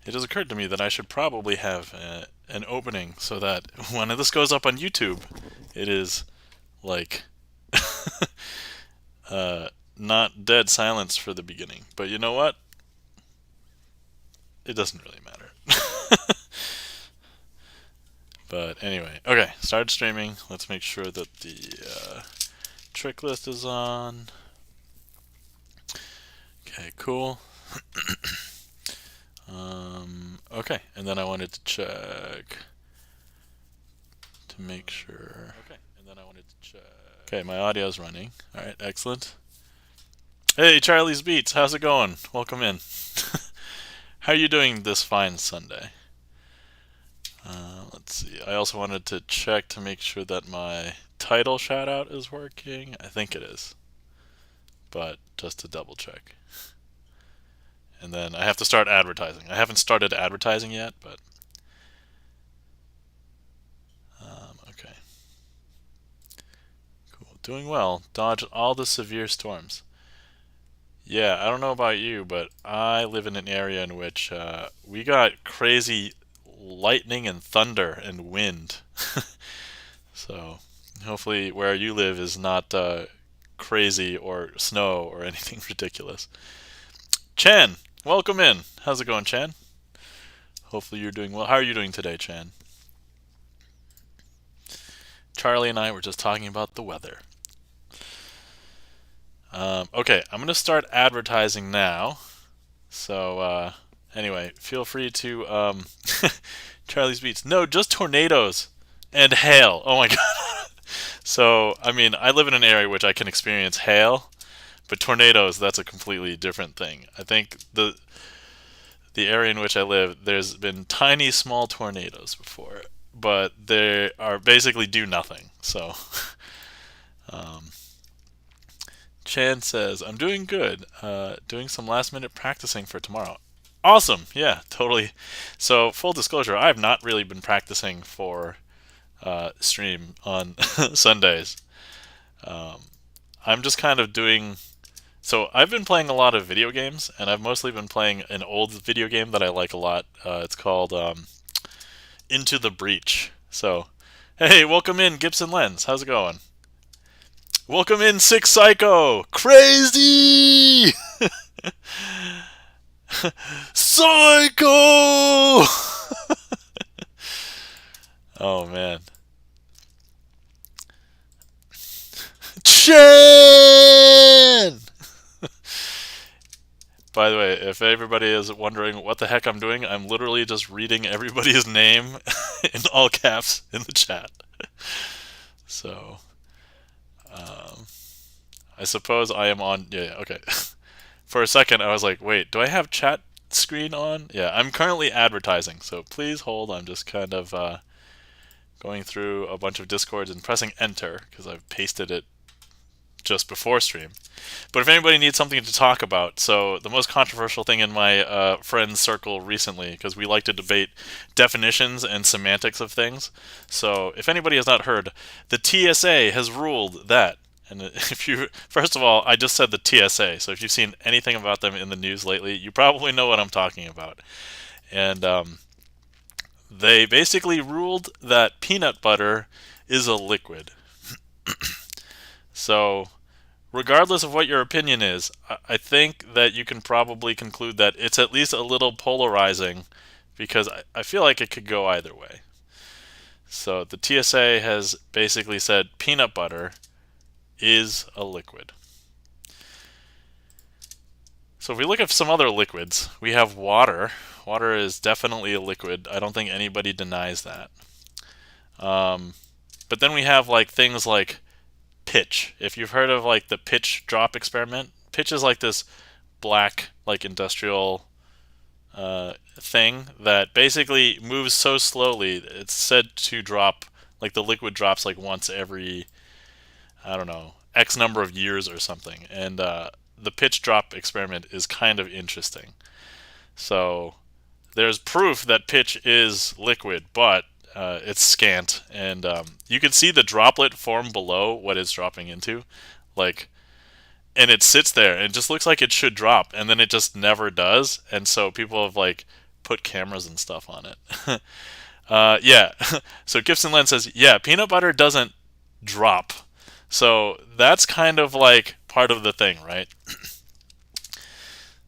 it has occurred to me that I should probably have an opening so that when this goes up on YouTube, it is like uh, not dead silence for the beginning. But you know what? It doesn't really matter. But anyway, okay, started streaming. Let's make sure that the trick list is on. Okay, cool. Okay, and then I wanted to check to make sure. Okay, my audio's running. All right, excellent. Hey, Charlie's Beats, how's it going? Welcome in. How are you doing this fine Sunday? Let's see. I also wanted to check to make sure that my title shout out is working. I think it is, but just to double check. And then I have to start advertising. I haven't started advertising yet, but okay. Cool. Doing well. Dodged all the severe storms. Yeah, I don't know about you, but I live in an area in which we got crazy lightning and thunder and wind. So hopefully where you live is not crazy or snow or anything ridiculous. Chan, welcome in. How's it going, Chan? Hopefully you're doing well. How are you doing today, Chan? Charlie and I were just talking about the weather. Okay, I'm going to start advertising now. So, anyway, feel free to. Charlie's Beats. No, just tornadoes and hail. Oh my god. So, I mean, I live in an area which I can experience hail, but tornadoes, that's a completely different thing. I think the area in which I live, there's been tiny, small tornadoes before, but they are basically do nothing. So, um, Chan says, I'm doing good. Doing some last minute practicing for tomorrow. Awesome. Yeah, totally. So, full disclosure, I have not really been practicing for stream on Sundays. Um, I'm just kind of doing. So, I've been playing a lot of video games, and I've mostly been playing an old video game that I like a lot. It's called Into the Breach. So, hey, welcome in, Gibson Lens. How's it going? Welcome in, Six Psycho. Crazy! Psycho! Oh man. Chan! By the way, if everybody is wondering what the heck I'm doing, I'm literally just reading everybody's name in all caps in the chat. So, um, I suppose I am on. Yeah, okay. For a second, I was like, wait, do I have chat screen on? Yeah, I'm currently advertising, so please hold. I'm just kind of going through a bunch of discords and pressing enter because I've pasted it just before stream. But if anybody needs something to talk about, so the most controversial thing in my friends circle recently, because we like to debate definitions and semantics of things. So if anybody has not heard, the TSA has ruled that. And if you, first of all, I just said the TSA. So if you've seen anything about them in the news lately, you probably know what I'm talking about. And they basically ruled that peanut butter is a liquid. So regardless of what your opinion is, I think that you can probably conclude that it's at least a little polarizing because I feel like it could go either way. So the TSA has basically said peanut butter is a liquid. So if we look at some other liquids, we have water. Water is definitely a liquid. I don't think anybody denies that. But then we have like things like pitch. If you've heard of like the pitch drop experiment, pitch is like this black like industrial thing that basically moves so slowly. It's said to drop like the liquid drops like once every I don't know X number of years or something. And the pitch drop experiment is kind of interesting. So there's proof that pitch is liquid, but it's scant, and you can see the droplet form below what it's dropping into, like, and it sits there and it just looks like it should drop, and then it just never does, and so people have like put cameras and stuff on it. Yeah. So Gibson Len says, yeah, peanut butter doesn't drop. So that's kind of like part of the thing, right?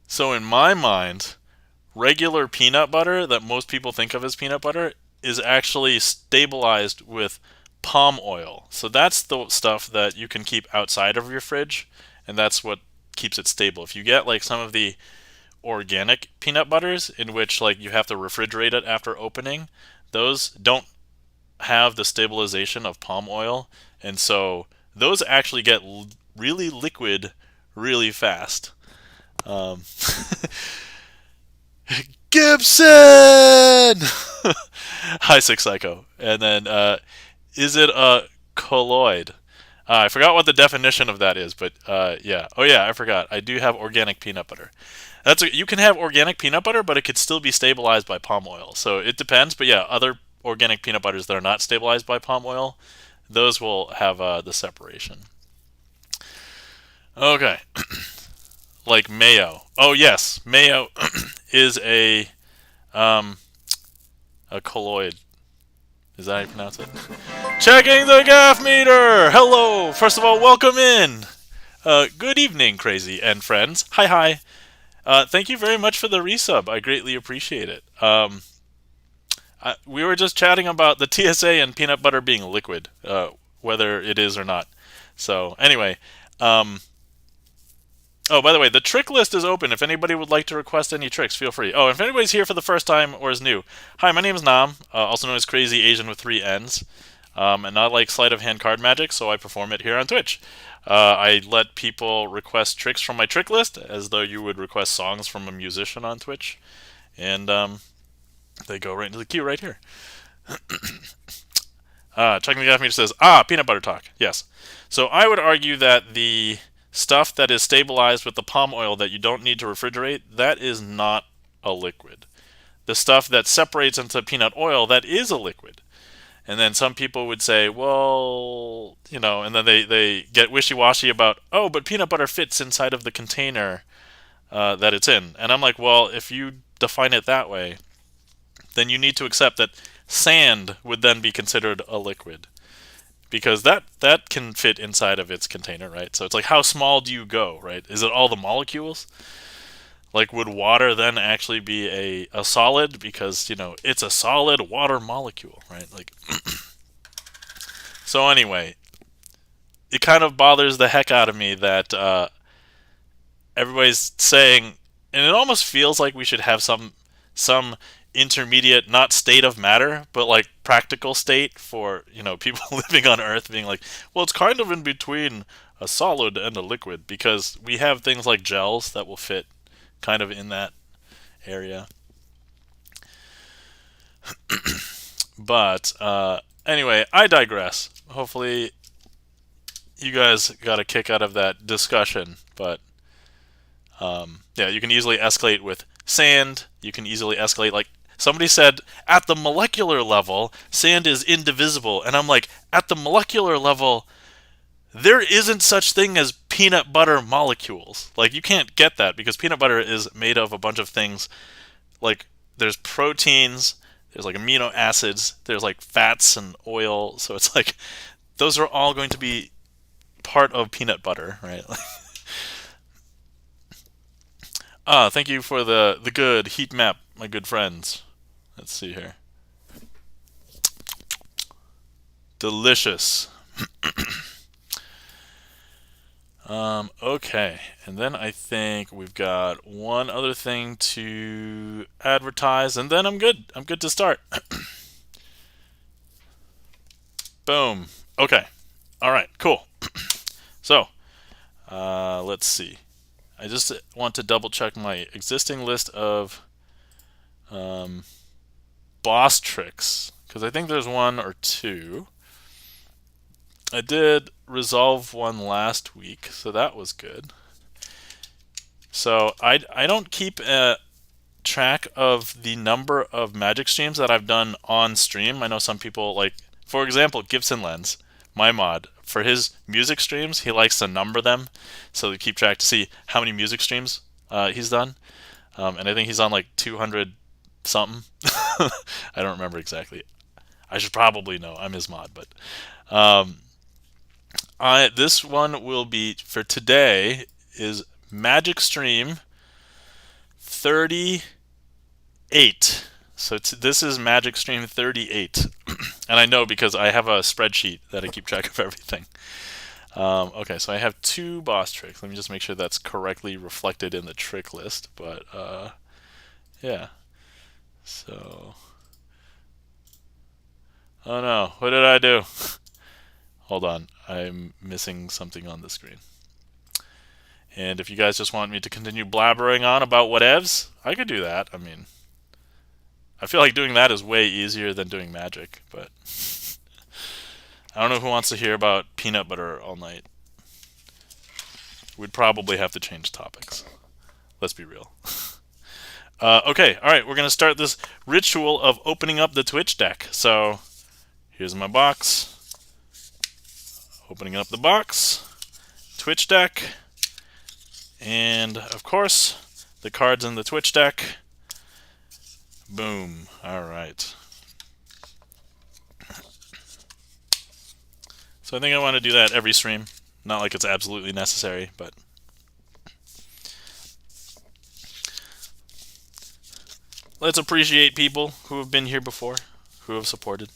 So in my mind, regular peanut butter that most people think of as peanut butter is actually stabilized with palm oil. So that's the stuff that you can keep outside of your fridge, and that's what keeps it stable. If you get like some of the organic peanut butters in which like you have to refrigerate it after opening, those don't have the stabilization of palm oil, and so those actually get really liquid really fast. Um, Gibson! Hi, Six Psycho. And then, is it a colloid? I forgot what the definition of that is, but yeah. Oh yeah, I forgot. I do have organic peanut butter. You can have organic peanut butter, but it could still be stabilized by palm oil. So it depends. But yeah, other organic peanut butters that are not stabilized by palm oil, those will have the separation. Okay. Like mayo. Oh yes, mayo is um, a colloid. Is that how you pronounce it? Checking the gaff meter! Hello! First of all, welcome in! Good evening, Crazy and friends. Hi, hi. Thank you very much for the resub. I greatly appreciate it. We were just chatting about the TSA and peanut butter being liquid, whether it is or not. So, anyway. Oh, by the way, the trick list is open. If anybody would like to request any tricks, feel free. Oh, if anybody's here for the first time or is new, hi, my name is Nam, also known as Crazy Asian with 3 N's, and I like sleight of hand card magic, so I perform it here on Twitch. I let people request tricks from my trick list, as though you would request songs from a musician on Twitch, and they go right into the queue right here. Checking the gaff meter says, peanut butter talk. Yes. So I would argue that the stuff that is stabilized with the palm oil that you don't need to refrigerate, that is not a liquid. The stuff that separates into peanut oil, that is a liquid. And then some people would say, well, you know, and then they get wishy-washy about, oh, but peanut butter fits inside of the container that it's in. And I'm like, well, if you define it that way, then you need to accept that sand would then be considered a liquid. Because that can fit inside of its container, right? So it's like, how small do you go, right? Is it all the molecules? Like, would water then actually be a solid? Because, you know, it's a solid water molecule, right? Like, so anyway, it kind of bothers the heck out of me that everybody's saying, and it almost feels like we should have some intermediate, not state of matter, but like practical state for, you know, people living on Earth being like, well, it's kind of in between a solid and a liquid, because we have things like gels that will fit kind of in that area. But anyway, I digress. Hopefully you guys got a kick out of that discussion, but yeah, you can easily escalate with sand. You can easily escalate, like somebody said, at the molecular level, sand is indivisible. And I'm like, at the molecular level, there isn't such thing as peanut butter molecules. Like, you can't get that, because peanut butter is made of a bunch of things. Like, there's proteins, there's like amino acids, there's like fats and oil. So it's like, those are all going to be part of peanut butter, right? Thank you for the good heat map, my good friends. Let's see here. Delicious. Okay, and then I think we've got one other thing to advertise, and then I'm good. I'm good to start. Boom. Okay. All right, cool. So, let's see. I just want to double check my existing list of boss tricks, because I think there's one or two. I did resolve one last week, so that was good. So I don't keep a track of the number of magic streams that I've done on stream. I know some people, like, for example, Gibson Lens, my mod, for his music streams, he likes to number them, so to keep track to see how many music streams he's done. And I think he's on like 200 something. I don't remember exactly. I should probably know. I'm his mod, but um, this one will be for today is Magic Stream 38. So this is Magic Stream 38, and I know because I have a spreadsheet that I keep track of everything. Okay, so I have 2 boss tricks. Let me just make sure that's correctly reflected in the trick list. But yeah. So, oh no, what did I do? Hold on, I'm missing something on the screen. And if you guys just want me to continue blabbering on about whatevs, I could do that. I mean, I feel like doing that is way easier than doing magic, but I don't know who wants to hear about peanut butter all night. We'd probably have to change topics. Let's be real. Okay, alright, we're going to start this ritual of opening up the Twitch deck. So, here's my box. Opening up the box. Twitch deck. And, of course, the cards in the Twitch deck. Boom. Alright. So I think I want to do that every stream. Not like it's absolutely necessary, but... let's appreciate people who have been here before, who have supported.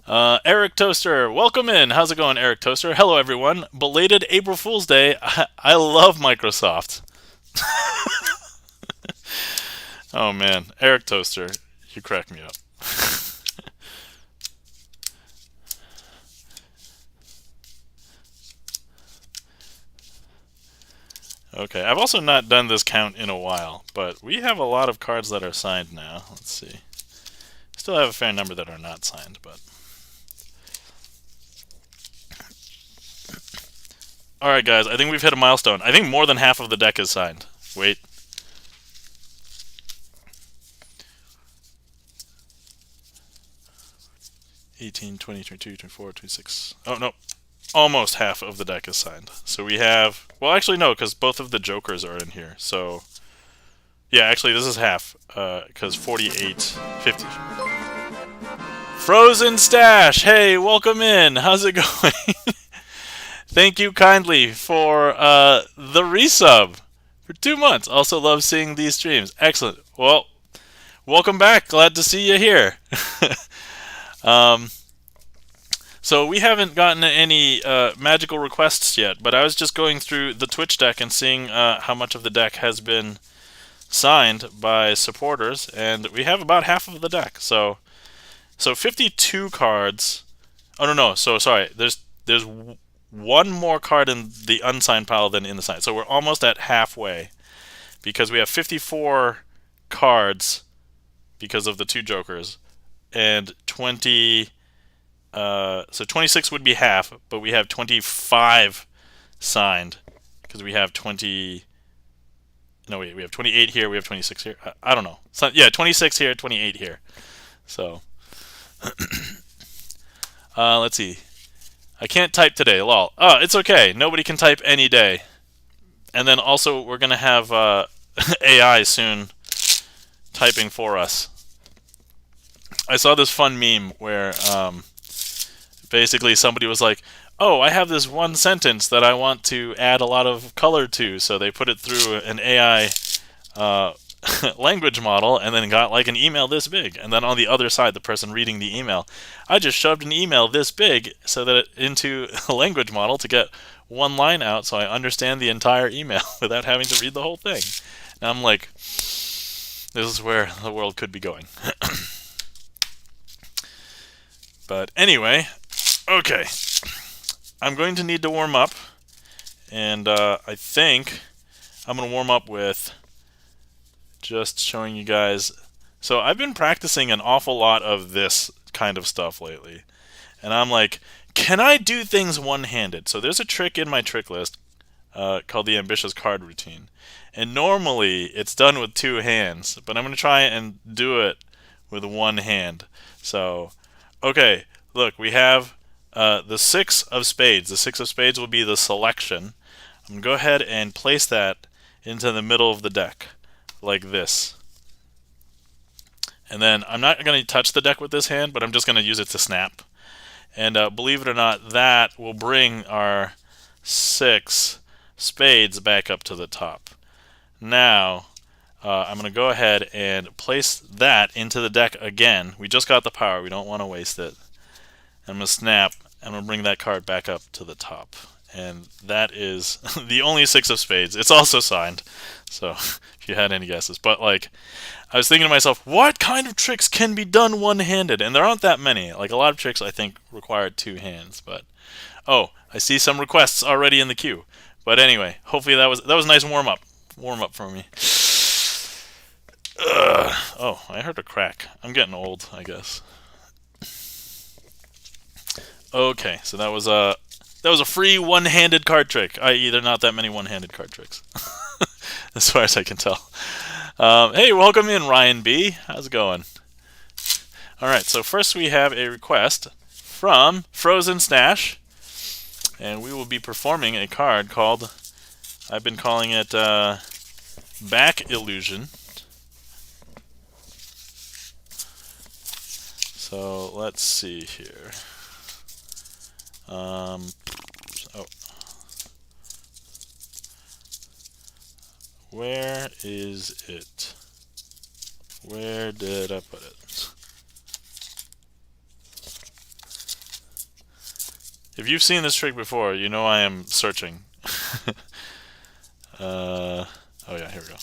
Eric Toaster, welcome in. How's it going, Eric Toaster? Hello, everyone. Belated April Fool's Day. I love Microsoft. Oh, man. Eric Toaster, you crack me up. Okay, I've also not done this count in a while, but we have a lot of cards that are signed now. Let's see. Still have a fair number that are not signed, but... Alright guys, I think we've hit a milestone. I think more than half of the deck is signed. Wait. $18, $20, $22, $24, $26. Oh, no. Almost half of the deck is signed. So we have... well, actually, no, because both of the Jokers are in here. So, yeah, actually, this is half. Because 48, 50. Frozen Stash! Hey, welcome in! How's it going? Thank you kindly for the resub for 2 months. Also love seeing these streams. Excellent. Well, welcome back. Glad to see you here. So we haven't gotten any magical requests yet, but I was just going through the Twitch deck and seeing how much of the deck has been signed by supporters, and we have about half of the deck. So 52 cards. Oh no, so sorry. There's one more card in the unsigned pile than in the signed. So we're almost at halfway because we have 54 cards because of the 2 Jokers, and 20. So 26 would be half, but we have 25 signed because we have 20. No, wait, we have 28 here. We have 26 here. I don't know. So, yeah, 26 here, 28 here. So let's see. I can't type today. Lol. Oh, it's okay. Nobody can type any day. And then also we're gonna have AI soon typing for us. I saw this fun meme where basically somebody was like, oh, I have this one sentence that I want to add a lot of color to, so they put it through an AI language model and then got like an email this big. And then on the other side, the person reading the email, I just shoved an email this big so that into a language model to get one line out so I understand the entire email without having to read the whole thing. And I'm like, this is where the world could be going. But anyway, okay. I'm going to need to warm up, and I think I'm going to warm up with just showing you guys. So I've been practicing an awful lot of this kind of stuff lately, and I'm like, can I do things one-handed? So there's a trick in my trick list called the ambitious card routine, and normally it's done with 2 hands, but I'm going to try and do it with 1 hand. So, okay, look, we have the 6 of spades. The 6 of spades will be the selection. I'm going to go ahead and place that into the middle of the deck, like this. And then I'm not going to touch the deck with this hand, but I'm just going to use it to snap. And believe it or not, that will bring our 6 spades back up to the top. Now, I'm going to go ahead and place that into the deck again. We just got the power. We don't want to waste it. I'm going to snap. I'm going to bring that card back up to the top. And that is the only 6 of spades. It's also signed, so if you had any guesses. But, like, I was thinking to myself, what kind of tricks can be done one-handed? And there aren't that many. Like, a lot of tricks, I think, require 2 hands. But, oh, I see some requests already in the queue. But anyway, hopefully that was a nice warm-up. Warm-up for me. Oh, I heard a crack. I'm getting old, I guess. Okay, so that was a free one-handed card trick, i.e. there are not that many one-handed card tricks, as far as I can tell. Hey, welcome in, Ryan B. How's it going? All right, so first we have a request from Frozen Stash, and we will be performing a card called, I've been calling it Back Illusion. So let's see here. Oh. Where is it? Where did I put it? If you've seen this trick before, you know I am searching. Oh yeah, here we go.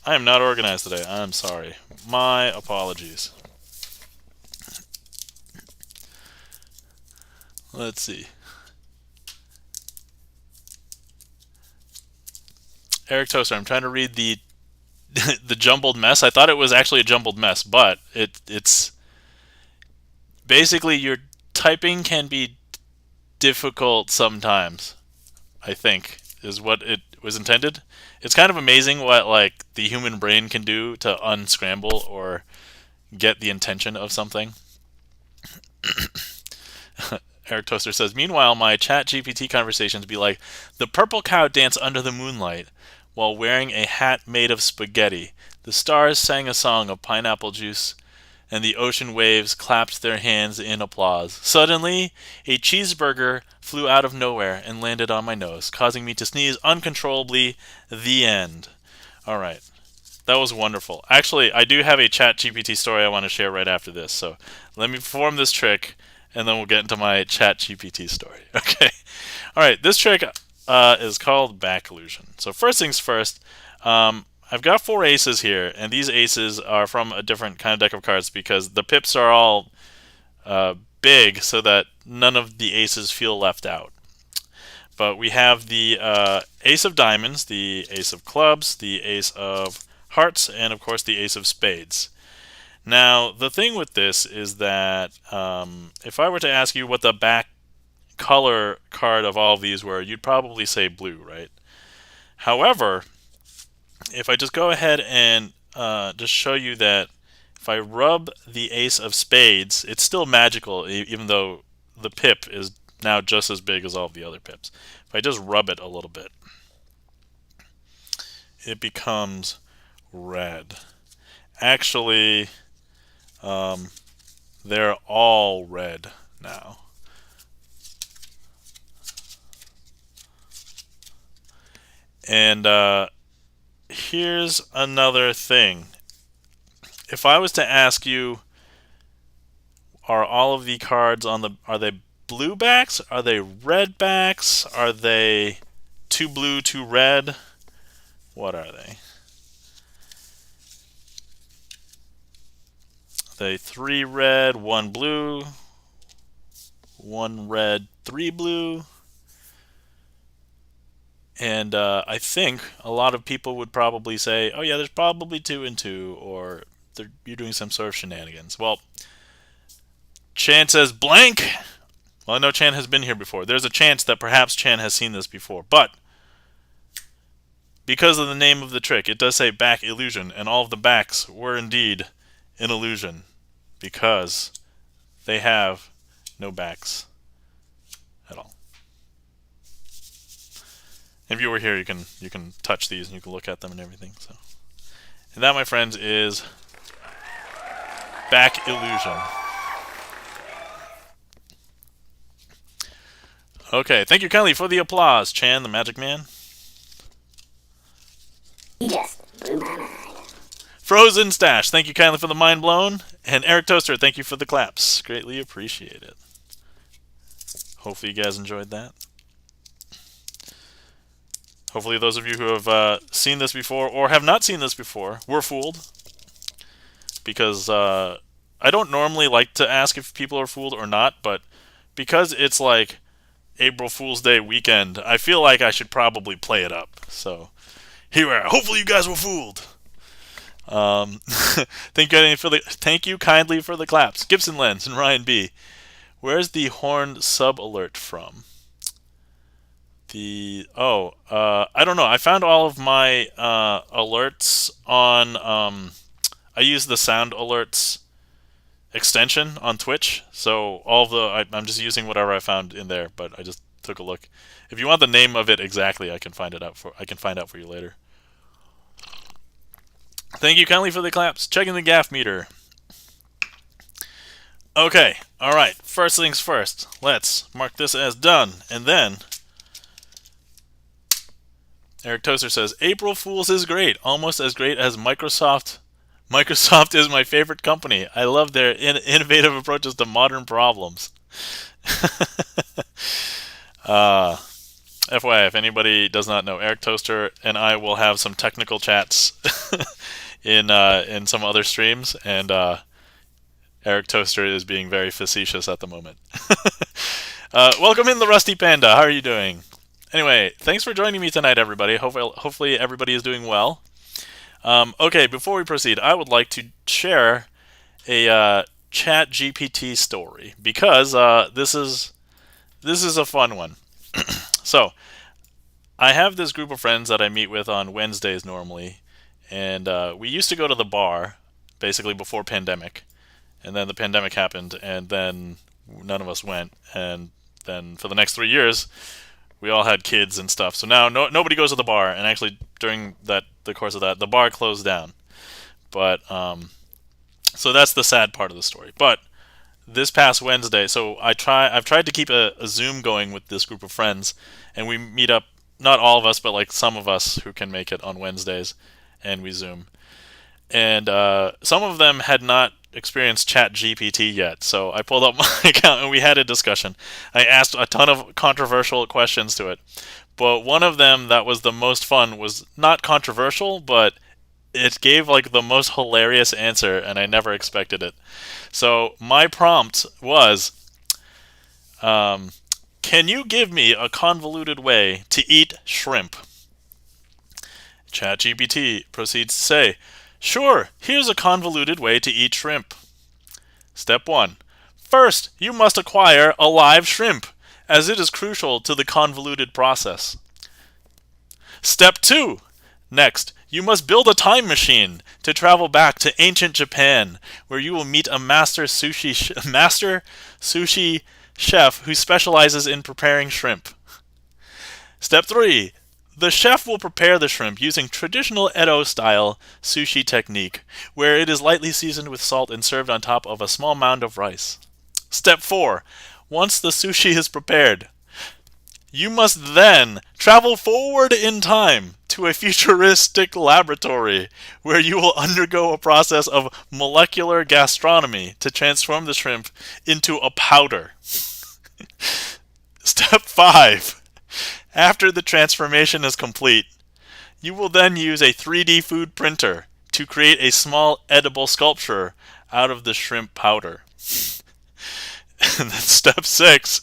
I am not organized today. I'm sorry. My apologies. Let's see. Eric Toaster, I'm trying to read the the jumbled mess. I thought it was actually a jumbled mess, but it's basically your typing can be difficult sometimes, I think, is what it was intended. It's kind of amazing what like the human brain can do to unscramble or get the intention of something. Eric Toaster says, meanwhile, my ChatGPT conversations be like, the purple cow danced under the moonlight while wearing a hat made of spaghetti. The stars sang a song of pineapple juice, and the ocean waves clapped their hands in applause. Suddenly, a cheeseburger flew out of nowhere and landed on my nose, causing me to sneeze uncontrollably. The end. All right. That was wonderful. Actually, I do have a ChatGPT story I want to share right after this, so let me perform this trick, and then we'll get into my ChatGPT story. Okay. All right. This trick is called Back Illusion. So first things first, I've got 4 aces here, and these aces are from a different kind of deck of cards because the pips are all big so that none of the aces feel left out. But we have the ace of diamonds, the ace of clubs, the ace of hearts, and of course the ace of spades. Now, the thing with this is that if I were to ask you what the back color card of all of these were, you'd probably say blue, right? However, if I just go ahead and just show you that if I rub the ace of spades, it's still magical, even though the pip is now just as big as all of the other pips. If I just rub it a little bit, it becomes red. Actually, they're all red now. And here's another thing. If I was to ask you, are all of the cards on the, are they blue backs? Are they red backs? Are they 2 blue, 2 red? What are they? Are they 3 red, 1 blue, 1 red, 3 blue? And I think a lot of people would probably say, oh yeah, there's probably 2 and 2, or you're doing some sort of shenanigans. Well, Chan says blank. Well, I know Chan has been here before. There's a chance that perhaps Chan has seen this before, but because of the name of the trick, it does say back illusion, and all of the backs were indeed an illusion because they have No backs at all. If you were here, you can touch these and you can look at them and everything. So, and that, my friends, is back illusion. Okay, thank you kindly for the applause, Chan the Magic Man. Just blew my mind. Frozen Stash, thank you kindly for the mind blown. And Eric Toaster, thank you for the claps. Greatly appreciate it. Hopefully you guys enjoyed that. Hopefully those of you who have seen this before or have not seen this before were fooled. Because I don't normally like to ask if people are fooled or not, but because it's like April Fool's Day weekend, I feel like I should probably play it up. So here we are. Hopefully you guys were fooled. Thank you kindly for the claps. Gibson Lens and Ryan B. Where's the horn sub alert from? I don't know. I found all of my alerts on. I use the sound alerts extension on Twitch, so all of the I'm just using whatever I found in there. But I just took a look. If you want the name of it exactly, I can find out for you later. Thank you kindly for the claps. Checking the gaff meter. Okay, alright. First things first. Let's mark this as done. And then Eric Toaster says, April Fool's is great. Almost as great as Microsoft. Microsoft is my favorite company. I love their innovative approaches to modern problems. FYI, if anybody does not know, Eric Toaster and I will have some technical chats in some other streams, and Eric Toaster is being very facetious at the moment. Welcome in, the Rusty Panda. How are you doing? Anyway, thanks for joining me tonight, everybody. Hopefully everybody is doing well. Okay, before we proceed, I would like to share a ChatGPT story, because this is a fun one. So, I have this group of friends that I meet with on Wednesdays normally, and we used to go to the bar, basically before pandemic, and then the pandemic happened, and then none of us went, and then for the next 3 years, we all had kids and stuff, so now nobody goes to the bar, and actually during the course of that, the bar closed down. But, so that's the sad part of the story. But this past Wednesday, so I've tried to keep a Zoom going with this group of friends, and we meet up, not all of us, but like some of us who can make it on Wednesdays, and we Zoom. And some of them had not experienced ChatGPT yet, so I pulled up my account and we had a discussion. I asked a ton of controversial questions to it, but one of them that was the most fun was not controversial, but it gave like the most hilarious answer, and I never expected it. So my prompt was, can you give me a convoluted way to eat shrimp? ChatGPT proceeds to say, sure, here's a convoluted way to eat shrimp. Step 1. First, you must acquire a live shrimp, as it is crucial to the convoluted process. Step 2. Next, you must build a time machine to travel back to ancient Japan, where you will meet a master sushi chef who specializes in preparing shrimp. Step 3. The chef will prepare the shrimp using traditional Edo-style sushi technique, where it is lightly seasoned with salt and served on top of a small mound of rice. Step 4. Once the sushi is prepared, you must then travel forward in time to a futuristic laboratory, where you will undergo a process of molecular gastronomy to transform the shrimp into a powder. Step 5. After the transformation is complete, you will then use a 3D food printer to create a small edible sculpture out of the shrimp powder. And then step 6.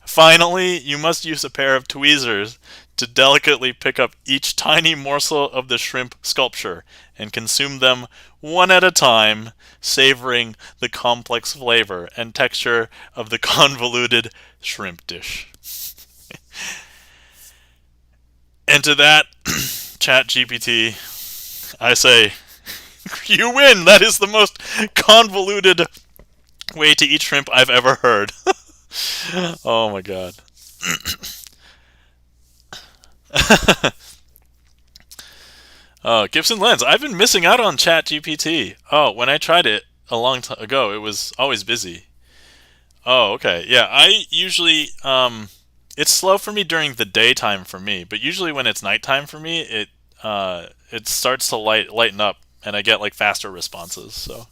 Finally, you must use a pair of tweezers to delicately pick up each tiny morsel of the shrimp sculpture and consume them one at a time, savoring the complex flavor and texture of the convoluted shrimp dish. And to that, ChatGPT, I say, you win! That is the most convoluted way to eat shrimp I've ever heard. Oh my god. Oh, Gibson Lens. I've been missing out on ChatGPT. Oh, when I tried it a long time ago, it was always busy. Oh, okay. Yeah, I usually it's slow for me during the daytime for me, but usually when it's nighttime for me, it starts to lighten up and I get like faster responses. So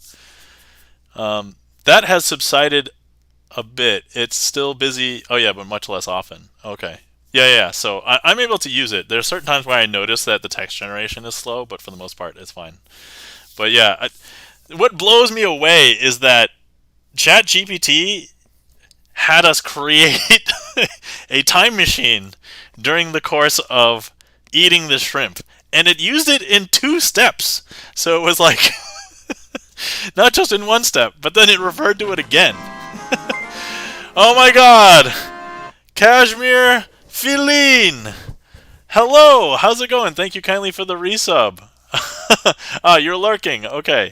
that has subsided a bit. It's still busy. Oh yeah, but much less often. Okay. Yeah, yeah. So I'm able to use it. There's certain times where I notice that the text generation is slow, but for the most part, it's fine. But yeah, what blows me away is that ChatGPT had us create a time machine during the course of eating the shrimp, and it used it in 2 steps. So it was like not just in 1 step, but then it referred to it again. Oh my god! Kashmir Feline! Hello! How's it going? Thank you kindly for the resub. Ah, you're lurking. Okay.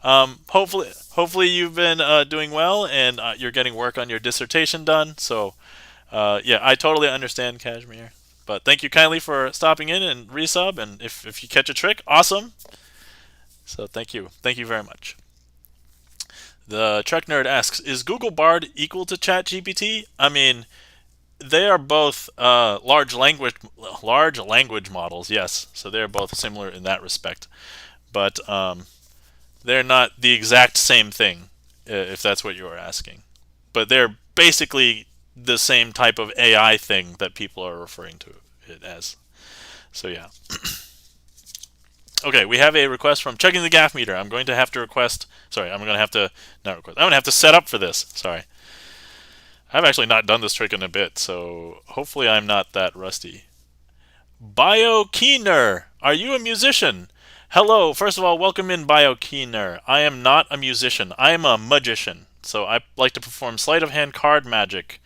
Hopefully you've been doing well and you're getting work on your dissertation done. So, yeah, I totally understand, Kashmir. But thank you kindly for stopping in and resub. And if you catch a trick, awesome. So thank you. Thank you very much. The Trek Nerd asks, is Google Bard equal to ChatGPT? I mean, they are both large language models, yes. So they're both similar in that respect. But they're not the exact same thing, if that's what you are asking. But they're basically the same type of AI thing that people are referring to it as. So yeah. Okay, we have a request from checking the gaff meter. I'm going to have to request. Sorry, I'm going to have to not request. I'm going to have to set up for this. Sorry. I've actually not done this trick in a bit, so hopefully I'm not that rusty. BioKeener, are you a musician? Hello, first of all, welcome in BioKeener. I am not a musician. I am a magician. So I like to perform sleight of hand card magic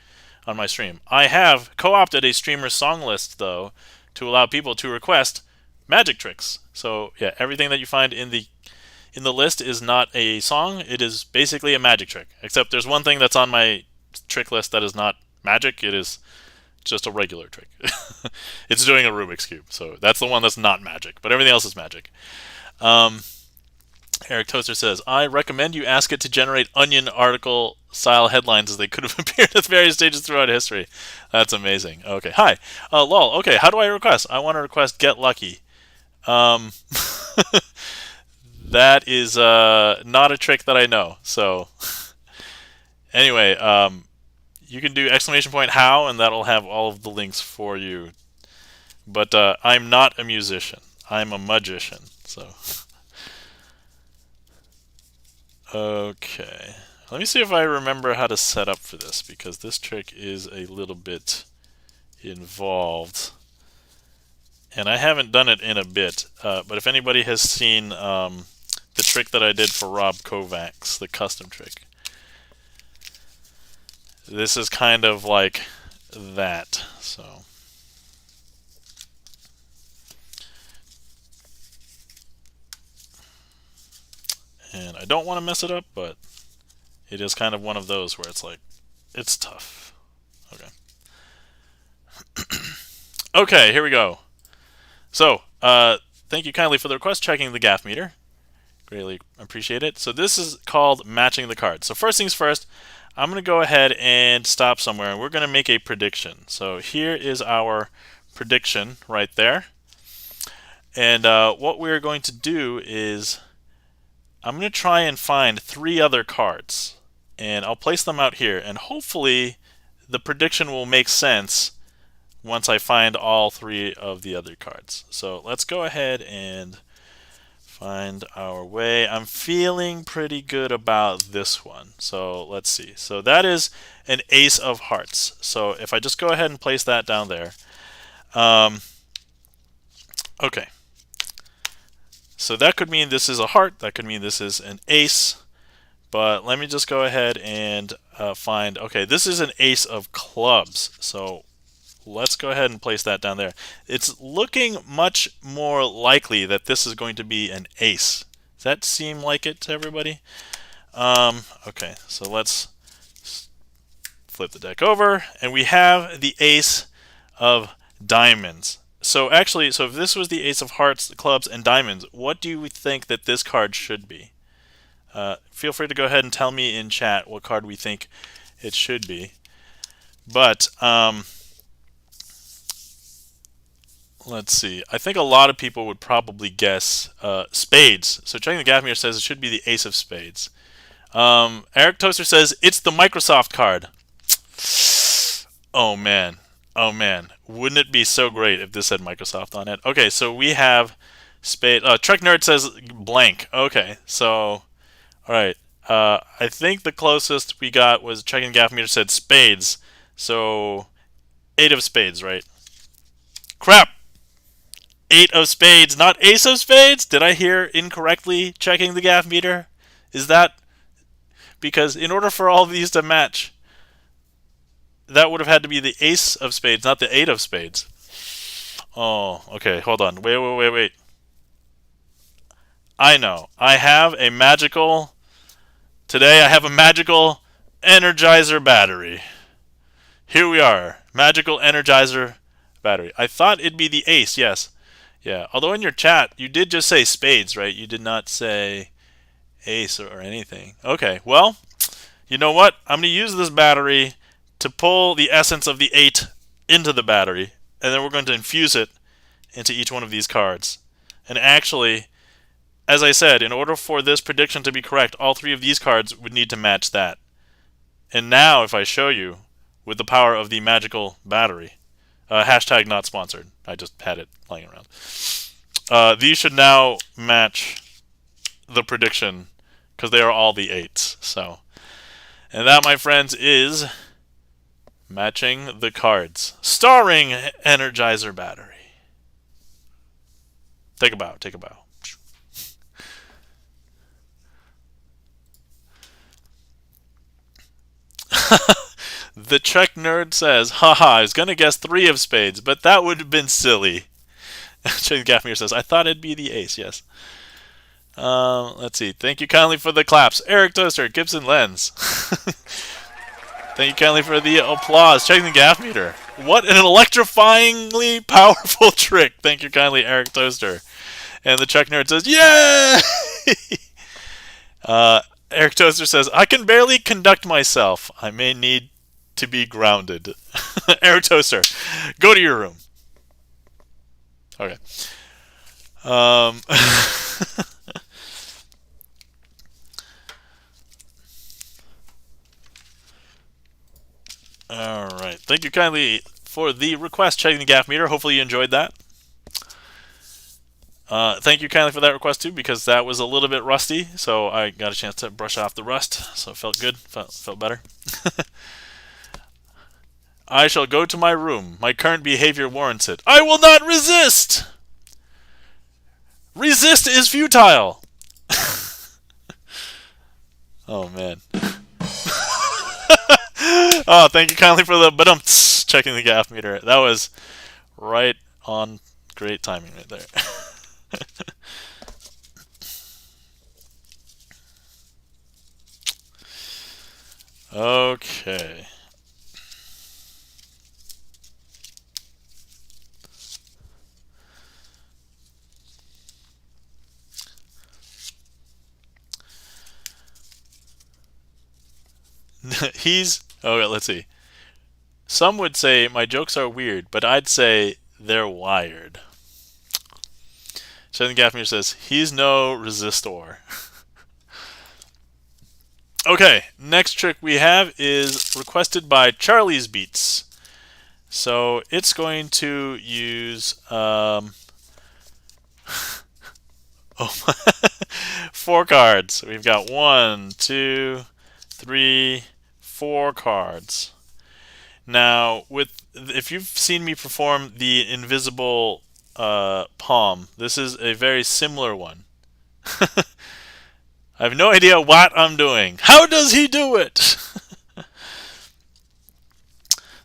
on my stream. I have co-opted a StreamerSonglist though to allow people to request magic tricks. So yeah, everything that you find in the list is not a song. It is basically a magic trick. Except there's one thing that's on my trick list that is not magic. It is just a regular trick. It's doing a Rubik's Cube. So that's the one that's not magic. But everything else is magic. Eric Toaster says, I recommend you ask it to generate Onion article style headlines as they could have appeared at various stages throughout history. That's amazing. Okay. Hi. Lol. Okay. How do I request? I want to request Get Lucky. Um, that is not a trick that I know. So anyway, you can do exclamation point how, and that'll have all of the links for you. But I'm not a musician. I'm a magician. So okay. Let me see if I remember how to set up for this, because this trick is a little bit involved. And I haven't done it in a bit, but if anybody has seen the trick that I did for Rob Kovacs, the custom trick, this is kind of like that. So and I don't want to mess it up, but it is kind of one of those where it's like, it's tough. Okay. Okay, here we go. So, thank you kindly for the request, checking the gaff meter. Greatly appreciate it. So this is called matching the cards. So first things first, I'm going to go ahead and stop somewhere, and we're going to make a prediction. So here is our prediction right there. And what we're going to do is I'm going to try and find 3 other cards, and I'll place them out here, and hopefully the prediction will make sense once I find all 3 of the other cards. So let's go ahead and find our way. I'm feeling pretty good about this one. So let's see. So that is an ace of hearts. So if I just go ahead and place that down there. Okay. So that could mean this is a heart. That could mean this is an ace. But let me just go ahead and find, okay, this is an ace of clubs. So let's go ahead and place that down there. It's looking much more likely that this is going to be an ace. Does that seem like it to everybody? Okay, so let's Flip the deck over, and we have the ace of diamonds. So actually, so if this was the ace of hearts, clubs, and diamonds, what do you think that this card should be? Feel free to go ahead and tell me in chat what card we think it should be. But let's see. I think a lot of people would probably guess spades. So checking the gap meter says it should be the ace of spades. Eric Toaster says it's the Microsoft card. Oh man. Oh man. Wouldn't it be so great if this had Microsoft on it? Okay, so we have spade. Trek Nerd says blank. Okay, so alright. I think the closest we got was checking the gap meter said spades. So 8 of spades, right? Crap! 8 of spades, not ace of spades? Did I hear incorrectly checking the gap meter? Is that because in order for all of these to match, that would have had to be the ace of spades, not the 8 of spades. Oh, okay, hold on. Wait. I know. Today I have a magical Energizer battery. Here we are. Magical Energizer battery. I thought it'd be the ace, yes. Yeah, although in your chat, you did just say spades, right? You did not say ace or anything. Okay, well, you know what? I'm going to use this battery to pull the essence of the 8 into the battery, and then we're going to infuse it into each one of these cards. And actually, as I said, in order for this prediction to be correct, all 3 of these cards would need to match that. And now, if I show you, with the power of the magical battery, hashtag not sponsored, I just had it playing around, these should now match the prediction, because they are all the 8s. So, and that, my friends, is matching the cards, starring Energizer battery. Take a bow. The Trek Nerd says, haha, I was going to guess 3 of spades, but that would have been silly. Shane Gaffney says, I thought it'd be the ace, yes. Let's see. Thank you kindly for the claps. Eric Toaster, Gibson Lens. Thank you kindly for the applause. Checking the gaff meter. What an electrifyingly powerful trick. Thank you kindly, Eric Toaster. And the Trek Nerd says, yeah! Eric Toaster says, I can barely conduct myself. I may need to be grounded. Eric Toaster, go to your room. Okay. Alright. Thank you kindly for the request, checking the gaff meter. Hopefully you enjoyed that. Thank you kindly for that request too, because that was a little bit rusty, so I got a chance to brush off the rust, so it felt good, felt better. I shall go to my room. My current behavior warrants it. I will not resist! Resist is futile! Oh, man. Oh, thank you kindly for the checking the gaff meter. That was right on. Great timing right there. Okay. Okay, let's see. Some would say my jokes are weird, but I'd say they're wired. Sheldon Gaffney says, he's no resistor. Okay, next trick we have is requested by Charlie's Beats. So it's going to use 4 cards. We've got 1, 2, 3, 4 cards. Now, if you've seen me perform the invisible palm, this is a very similar one. I have no idea what I'm doing. How does he do it?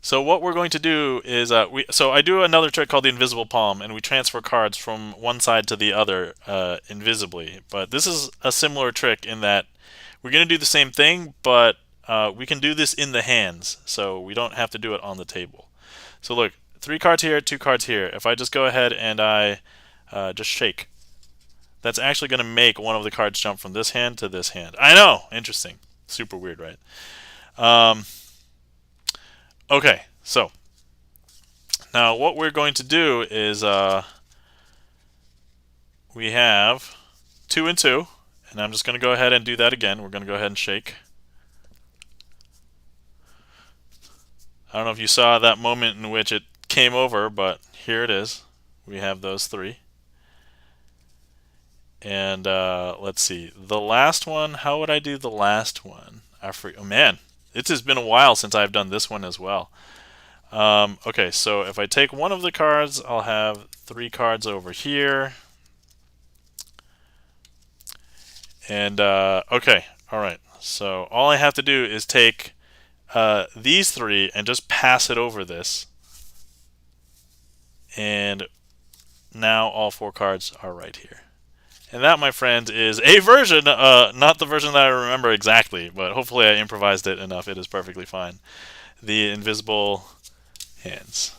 So what we're going to do is, so I do another trick called the invisible palm, and we transfer cards from one side to the other invisibly. But this is a similar trick in that we're going to do the same thing, but we can do this in the hands, so we don't have to do it on the table. So look, 3 cards here, 2 cards here. If I just go ahead and I just shake, that's actually going to make one of the cards jump from this hand to this hand. I know! Interesting. Super weird, right? Okay, so now what we're going to do is we have 2 and 2, and I'm just going to go ahead and do that again. We're going to go ahead and shake. I don't know if you saw that moment in which it came over, but here it is. We have those 3. And let's see. The last one, how would I do the last one? Oh man, it has been a while since I've done this one as well. Okay, so if I take one of the cards, I'll have 3 cards over here. And okay, alright. So all I have to do is take these 3 and just pass it over this. And now all 4 cards are right here. And that, my friend, is a version, not the version that I remember exactly, but hopefully I improvised it enough. It is perfectly fine. The invisible hands.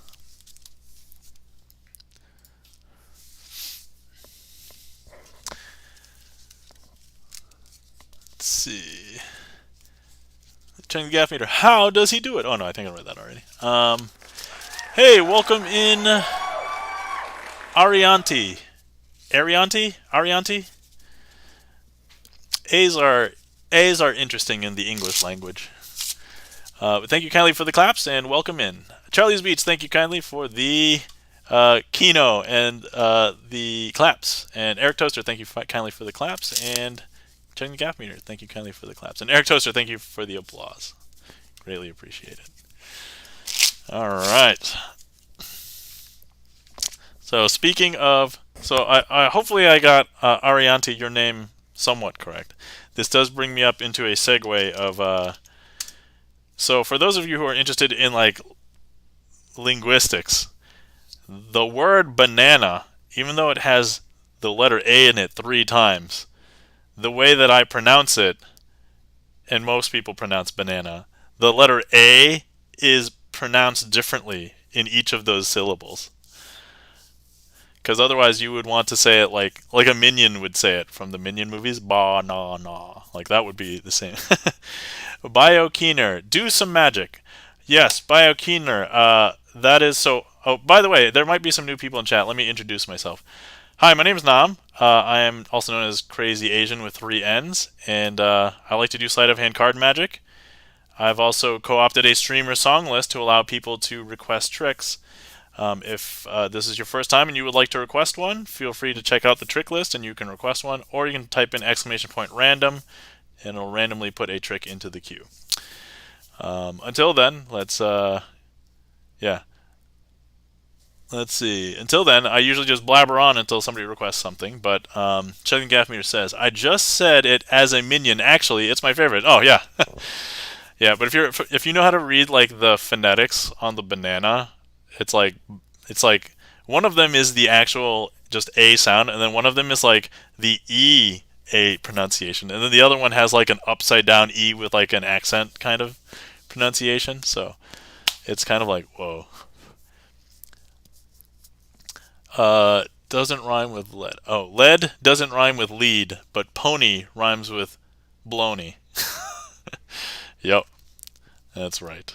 Let's see. Checking the gaff meter. How does he do it? Oh no, I think I read that already. Hey, welcome in, Arianti. Arianti? A's are interesting in the English language. But thank you kindly for the claps and welcome in. Charlie's Beats, thank you kindly for the Kino and the claps. And Eric Toaster, thank you kindly for the claps. And checking the gaff meter, thank you kindly for the claps. And Eric Toaster, thank you for the applause. Greatly appreciate it. All right. So speaking of, I hopefully I got Arianti, your name somewhat correct. This does bring me up into a segue of so for those of you who are interested in like linguistics, the word banana, even though it has the letter A in it 3 times, the way that I pronounce it, and most people pronounce banana, the letter A is pronounced differently in each of those syllables. Because otherwise you would want to say it like a Minion would say it from the Minion movies. Ba-na-na. Like that would be the same. Biokeener, do some magic. Yes, Biokeener. That is so... Oh, by the way, there might be some new people in chat. Let me introduce myself. Hi, my name is Nam. I am also known as Crazy Asian with 3 N's. And I like to do sleight of hand card magic. I've also co-opted a StreamerSonglist to allow people to request tricks. If this is your first time and you would like to request one, feel free to check out the trick list and you can request one, or you can type in !random and it'll randomly put a trick into the queue. Until then, let's see. Until then, I usually just blabber on until somebody requests something, but Checking Gaff Meter says, I just said it as a Minion. Actually, it's my favorite. Oh, yeah. Yeah, but if you know how to read like the phonetics on the banana, it's like one of them is the actual just A sound, and then one of them is like the E A pronunciation, and then the other one has like an upside down E with like an accent kind of pronunciation. So it's kind of like whoa. Doesn't rhyme with lead. Oh, lead doesn't rhyme with lead, but pony rhymes with blony. Yep, that's right.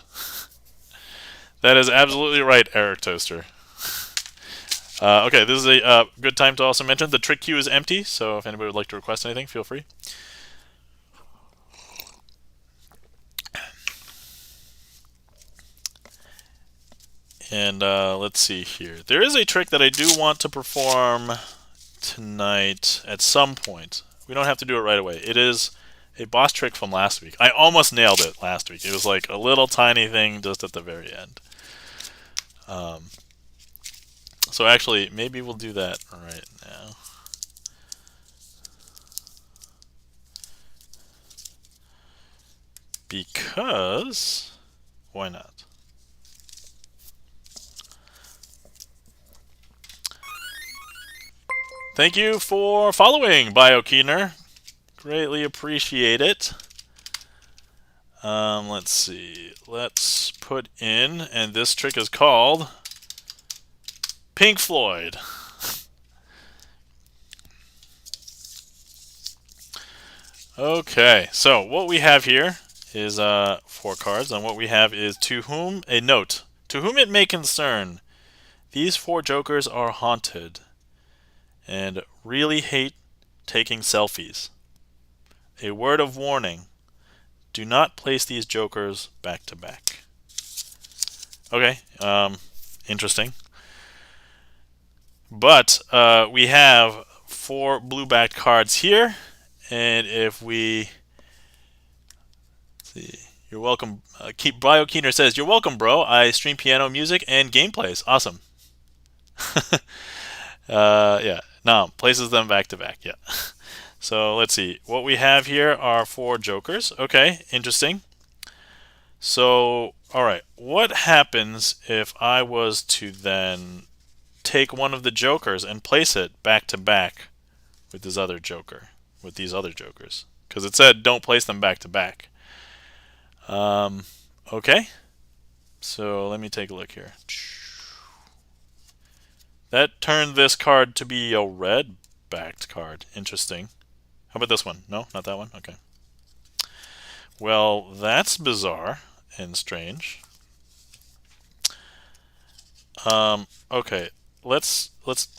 That is absolutely right, Eric Toaster. Okay, this is a good time to also mention the trick queue is empty, so if anybody would like to request anything, feel free. And let's see here. There is a trick that I do want to perform tonight at some point. We don't have to do it right away. It is a boss trick from last week. I almost nailed it last week. It was like a little tiny thing just at the very end. So actually, maybe we'll do that right now. Because, why not? Thank you for following, Biokeener. Greatly appreciate it. Let's see. Let's put in, and this trick is called Pink Floyd. Okay, so what we have here is 4 cards, and what we have is to whom a note. To whom it may concern, these 4 jokers are haunted and really hate taking selfies. A word of warning. Do not place these jokers back to back. Okay, interesting. But we have 4 blue-backed cards here, and if we see, you're welcome. Bio Keener says, "You're welcome, bro. I stream piano music and gameplays. Awesome." Yeah, no, places them back to back. Yeah. So let's see. What we have here are 4 jokers. Okay, interesting. So, all right, what happens if I was to then take one of the jokers and place it back to back with this other joker, with these other jokers? Because it said don't place them back to back. Okay. So let me take a look here. That turned this card to be a red-backed card. Interesting. How about this one? No, not that one? Okay. Well, that's bizarre and strange. Okay, let's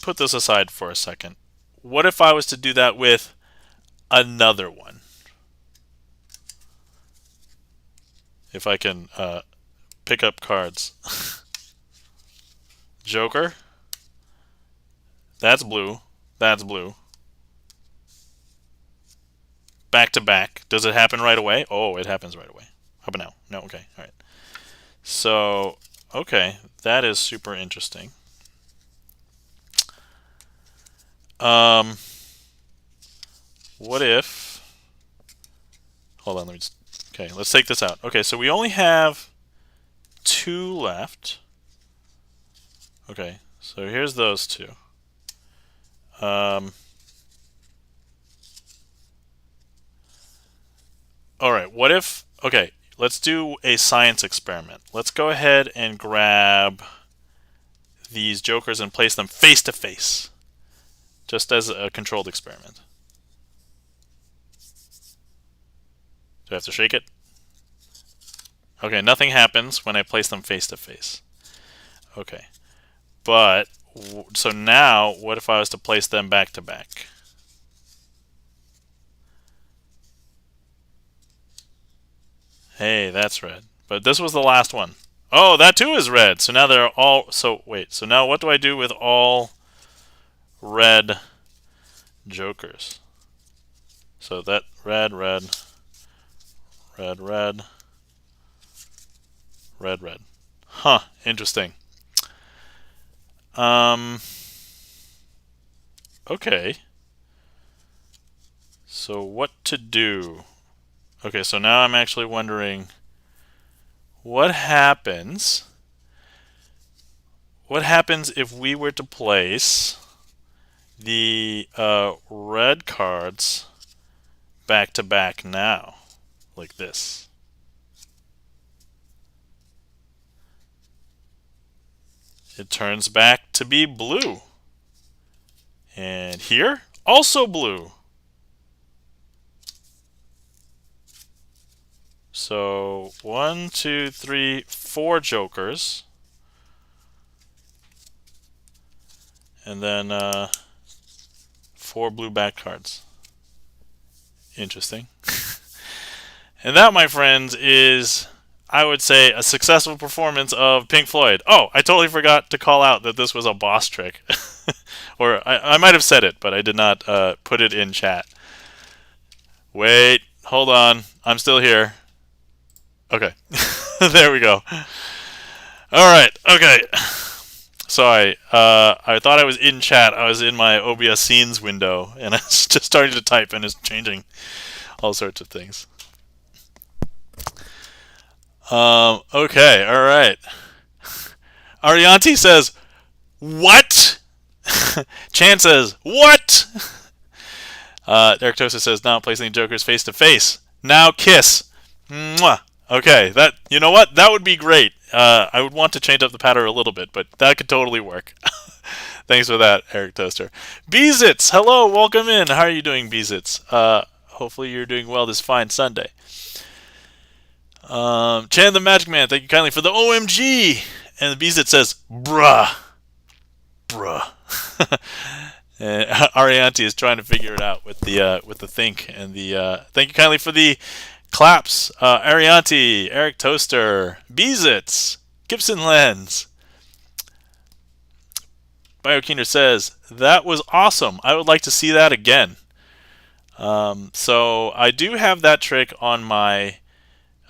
put this aside for a second. What if I was to do that with another one? If I can pick up cards. Joker. That's blue. That's blue. Back to back. Does it happen right away? Oh, it happens right away. How about now? No, okay. All right. So, okay, that is super interesting. What if... Hold on, let me just... Okay, let's take this out. Okay, so we only have 2 left. Okay, so here's those 2. Alright, what if... Okay, let's do a science experiment. Let's go ahead and grab these jokers and place them face to face. Just as a controlled experiment. Do I have to shake it? Okay, nothing happens when I place them face to face. Okay. But, so now, what if I was to place them back to back? Hey, that's red. But this was the last one. Oh, that too is red. So now they're all... So, wait. So now what do I do with all red jokers? So that red, red, red, red, red, red. Huh, interesting. Okay. So what to do? Okay, so now I'm actually wondering what happens if we were to place the red cards back to back now, like this. It turns back to be blue. And here, also blue. So 1, 2, 3, 4 jokers. And then 4 blue back cards. Interesting. And that, my friends, is, I would say, a successful performance of Pink Floyd. Oh, I totally forgot to call out that this was a boss trick. Or I might have said it, but I did not put it in chat. Wait, hold on. I'm still here. Okay. There we go. Alright, okay. Sorry. I thought I was in chat. I was in my OBS scenes window, and I was just starting to type, and it's changing all sorts of things. Okay, alright. Arianti says, what? Chan says, what? Derek Tosa says, now placing the jokers face to face. Now kiss. Mwah. Okay, that you know what? That would be great. I would want to change up the pattern a little bit, but that could totally work. Thanks for that, Eric Toaster. Beezits, hello, welcome in. How are you doing, Beezits? Hopefully you're doing well this fine Sunday. Chan the Magic Man, thank you kindly for the OMG. And the Beezit says, bruh, bruh. And Arianti is trying to figure it out with the think and the thank you kindly for the claps. Arianti, Eric Toaster, Beezits, Gibson Lens. Biokeener says that was awesome. I would like to see that again. So I do have that trick on my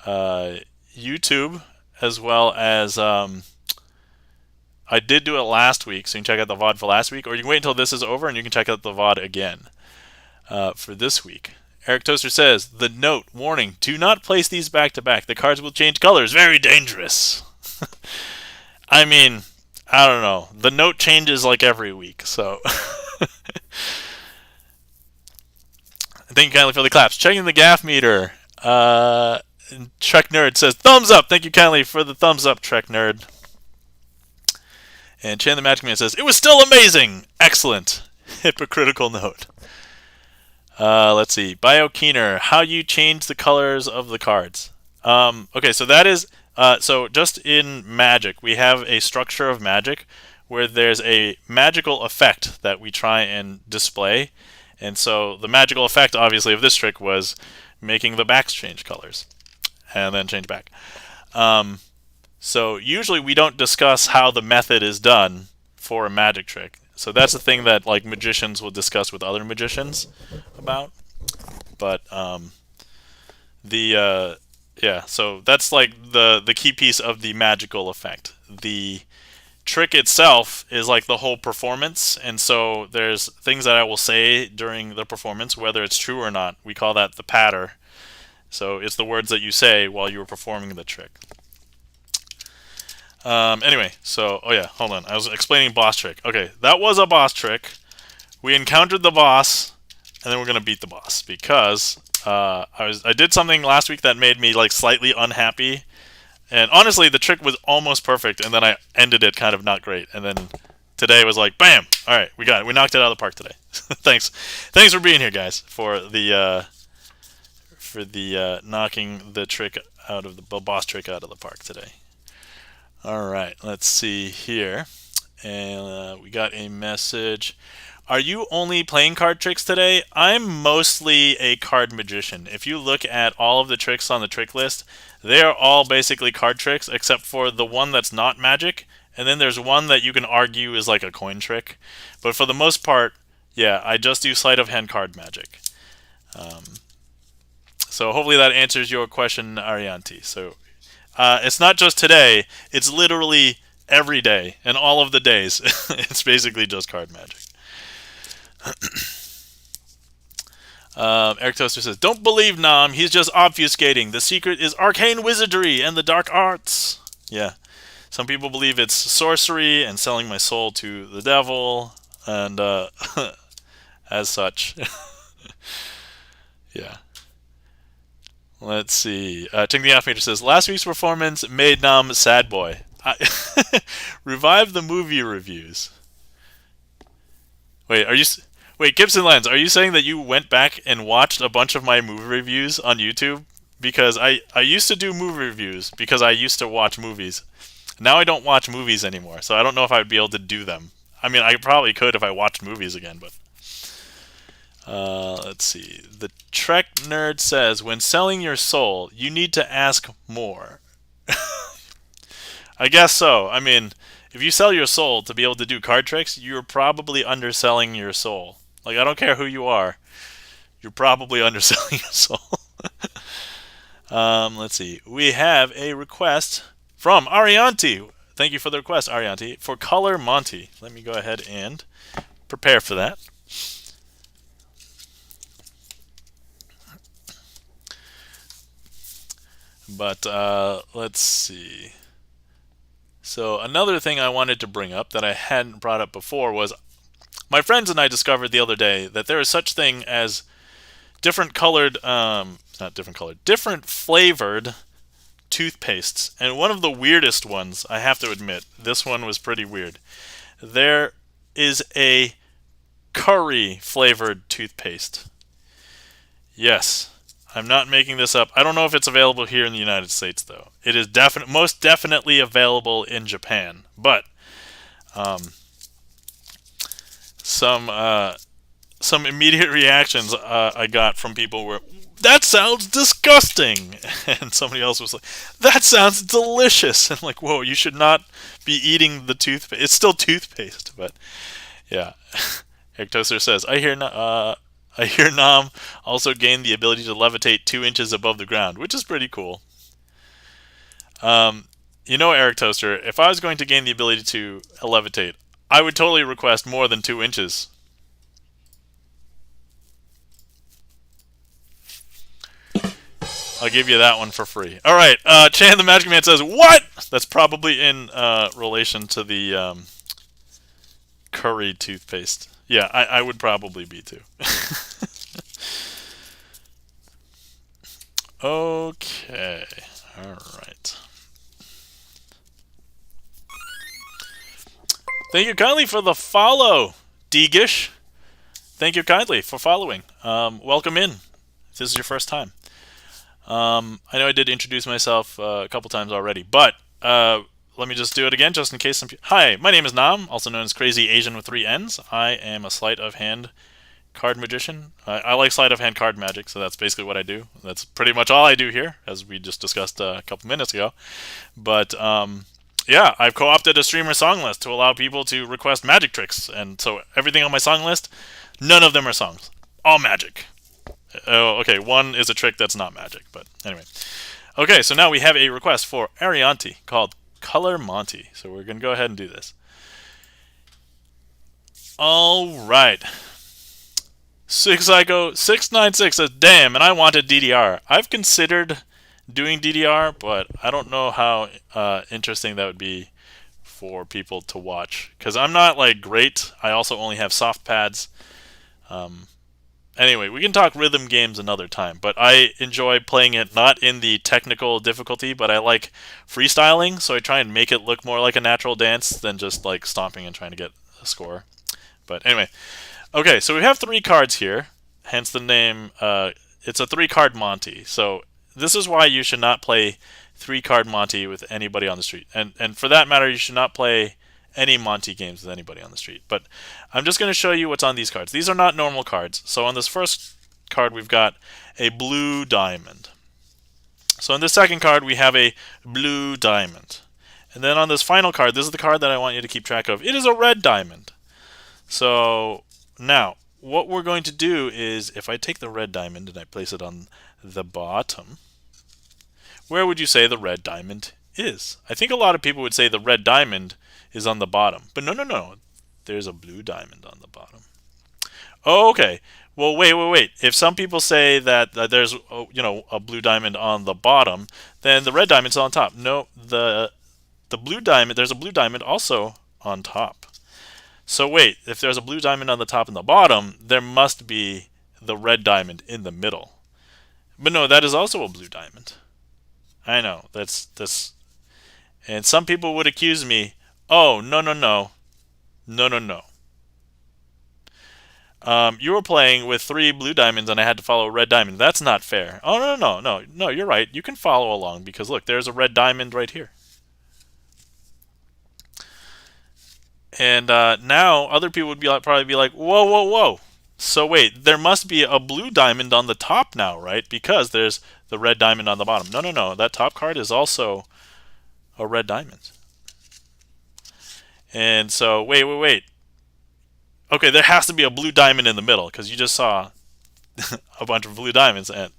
YouTube as well as I did do it last week, so you can check out the VOD for last week, or you can wait until this is over and you can check out the VOD again for this week. Eric Toaster says, the note, warning, do not place these back to back. The cards will change colors. Very dangerous. I mean, I don't know. The note changes like every week, so. Thank you kindly for the claps. Checking the gaff meter. Trek Nerd says, thumbs up. Thank you kindly for the thumbs up, Trek Nerd. And Chan the Magic Man says, it was still amazing! Excellent. Hypocritical note. Let's see. Biokeener, how you change the colors of the cards. Okay, so that is... so just in Magic, we have a structure of Magic where there's a magical effect that we try and display. And so the magical effect, obviously, of this trick was making the backs change colors. And then change back. So usually we don't discuss how the method is done for a magic trick. So that's the thing that like magicians will discuss with other magicians about. But yeah, so that's like the key piece of the magical effect. The trick itself is like the whole performance, and so there's things that I will say during the performance, whether it's true or not. We call that the patter. So it's the words that you say while you were performing the trick. Anyway, so, oh yeah, hold on. I was explaining boss trick. Okay, that was a boss trick. We encountered the boss, and then we're going to beat the boss, because I did something last week that made me, like, slightly unhappy. And honestly, the trick was almost perfect, and then I ended it kind of not great. And then today was like, bam! Alright, we got it. We knocked it out of the park today. Thanks for being here, guys, for the knocking the trick out of the boss trick out of the park today. Alright, let's see here. And we got a message. Are you only playing card tricks today? I'm mostly a card magician. If you look at all of the tricks on the trick list, they are all basically card tricks, except for the one that's not magic. And then there's one that you can argue is like a coin trick. But for the most part, yeah, I just do sleight of hand card magic. So hopefully that answers your question, Arianti. So it's not just today, it's literally every day, and all of the days. It's basically just card magic. Eric Toaster says, don't believe Nam, he's just obfuscating. The secret is arcane wizardry and the dark arts. Yeah. Some people believe it's sorcery and selling my soul to the devil, and as such. Yeah. Let's see. Ting the Offmeter says, last week's performance made Nam sad boy. Revive the movie reviews. Wait, Gibson Lens, are you saying that you went back and watched a bunch of my movie reviews on YouTube? Because I used to do movie reviews because I used to watch movies. Now I don't watch movies anymore, so I don't know if I'd be able to do them. I mean, I probably could if I watched movies again, but... let's see. The Trek Nerd says, when selling your soul, you need to ask more. I guess so. I mean, if you sell your soul to be able to do card tricks, you're probably underselling your soul. Like, I don't care who you are. You're probably underselling your soul. Let's see. We have a request from Arianti. Thank you for the request, Arianti, for Color Monty. Let me go ahead and prepare for that. But let's see. So another thing I wanted to bring up that I hadn't brought up before was my friends and I discovered the other day that there is such thing as different flavored toothpastes, and one of the weirdest ones, I have to admit, this one was pretty weird. There is a curry flavored toothpaste. Yes, I'm not making this up. I don't know if it's available here in the United States, though. It is most definitely available in Japan, but some immediate reactions I got from people were, "That sounds disgusting," and somebody else was like, "That sounds delicious." And like, whoa, you should not be eating the toothpaste. It's still toothpaste, but yeah. Hectoser says, I hear Nam also gained the ability to levitate 2 inches above the ground, which is pretty cool. You know, Eric Toaster, if I was going to gain the ability to levitate, I would totally request more than 2 inches. I'll give you that one for free. All right, Chan the Magic Man says, "What?" That's probably in relation to the curry toothpaste. Yeah, I would probably be too. Okay, all right. Thank you kindly for the follow, Deegish. Thank you kindly for following. Welcome in. If this is your first time. I know I did introduce myself a couple times already, but let me just do it again, just in case some people... Hi, my name is Nam, also known as Crazy Asian with 3 N's. I am a sleight of hand card magician. I like sleight of hand card magic, so that's basically what I do. That's pretty much all I do here, as we just discussed a couple minutes ago. But yeah, I've co-opted a streamer song list to allow people to request magic tricks, and so everything on my song list, none of them are songs, all magic. Oh, okay, one is a trick that's not magic, but anyway. Okay, so now we have a request for Arianti called Color Monty. So we're going to go ahead and do this. All right. Psycho696 says, "Damn, and I wanted DDR. I've considered doing DDR, but I don't know how interesting that would be for people to watch. Because I'm not, like, great. I also only have soft pads. Anyway, we can talk rhythm games another time, but I enjoy playing it not in the technical difficulty, but I like freestyling, so I try and make it look more like a natural dance than just like stomping and trying to get a score. But anyway, okay, so we have 3 cards here, hence the name. It's a 3-card Monty, so this is why you should not play 3-card Monty with anybody on the street, and for that matter, you should not play any Monty games with anybody on the street. But I'm just going to show you what's on these cards. These are not normal cards. So on this first card, we've got a blue diamond. So on this second card, we have a blue diamond. And then on this final card, this is the card that I want you to keep track of. It is a red diamond. So now, what we're going to do is, if I take the red diamond and I place it on the bottom, where would you say the red diamond is? I think a lot of people would say the red diamond is on the bottom. But no. There's a blue diamond on the bottom. Oh, okay. Well, wait. If some people say that there's a blue diamond on the bottom, then the red diamond's on top. No, the blue diamond, there's a blue diamond also on top. So wait, if there's a blue diamond on the top and the bottom, there must be the red diamond in the middle. But no, that is also a blue diamond. I know, that's this. And some people would accuse me, "Oh, no. You were playing with 3 blue diamonds and I had to follow a red diamond. That's not fair." Oh, no, you're right. You can follow along because look, there's a red diamond right here. And now other people would probably be like, whoa. So wait, there must be a blue diamond on the top now, right? Because there's the red diamond on the bottom. No. That top card is also a red diamond. And so, wait. Okay, there has to be a blue diamond in the middle because you just saw a bunch of blue diamonds. And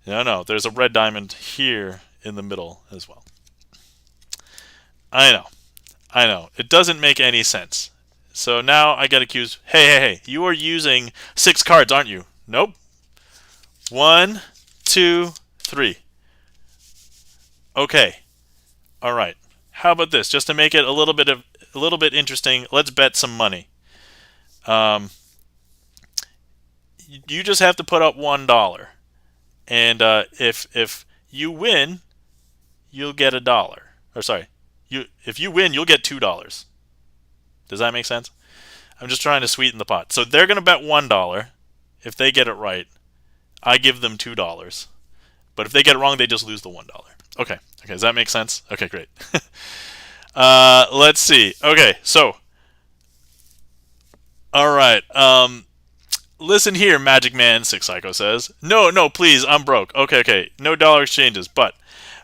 no, there's a red diamond here in the middle as well. I know. It doesn't make any sense. So now I get accused. Hey, you are using 6 cards, aren't you? Nope. 1, 2, 3. Okay. All right. How about this? Just to make it a little bit interesting, let's bet some money. You just have to put up $1, and if you win, you'll get $1. Or sorry, if you win, you'll get $2. Does that make sense? I'm just trying to sweeten the pot. So they're going to bet $1. If they get it right, I give them $2. But if they get it wrong, they just lose the $1. Okay. Okay. Does that make sense? Okay, great. Let's see. Okay. So, all right. Listen here, Magic Man, Six Psycho says. No, please, I'm broke. Okay. No dollar exchanges. But,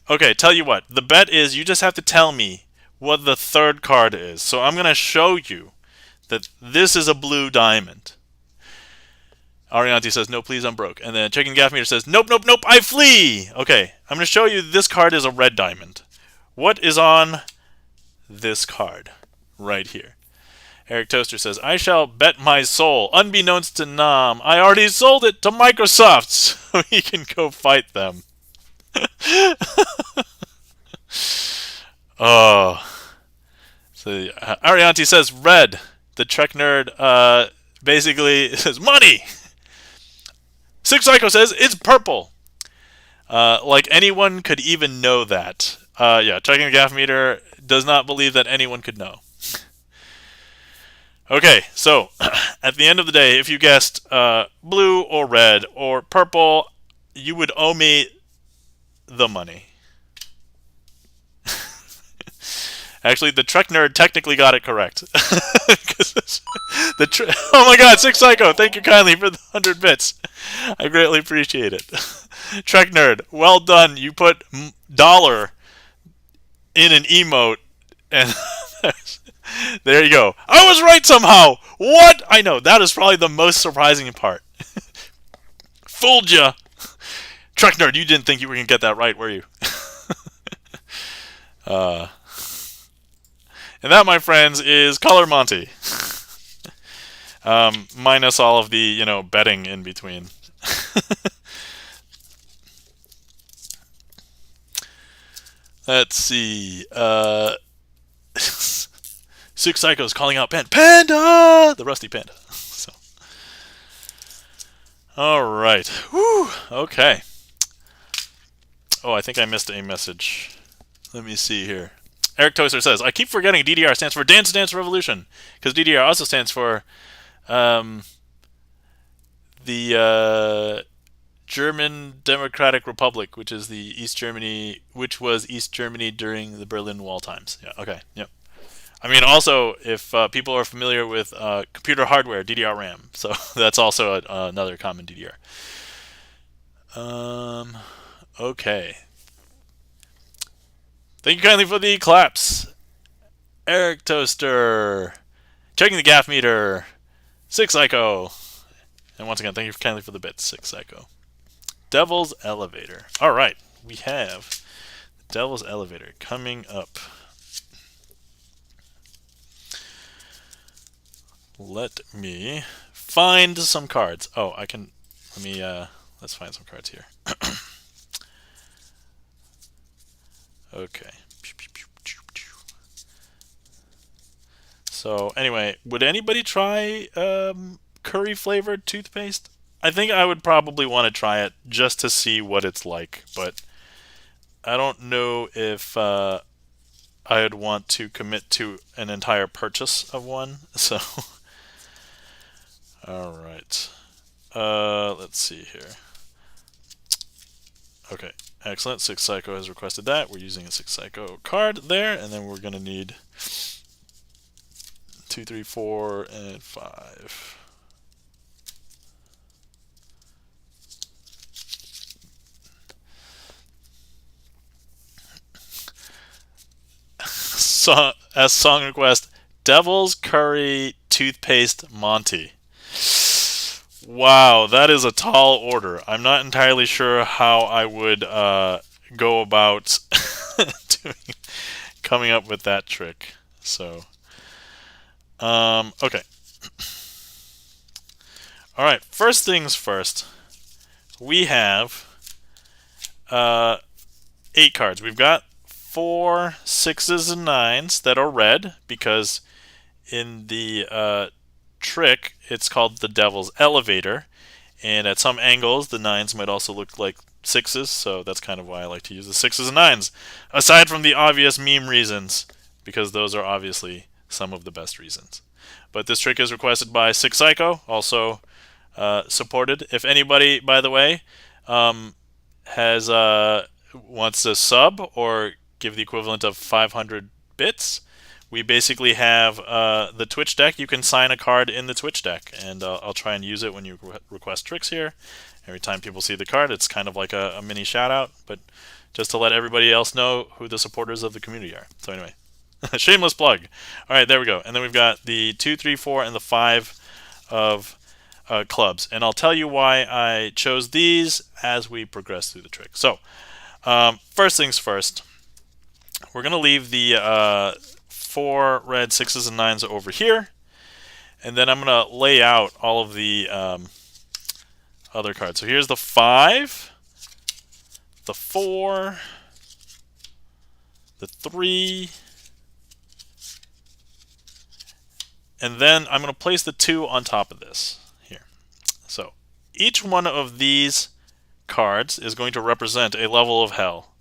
okay, tell you what. The bet is you just have to tell me what the third card is. So I'm going to show you that this is a blue diamond. Arianti says, no, please, I'm broke. And then Chicken Gaff Meter says, nope, I flee. Okay, I'm going to show you this card is a red diamond. What is on this card right here? Eric Toaster says, I shall bet my soul, unbeknownst to Nam. I already sold it to Microsoft, so he can go fight them. Oh. So Arianti says, red. The Trek nerd basically says, money. Six Psycho says, it's purple. Like anyone could even know that. Yeah, checking the gaff meter does not believe that anyone could know. Okay, so at the end of the day, if you guessed blue or red or purple, you would owe me the money. Actually, the Trek nerd technically got it correct. Oh my god, Six Psycho, thank you kindly for the 100 bits. I greatly appreciate it. Trek nerd, well done. You put dollar in an emote, and there you go. I was right somehow. What? I know, that is probably the most surprising part. Fooled ya. Trek nerd, you didn't think you were going to get that right, were you? And that, my friends, is Color Monty. Minus all of the, betting in between. Let's see. Six Psychos calling out Panda! The Rusty Panda. So. Alright. Whew. Okay. Oh, I think I missed a message. Let me see here. Eric Toaster says, I keep forgetting DDR stands for Dance Dance Revolution, because DDR also stands for the German Democratic Republic, which is which was East Germany during the Berlin Wall times. Yeah, okay, yep. I mean, also, if people are familiar with computer hardware, DDR RAM, so that's also another common DDR. Okay. Thank you kindly for the claps. Eric Toaster. Checking the gaff meter. Six Psycho. And once again, thank you kindly for the bits, Six Psycho. Devil's Elevator. Alright, we have Devil's Elevator coming up. Let me find some cards. Oh, I can... let's find some cards here. Okay. So, anyway, would anybody try curry-flavored toothpaste? I think I would probably want to try it just to see what it's like, but I don't know if I'd want to commit to an entire purchase of one, so... Alright. Let's see here. Okay. Excellent. Six Psycho has requested that. We're using a Six Psycho card there, and then we're going to need 2, 3, 4, and 5. As song request, Devil's Curry Toothpaste Monty. Wow, that is a tall order. I'm not entirely sure how I would go about coming up with that trick. So, okay. All right, first things first. We have 8 cards. We've got 4 6s and 9s that are red because in the trick, it's called the Devil's Elevator, and at some angles, the 9s might also look like sixes, so that's kind of why I like to use the sixes and nines, aside from the obvious meme reasons, because those are obviously some of the best reasons. But this trick is requested by Six Psycho, also supported. If anybody, by the way, has wants to sub or give the equivalent of 500 bits, we basically have the Twitch deck. You can sign a card in the Twitch deck, and I'll try and use it when you request tricks here. Every time people see the card, it's kind of like a mini shout out, but just to let everybody else know who the supporters of the community are. So anyway, shameless plug. All right, there we go. And then we've got the 2, 3, 4, and the 5 of clubs. And I'll tell you why I chose these as we progress through the trick. So first things first, we're going to leave the 4 red 6s and 9s over here. And then I'm going to lay out all of the other cards. So here's the 5, the 4, the 3, and then I'm going to place the 2 on top of this here. So each one of these cards is going to represent a level of hell.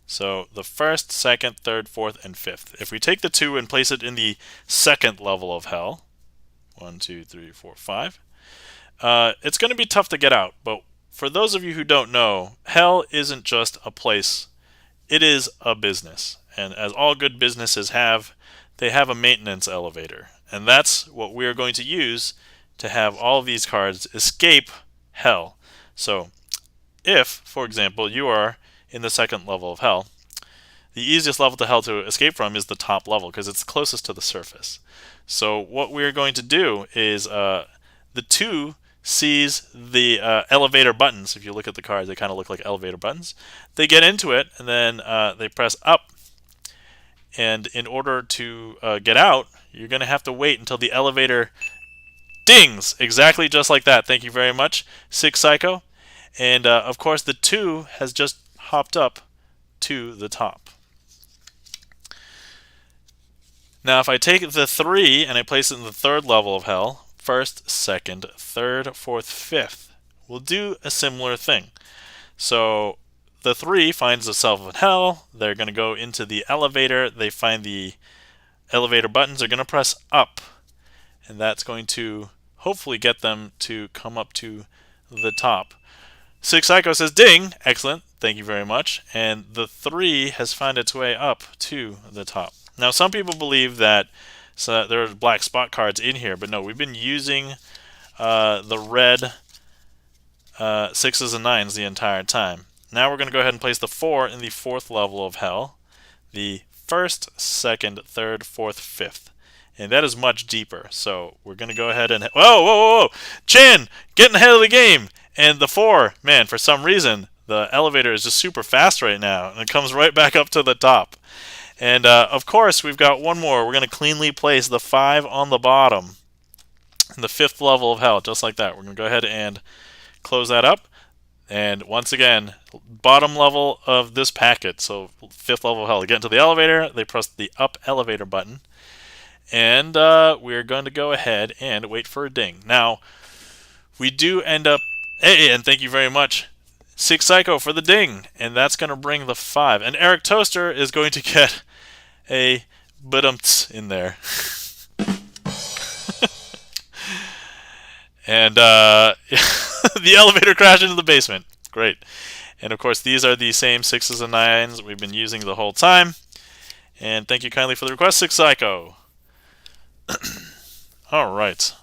So the first, second, third, fourth, and fifth. If we take the 2 and place it in the second level of hell, 1, 2, 3, 4, 5, it's going to be tough to get out. But for those of you who don't know, hell isn't just a place, it is a business. And as all good businesses have, they have a maintenance elevator. And that's what we're going to use to have all of these cards escape hell. So if, for example, you are in the second level of hell, the easiest level to hell to escape from is the top level because it's closest to the surface. So what we're going to do is the 2 sees the elevator buttons. If you look at the cards, they kind of look like elevator buttons. They get into it, and then they press up. And in order to get out, you're going to have to wait until the elevator dings, exactly just like that. Thank you very much, Six Psycho. And of course, the 2 has just hopped up to the top. Now, if I take the 3 and I place it in the third level of hell, first, second, third, fourth, fifth, we'll do a similar thing. So the 3 finds itself in hell. They're going to go into the elevator. They find the elevator buttons. They're going to press up, and that's going to hopefully get them to come up to the top. Six Psycho says ding. Excellent. Thank you very much. And the 3 has found its way up to the top. Now, some people believe that there are black spot cards in here, but no, we've been using the red 6s and 9s the entire time. Now we're going to go ahead and place the 4 in the fourth level of hell, the first, second, third, fourth, fifth. And that is much deeper. So we're going to go ahead and... Whoa, whoa, whoa, whoa! Chin! Getting ahead of the game! And the 4, man, for some reason, the elevator is just super fast right now. And it comes right back up to the top. And of course, we've got one more. We're going to cleanly place the 5 on the bottom in the 5th level of hell, just like that. We're going to go ahead and close that up. And once again, bottom level of this packet, so 5th level of hell. They get into the elevator, they press the up elevator button, and we're going to go ahead and wait for a ding. Now, we do end up... Hey, and thank you very much, Six Psycho, for the ding. And that's going to bring the 5. And Eric Toaster is going to get a badumts in there. And the elevator crashed into the basement. Great. And of course, these are the same 6s and 9s we've been using the whole time. And thank you kindly for the request, Six Psycho. All right.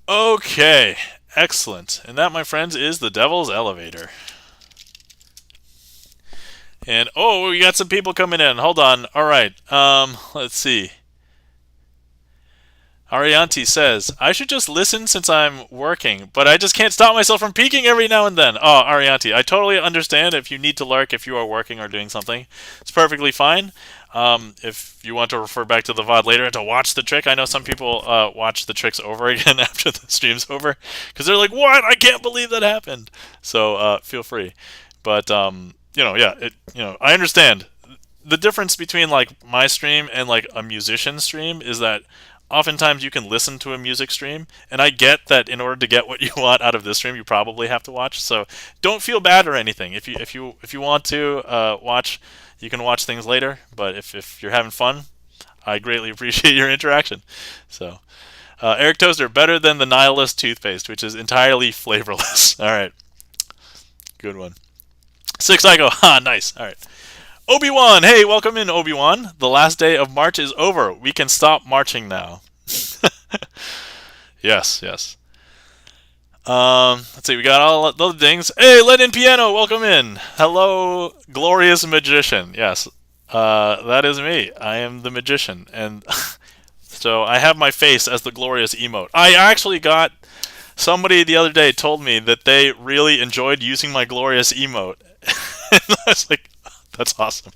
Okay. Excellent. And that, my friends, is the Devil's Elevator. And, oh, we got some people coming in. Hold on. All right. Let's see. Arianti says, I should just listen since I'm working, but I just can't stop myself from peeking every now and then. Oh, Arianti, I totally understand if you need to lurk if you are working or doing something. It's perfectly fine. If you want to refer back to the VOD later and to watch the trick, I know some people watch the tricks over again after the stream's over because they're like, what? I can't believe that happened. So feel free. But, I understand. The difference between like my stream and like a musician stream is that oftentimes you can listen to a music stream, and I get that in order to get what you want out of this stream, you probably have to watch. So don't feel bad or anything. If you want to watch, you can watch things later. But if you're having fun, I greatly appreciate your interaction. So Eric Toaster, better than the Nihilist toothpaste, which is entirely flavorless. All right, good one. Six Psycho, ha, nice. All right. Obi-Wan, hey, welcome in, Obi-Wan. The last day of March is over. We can stop marching now. Yes, yes. Let's see, we got all the other things. Hey, Let In Piano, welcome in. Hello, glorious magician. Yes, that is me. I am the magician, and so I have my face as the glorious emote. I actually got somebody the other day told me that they really enjoyed using my glorious emote. And I was like, that's awesome.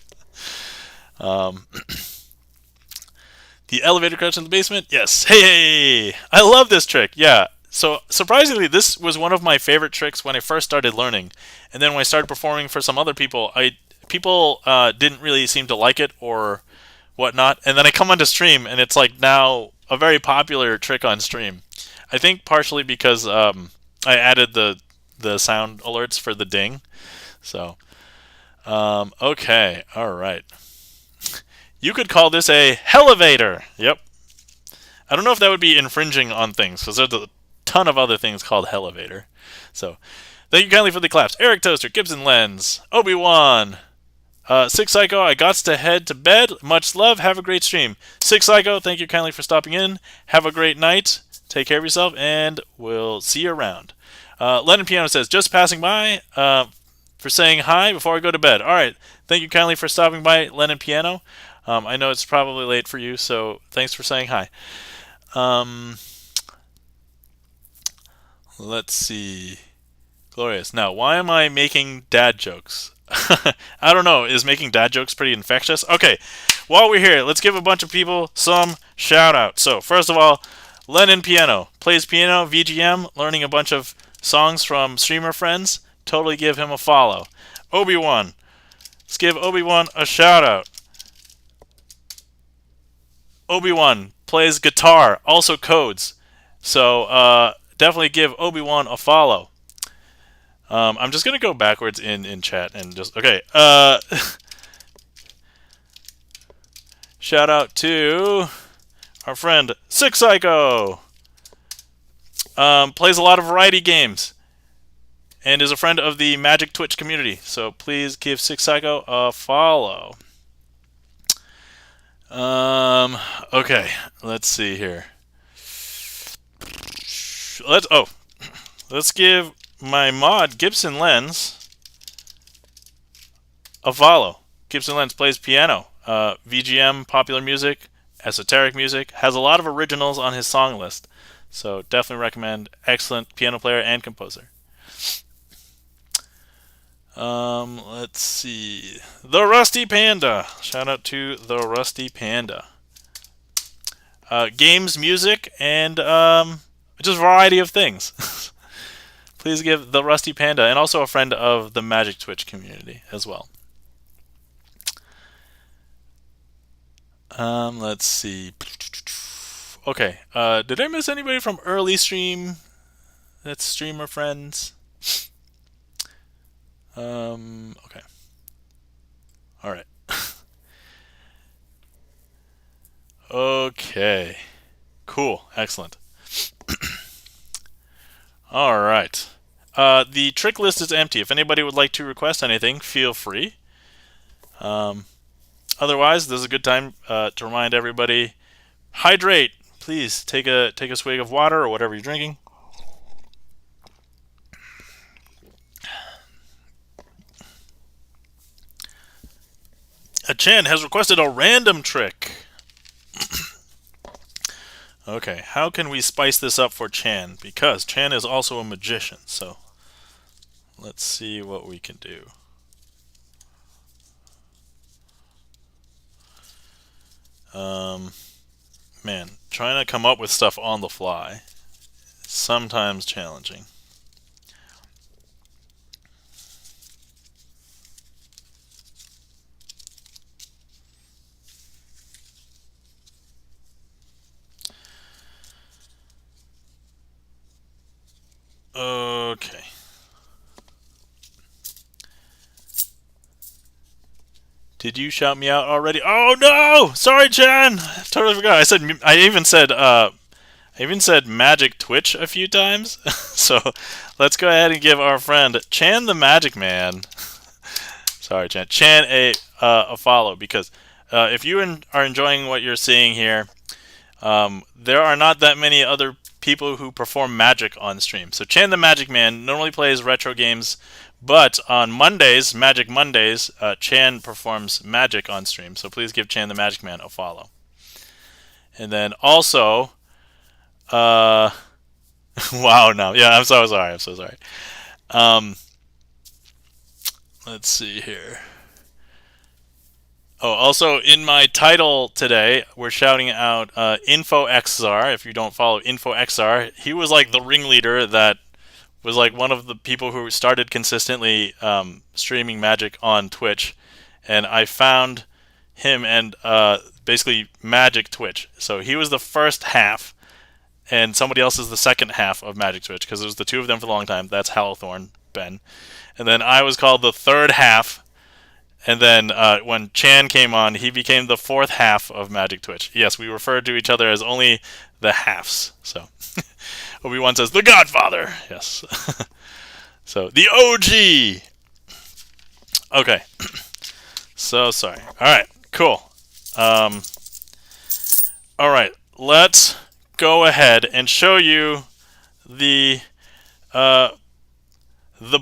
The elevator crouch in the basement? Yes. Hey! I love this trick. Yeah. So, surprisingly, this was one of my favorite tricks when I first started learning. And then when I started performing for some other people, people didn't really seem to like it or whatnot. And then I come onto stream, and it's like now a very popular trick on stream. I think partially because I added the sound alerts for the ding. So, okay, all right. You could call this a elevator. Yep. I don't know if that would be infringing on things because there's a ton of other things called elevator. So, thank you kindly for the claps. Eric Toaster, Gibson Lens, Obi-Wan, Six Psycho, I gots to head to bed. Much love. Have a great stream. Six Psycho, thank you kindly for stopping in. Have a great night. Take care of yourself, and we'll see you around. Lennon Piano says, just passing by for saying hi before I go to bed. All right. Thank you kindly for stopping by, Lennon Piano. I know it's probably late for you, so thanks for saying hi. Let's see. Glorious. Now, why am I making dad jokes? I don't know. Is making dad jokes pretty infectious? Okay. While we're here, let's give a bunch of people some shout out. So, first of all, Lennon Piano. Plays piano, VGM, learning a bunch of songs from streamer friends. Totally give him a follow. Obi-Wan. Let's give Obi-Wan a shout out. Obi-Wan plays guitar, also codes. So definitely give Obi-Wan a follow. I'm just going to go backwards in chat and just... Okay. Shout out to our friend Six Psycho. Plays a lot of variety games. And is a friend of the Magic Twitch community. So please give Six Psycho a follow. Okay, let's see here. Let's give my mod Gibson Lens a follow. Gibson Lens plays piano, VGM, popular music, esoteric music, has a lot of originals on his song list. So definitely recommend. Excellent piano player and composer. Let's see. The Rusty Panda. Shout out to the Rusty Panda. Games, music, and just a variety of things. Please give the Rusty Panda, and also a friend of the Magic Twitch community as well. Let's see. Okay. Did I miss anybody from early stream? That's streamer friends. Okay. All right. Okay. Cool. Excellent. All right. The trick list is empty. If anybody would like to request anything, feel free. Otherwise, this is a good time to remind everybody: hydrate. Please take a swig of water or whatever you're drinking. Chan has requested a random trick. Okay, how can we spice this up for Chan? Because Chan is also a magician, so let's see what we can do. Man, trying to come up with stuff on the fly is sometimes challenging. Okay. Did you shout me out already? Oh no! Sorry, Chan. Totally forgot. I even said Magic Twitch a few times. So let's go ahead and give our friend Chan the Magic Man. Sorry, Chan. Chan a follow, because if you are enjoying what you're seeing here, there are not that many other people who perform magic on stream. So Chan the Magic Man normally plays retro games, but on Mondays, Magic Mondays, Chan performs magic on stream. So please give Chan the Magic Man a follow. And then also, wow, no, yeah, I'm so sorry. I'm so sorry. Let's see here. Oh, also in my title today, we're shouting out InfoXR. If you don't follow InfoXR, he was like the ringleader that was like one of the people who started consistently streaming Magic on Twitch, and I found him and basically Magic Twitch. So he was the first half, and somebody else is the second half of Magic Twitch, because it was the two of them for a long time. That's Hallowthorn, Ben, and then I was called the third half. And then when Chan came on, he became the fourth half of Magic Twitch. Yes, we referred to each other as only the halves. So Obi-Wan says, the Godfather. Yes. So the OG. Okay. So sorry. All right. Cool. All right. Let's go ahead and show you the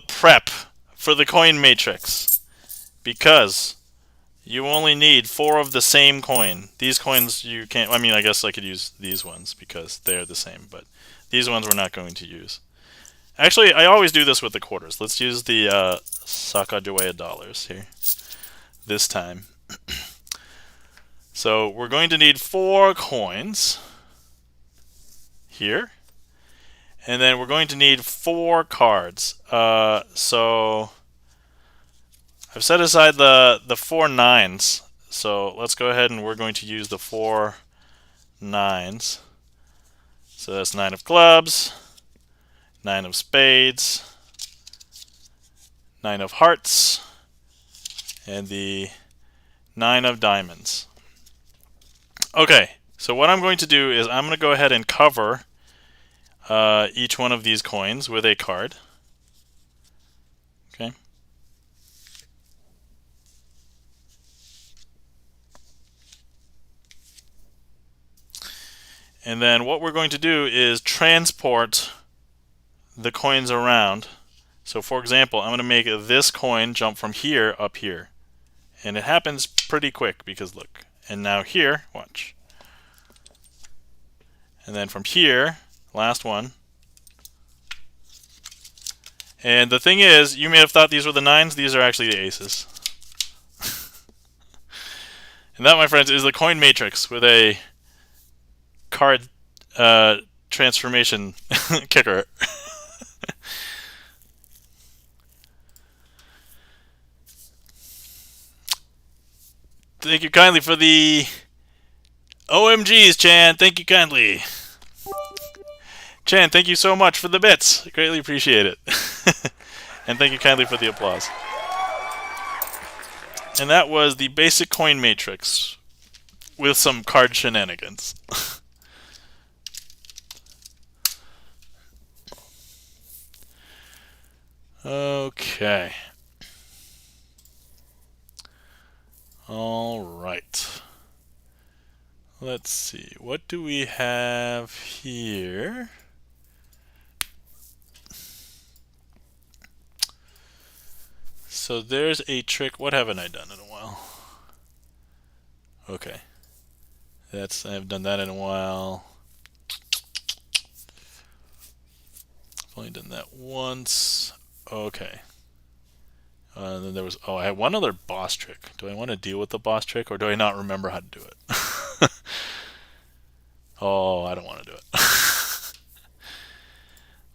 prep for the coin matrix, because you only need 4 of the same coin. These coins you can't. I mean, I guess I could use these ones because they're the same, but these ones we're not going to use. Actually, I always do this with the quarters. Let's use the Sacagawea dollars here this time. So we're going to need 4 coins here, and then we're going to need 4 cards. So I've set aside the 4 nines. So let's go ahead and we're going to use the 4 nines. So that's 9 of clubs, 9 of spades, 9 of hearts, and the 9 of diamonds. Okay, so what I'm going to do is I'm going to go ahead and cover each one of these coins with a card. Okay. And then what we're going to do is transport the coins around. So for example, I'm going to make this coin jump from here up here. And it happens pretty quick because look. And now here, watch. And then from here, last one. And the thing is, you may have thought these were the 9s. These are actually the aces. And that, my friends, is the coin matrix with a card transformation kicker. Thank you kindly for the OMGs, Chan. Thank you kindly. Chan, thank you so much for the bits. Greatly appreciate it. And thank you kindly for the applause. And that was the basic coin matrix with some card shenanigans. Okay. All right. Let's see. What do we have here? So there's a trick. What haven't I done in a while? Okay. I haven't done that in a while. I've only done that once. Okay. Then there was, I had one other boss trick. Do I want to deal with the boss trick, or do I not remember how to do it? Oh, I don't want to do it.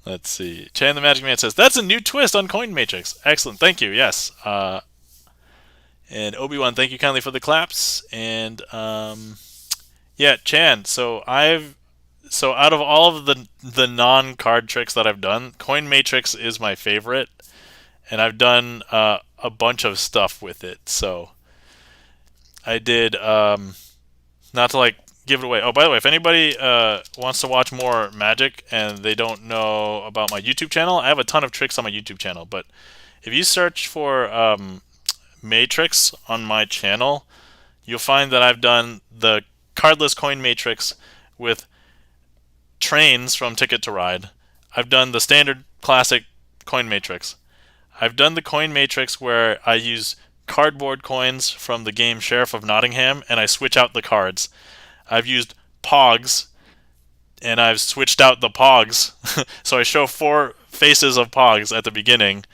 Let's see. Chan the Magic Man says, that's a new twist on Coin Matrix. Excellent. Thank you. Yes. And Obi-Wan, thank you kindly for the claps. And yeah, Chan. So I've So out of all of the non-card tricks that I've done, Coin Matrix is my favorite, and I've done a bunch of stuff with it. So I did not to like give it away. Oh, by the way, if anybody wants to watch more magic and they don't know about my YouTube channel, I have a ton of tricks on my YouTube channel. But if you search for Matrix on my channel, you'll find that I've done the cardless coin matrix with trains from Ticket to Ride. I've done the standard classic coin matrix. I've done the coin matrix where I use cardboard coins from the game Sheriff of Nottingham and I switch out the cards. I've used Pogs and I've switched out the Pogs. So I show 4 faces of Pogs at the beginning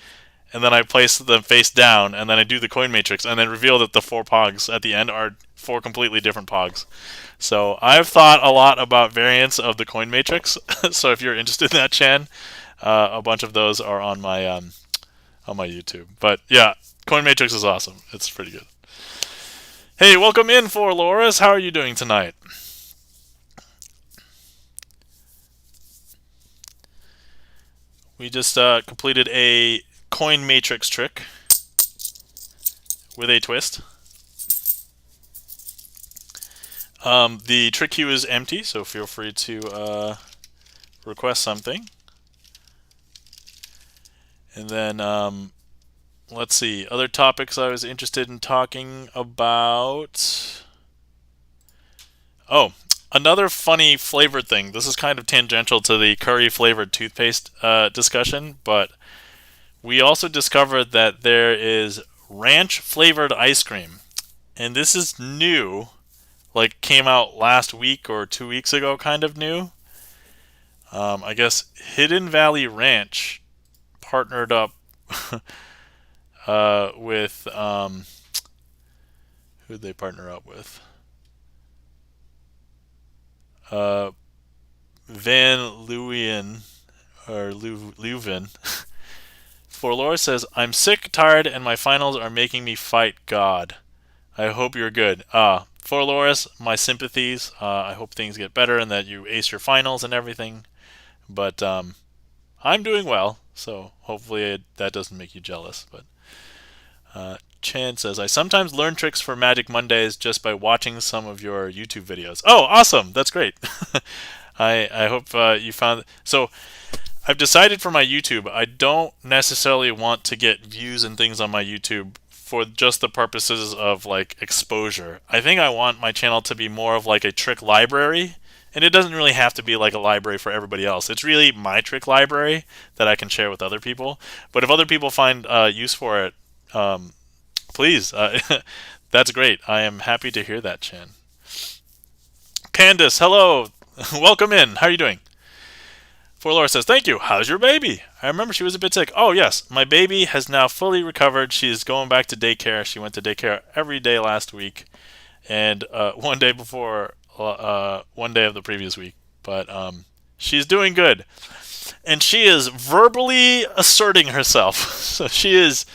and then I place them face down and then I do the coin matrix and then reveal that the 4 Pogs at the end are 4 completely different Pogs. So I've thought a lot about variants of the coin matrix. So if you're interested in that, Chan, a bunch of those are on my YouTube. But yeah, coin matrix is awesome. It's pretty good. Hey, welcome in, For Loris. How are you doing tonight? We just completed a coin matrix trick with a twist. The trick queue is empty, so feel free to request something. And then, let's see, other topics I was interested in talking about. Oh, another funny flavored thing. This is kind of tangential to the curry flavored toothpaste discussion, but we also discovered that there is ranch flavored ice cream. And this is new, like came out last week or 2 weeks ago, kind of new. I guess Hidden Valley Ranch partnered up with who'd they partner up with? Van Leeuwen or Leuven. Forlore says, "I'm sick, tired, and my finals are making me fight God. I hope you're good." Forloris, my sympathies. I hope things get better and that you ace your finals and everything. But I'm doing well, so hopefully that doesn't make you jealous. But Chan says, "I sometimes learn tricks for Magic Mondays just by watching some of your YouTube videos." Oh, awesome! That's great. I hope you found. So I've decided for my YouTube, I don't necessarily want to get views and things on my YouTube for just the purposes of like exposure. I think I want my channel to be more of like a trick library. And it doesn't really have to be like a library for everybody else. It's really my trick library that I can share with other people. But if other people find use for it, please, that's great. I am happy to hear that, Chan. Candace, hello. Welcome in. How are you doing? Forlore says, "Thank you. How's your baby? I remember she was a bit sick." Oh, yes. My baby has now fully recovered. She's going back to daycare. She went to daycare every day last week. And one day before, one day of the previous week. But she's doing good. And she is verbally asserting herself. So she is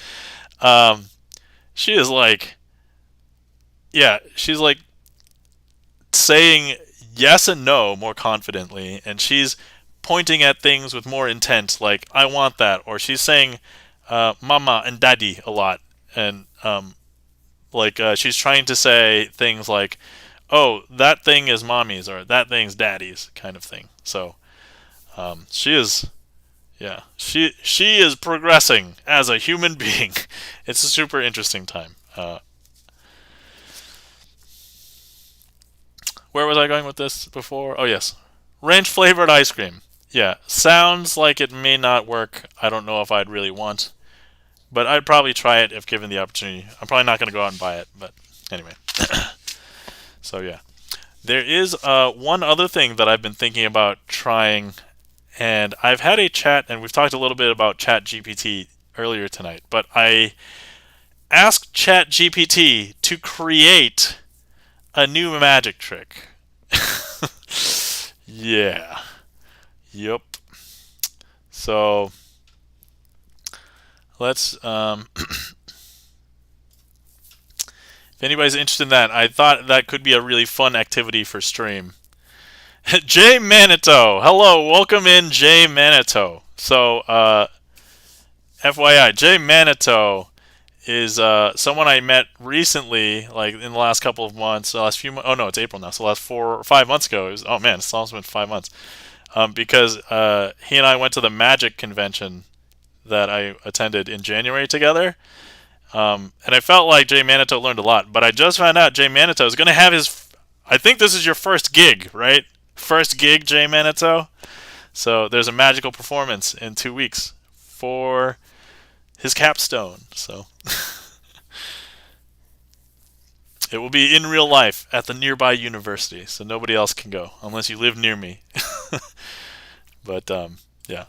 like, yeah, she's like saying yes and no more confidently. And she's pointing at things with more intent, like, I want that. Or she's saying mama and daddy a lot. And she's trying to say things like, "Oh, that thing is mommy's," or "that thing's daddy's," kind of thing. So she is, yeah, she is progressing as a human being. It's a super interesting time. Where was I going with this before? Oh yes, ranch flavored ice cream. Yeah, sounds like it may not work. I don't know if I'd really want, but I'd probably try it if given the opportunity. I'm probably not going to go out and buy it, but anyway. So yeah. There is one other thing that I've been thinking about trying, and I've had a chat, and we've talked a little bit about ChatGPT earlier tonight, but I asked ChatGPT to create a new magic trick. Yeah. Yep. So let's if anybody's interested in that, I thought that could be a really fun activity for stream. Jay Manito. Hello, welcome in, Jay Manito. So, FYI, Jay Manito is someone I met recently, like in the last couple of months, the last few months. Oh no, it's April now. So last 4 or 5 months ago. Oh man, it's almost been 5 months. Because he and I went to the Magic convention that I attended in January together. And I felt like Jay Manito learned a lot, but I just found out Jay Manito is going to have his. I think this is your first gig, right? First gig, Jay Manito. So there's a magical performance in 2 weeks for his capstone. So it will be in real life at the nearby university, so nobody else can go unless you live near me. But yeah.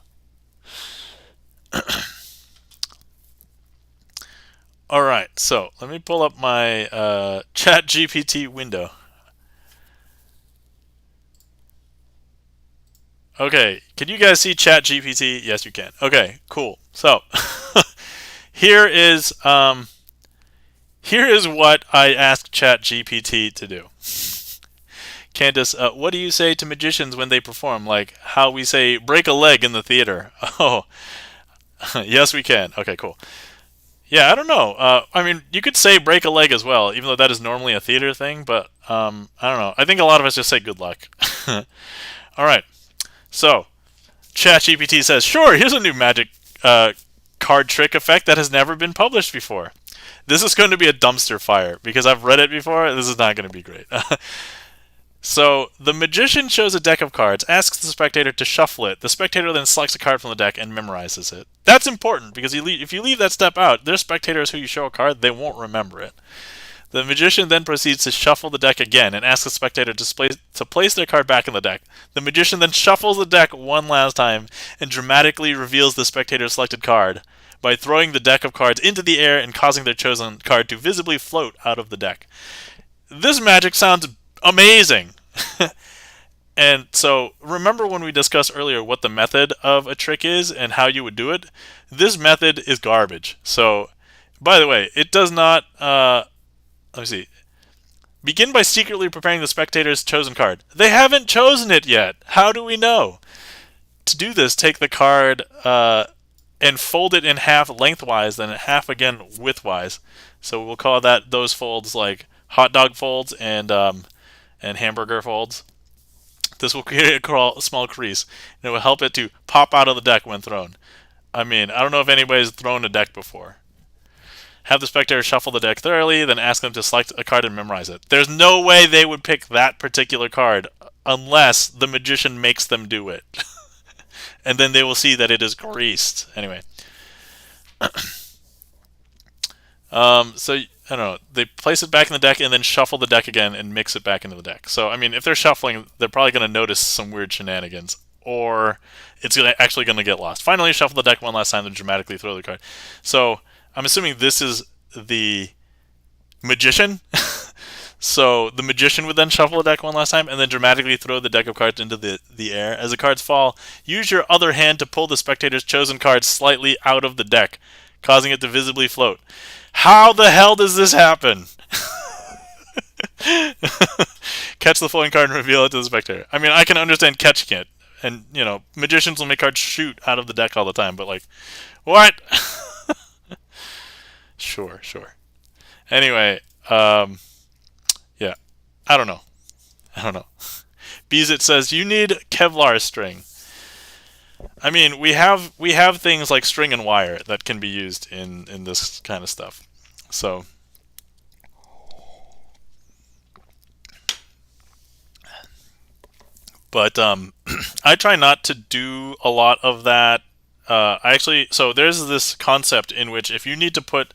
All right, so let me pull up my ChatGPT window. Okay, can you guys see ChatGPT? Yes, you can. Okay, cool. So here is here is what I asked ChatGPT to do. Candace, what do you say to magicians when they perform? Like how we say break a leg in the theater. Oh, yes, we can. Okay, cool. Yeah, I don't know. I mean, you could say break a leg as well, even though that is normally a theater thing. But I don't know. I think a lot of us just say good luck. All right. So ChatGPT says, sure, here's a new magic card trick effect that has never been published before. This is going to be a dumpster fire because I've read it before. This is not going to be great. So, the magician shows a deck of cards, asks the spectator to shuffle it. The spectator then selects a card from the deck and memorizes it. That's important because if you leave that step out, there's spectators who you show a card, they won't remember it. The magician then proceeds to shuffle the deck again and asks the spectator to place their card back in the deck. The magician then shuffles the deck one last time and dramatically reveals the spectator's selected card by throwing the deck of cards into the air and causing their chosen card to visibly float out of the deck. This magic sounds amazing. And so, remember when we discussed earlier what the method of a trick is and how you would do it? This method is garbage. So, by the way, it does not. Let me see. Begin by secretly preparing the spectator's chosen card. They haven't chosen it yet. How do we know? To do this, take the card and fold it in half lengthwise, then half again widthwise. So we'll call those folds like hot dog folds and hamburger folds. This will create a small crease, and it will help it to pop out of the deck when thrown. I mean, I don't know if anybody's thrown a deck before. Have the spectator shuffle the deck thoroughly, then ask them to select a card and memorize it. There's no way they would pick that particular card unless the magician makes them do it. And then they will see that it is greased. Anyway. So I don't know. They place it back in the deck and then shuffle the deck again and mix it back into the deck. So I mean, if they're shuffling, they're probably going to notice some weird shenanigans, or it's actually going to get lost. Finally, shuffle the deck one last time, then dramatically throw the card. So I'm assuming this is the magician. So the magician would then shuffle the deck one last time and then dramatically throw the deck of cards into the air. As the cards fall, use your other hand to pull the spectator's chosen card slightly out of the deck, causing it to visibly float. How the hell does this happen? Catch the floating card and reveal it to the spectator. I mean, I can understand catching it. And, magicians will make cards shoot out of the deck all the time, but like, what? Sure. Anyway, yeah. I don't know. Beezit says, you need Kevlar string. I mean, we have things like string and wire that can be used in this kind of stuff. So, but I try not to do a lot of that. So there's this concept in which if you need to put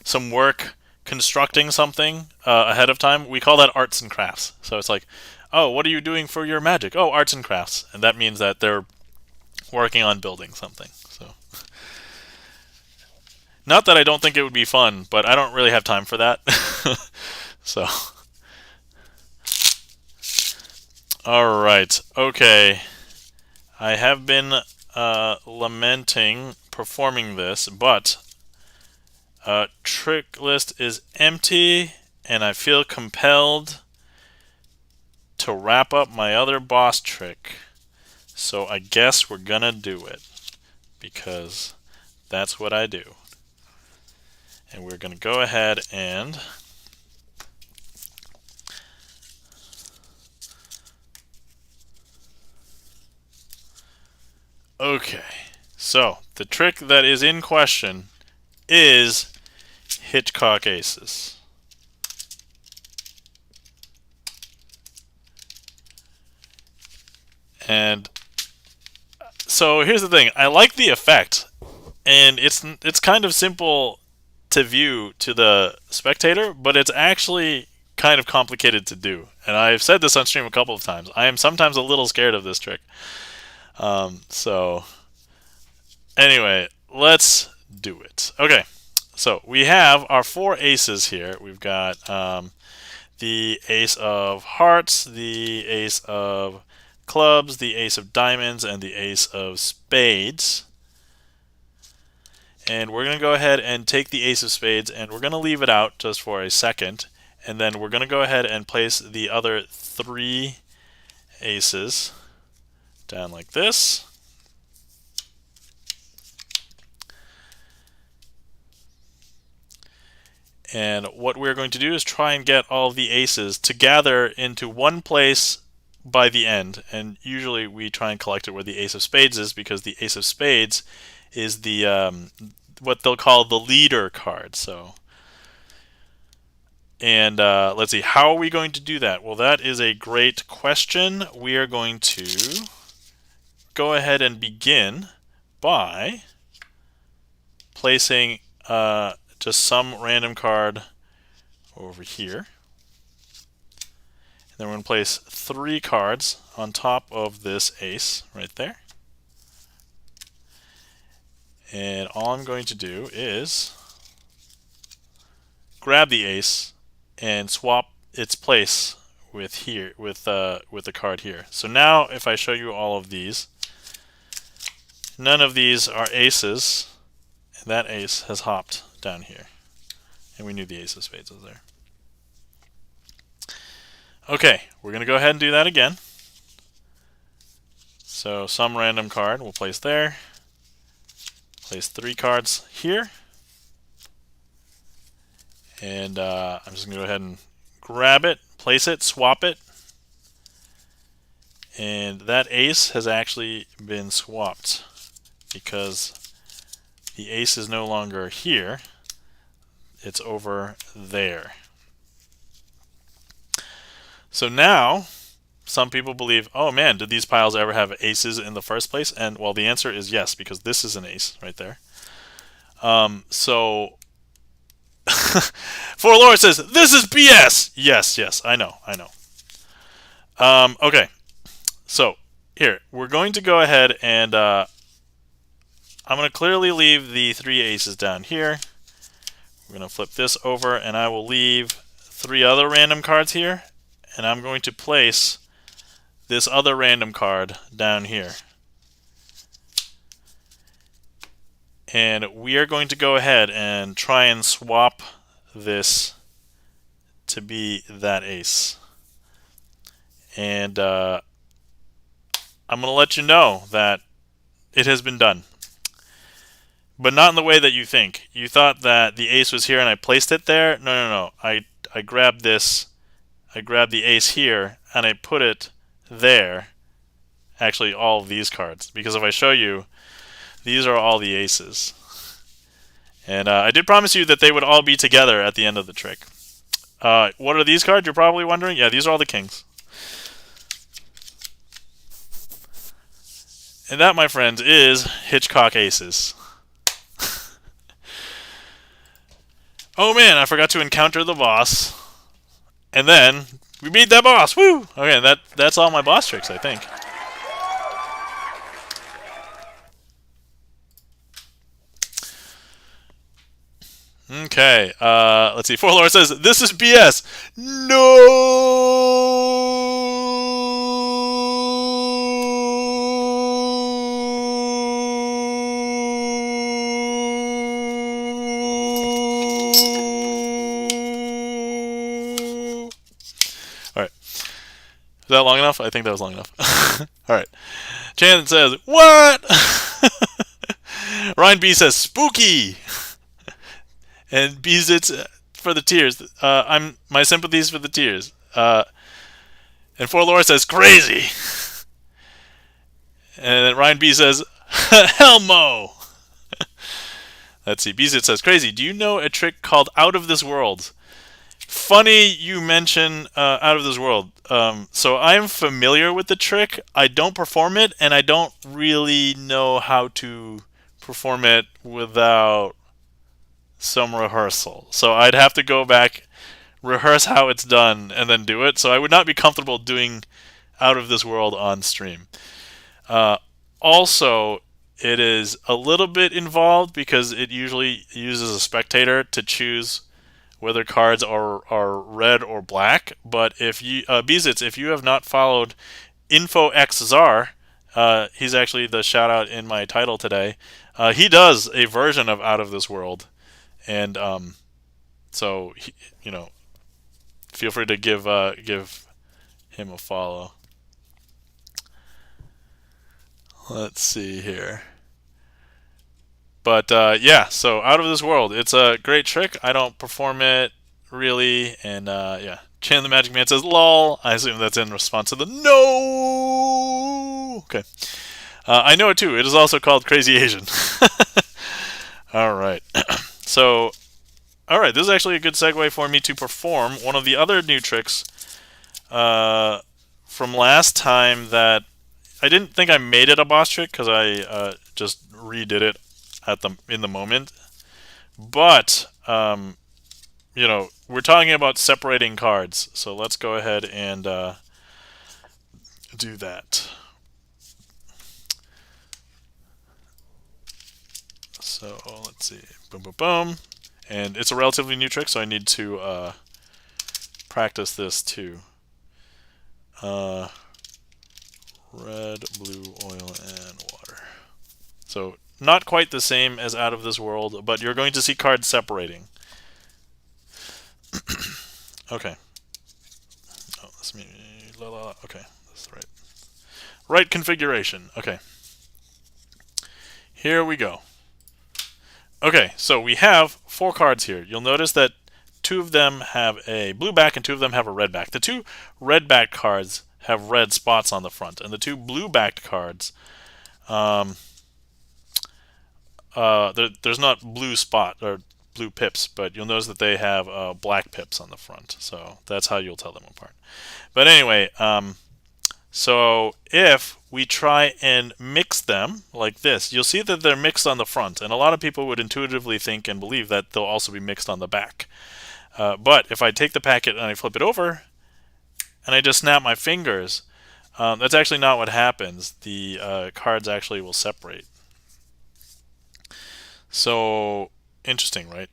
some work constructing something ahead of time, we call that arts and crafts. So it's like, oh, what are you doing for your magic? Oh, arts and crafts, and that means that they're working on building something. So, not that I don't think it would be fun, but I don't really have time for that. So, all right, okay. I have been lamenting performing this, but trick list is empty, and I feel compelled to wrap up my other boss trick. So I guess we're gonna do it, because that's what I do. And we're gonna go ahead and okay. So the trick that is in question is Hitchcock aces. And so here's the thing. I like the effect, and it's kind of simple to view to the spectator, but it's actually kind of complicated to do. And I've said this on stream a couple of times. I am sometimes a little scared of this trick. So anyway, let's do it. Okay, so we have our 4 aces here. We've got the ace of hearts, the ace of clubs, the ace of diamonds, and the ace of spades. And we're going to go ahead and take the ace of spades, and we're going to leave it out just for a second. And then we're going to go ahead and place the other 3 aces down like this. And what we're going to do is try and get all the aces to gather into one place by the end. And usually we try and collect it where the ace of spades is, because the ace of spades is the what they'll call the leader card. So, and let's see, how are we going to do that? Well, that is a great question. We are going to go ahead and begin by placing just some random card over here. And then we're going to place 3 cards on top of this ace right there. And all I'm going to do is grab the ace and swap its place with here with the card here. So now if I show you all of these, none of these are aces, and that ace has hopped down here. And we knew the ace of spades was there. Okay, we're going to go ahead and do that again. So some random card we'll place there. Place 3 cards here. And I'm just going to go ahead and grab it, place it, swap it. And that ace has actually been swapped, because the ace is no longer here. It's over there. So now, some people believe, oh man, did these piles ever have aces in the first place? And well, the answer is yes, because this is an ace right there. So, For Laura says, this is BS! Yes, I know. Okay, so here, we're going to go ahead and I'm going to clearly leave the 3 aces down here. We're going to flip this over, and I will leave 3 other random cards here. And I'm going to place this other random card down here. And we are going to go ahead and try and swap this to be that ace. And I'm going to let you know that it has been done. But not in the way that you think. You thought that the ace was here and I placed it there. No. I grabbed this. I grabbed the ace here and I put it there. Actually, all of these cards. Because if I show you, these are all the aces. And I did promise you that they would all be together at the end of the trick. What are these cards, you're probably wondering? Yeah, these are all the kings. And that, my friends, is Hitchcock aces. Oh man, I forgot to encounter the boss. And then we beat that boss. Woo! Okay, that's all my boss tricks, I think. Okay, let's see. Forlore says, this is BS. No! Alright. Is that long enough? I think that was long enough. All right. Chan says, what? Ryan B says, spooky. And Beezits for the tears. My sympathies for the tears. And For Laura says, crazy. And then Ryan B says, Helmo. Let's see. Beezit says, crazy. Do you know a trick called Out of This World? Funny you mention Out of This World. So I am familiar with the trick. I don't perform it, and I don't really know how to perform it without some rehearsal. So I'd have to go back, rehearse how it's done, and then do it. So I would not be comfortable doing Out of This World on stream. Also, it is a little bit involved because it usually uses a spectator to choose whether cards are red or black. But if you, Beezits, if you have not followed InfoXZar, he's actually the shout out in my title today. He does a version of Out of This World, and so feel free to give him a follow. Let's see here. But yeah, so Out of This World, it's a great trick. I don't perform it really, and yeah. Chan the Magic Man says, lol. I assume that's in response to the no. Okay. I know it too. It is also called Crazy Asian. All right. So, all right, this is actually a good segue for me to perform one of the other new tricks from last time that I didn't think I made it a boss trick because I just redid it in the moment. But we're talking about separating cards, so let's go ahead and do that. So let's see, boom, boom, boom, and it's a relatively new trick, so I need to practice this too. Red, blue, oil, and water. So not quite the same as Out of This World, but you're going to see cards separating. Okay. Oh, that's me. Okay, that's the right configuration. Okay. Here we go. Okay, so we have 4 cards here. You'll notice that 2 of them have a blue back and 2 of them have a red back. The 2 red backed cards have red spots on the front, and the 2 blue backed cards, there's not blue spot or blue pips, but you'll notice that they have black pips on the front. So that's how you'll tell them apart. But anyway, so if we try and mix them like this, you'll see that they're mixed on the front, and a lot of people would intuitively think and believe that they'll also be mixed on the back. But if I take the packet and I flip it over, and I just snap my fingers, that's actually not what happens. The cards actually will separate. So, interesting, right?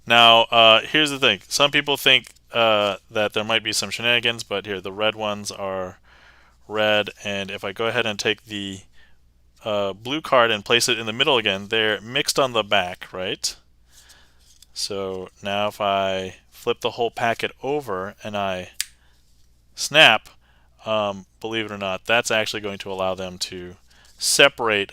Now, here's the thing. Some people think that there might be some shenanigans, but here, the red ones are red, and if I go ahead and take the blue card and place it in the middle again, they're mixed on the back, right? So now if I flip the whole packet over and I snap, believe it or not, that's actually going to allow them to separate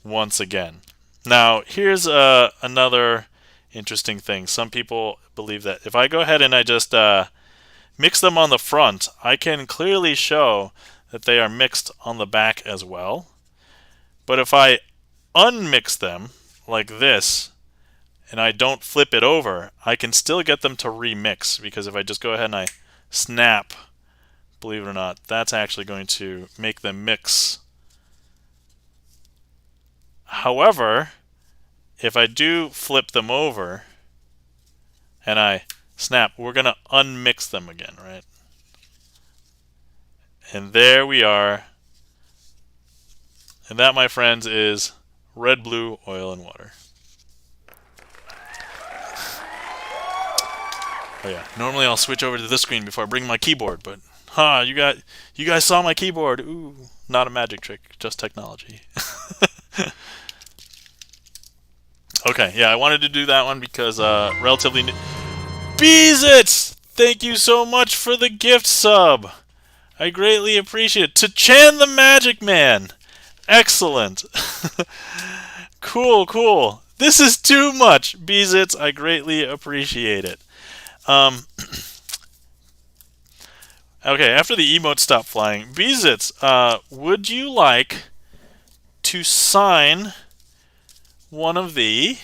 once again. Now, here's another interesting thing. Some people believe that if I go ahead and I just mix them on the front, I can clearly show that they are mixed on the back as well. But if I unmix them like this, and I don't flip it over, I can still get them to remix, because if I just go ahead and I snap, believe it or not, that's actually going to make them mix. However, if I do flip them over and I snap, we're going to unmix them again, right? And there we are. And that, my friends, is red, blue, oil, and water. Oh yeah, normally I'll switch over to this screen before I bring my keyboard, but you guys saw my keyboard. Ooh, not a magic trick, just technology. Okay, yeah, I wanted to do that one because relatively new. Beezits! Thank you so much for the gift sub. I greatly appreciate it. To Chan the Magic Man. Excellent. Cool, cool. This is too much. Beezits, I greatly appreciate it. Um, okay, after the emotes stop flying, Beezits, would you like to sign one of the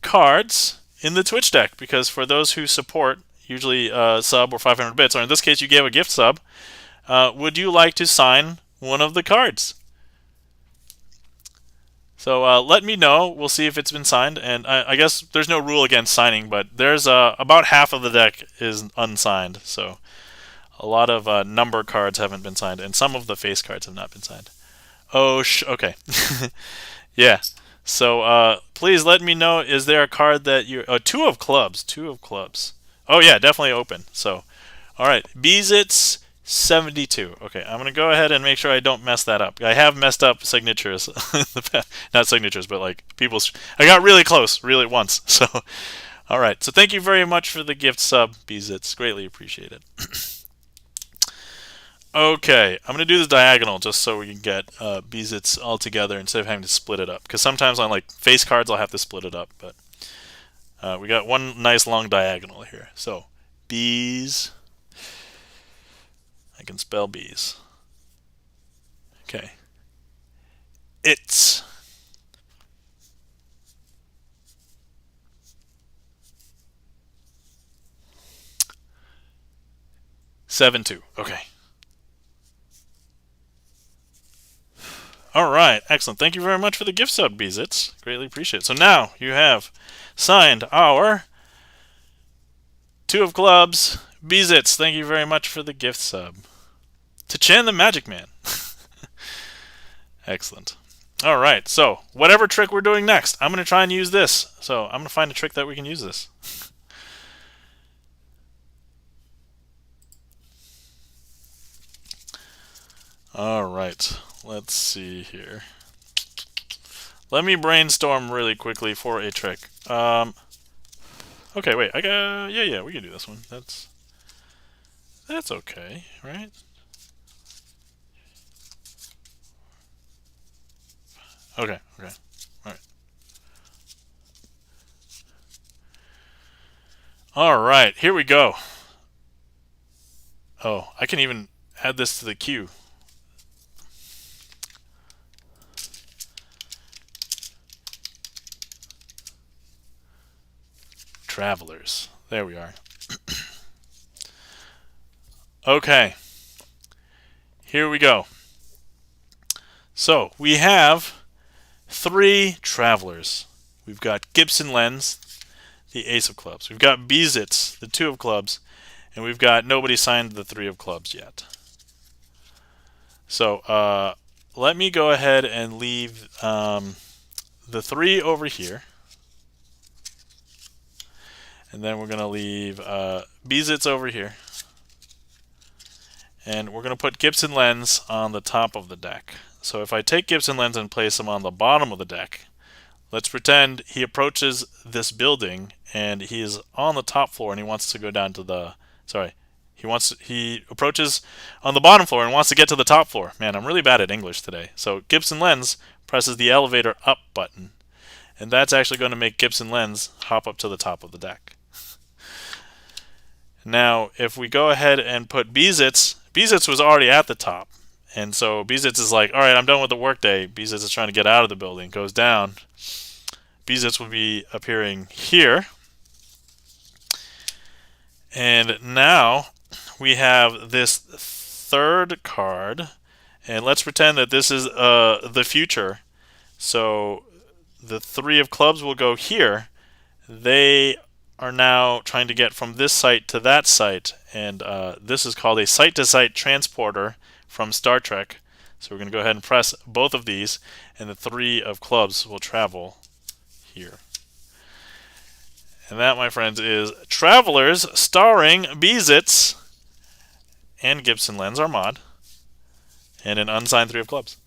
cards in the Twitch deck? Because for those who support, usually sub or 500 bits, or in this case you gave a gift sub, would you like to sign one of the cards? So let me know. We'll see if it's been signed. And I guess there's no rule against signing, but there's about half of the deck is unsigned. So a lot of number cards haven't been signed, and some of the face cards have not been signed. Oh, okay. Yeah. So please let me know. Is there a card that you? Two of clubs. Two of clubs. Oh yeah, definitely open. So, all right. Beezits 72. Okay, I'm gonna go ahead and make sure I don't mess that up. I have messed up signatures, not signatures, but like people's. I got really close, really once. So, all right. So thank you very much for the gift sub, Beezits. Greatly appreciate it. Okay, I'm going to do this diagonal just so we can get Beezits all together instead of having to split it up. Because sometimes on like face cards I'll have to split it up, but we got one nice long diagonal here. So, bees. I can spell bees. Okay. It's. Seven two. Okay. All right, excellent. Thank you very much for the gift sub, Beezits. Greatly appreciate it. So now you have signed our two of clubs, Beezits. Thank you very much for the gift sub. To Chan the Magic Man. Excellent. All right, so whatever trick we're doing next, I'm going to try and use this. So I'm going to find a trick that we can use this. All right, let's see here. Let me brainstorm really quickly for a trick. Okay, wait. Yeah, we can do this one. That's okay, right? Okay. All right. All right, here we go. Oh, I can even add this to the queue. Travelers. There we are. Okay. Here we go. So, we have three travelers. We've got Gibson Lens, the ace of clubs. We've got Beezits, the two of clubs. And we've got nobody signed the three of clubs yet. So, let me go ahead and leave the three over here. And then we're going to leave Beezits over here. And we're going to put Gibson Lens on the top of the deck. So if I take Gibson Lens and place him on the bottom of the deck, let's pretend he approaches this building and he is on the top floor and he wants to go down to the... Sorry. He approaches on the bottom floor and wants to get to the top floor. Man, I'm really bad at English today. So Gibson Lens presses the elevator up button. And that's actually going to make Gibson Lens hop up to the top of the deck. Now, if we go ahead and put Beezits was already at the top. And so Beezits is like, all right, I'm done with the workday. Beezits is trying to get out of the building, goes down. Beezits will be appearing here. And now we have this third card. And let's pretend that this is the future. So the three of clubs will go here. They are now trying to get from this site to that site, and this is called a site-to-site transporter from Star Trek. So we're going to go ahead and press both of these, and the three of clubs will travel here. And that, my friends, is Travelers starring Beezits and Gibson Lens, our mod, and an unsigned three of clubs.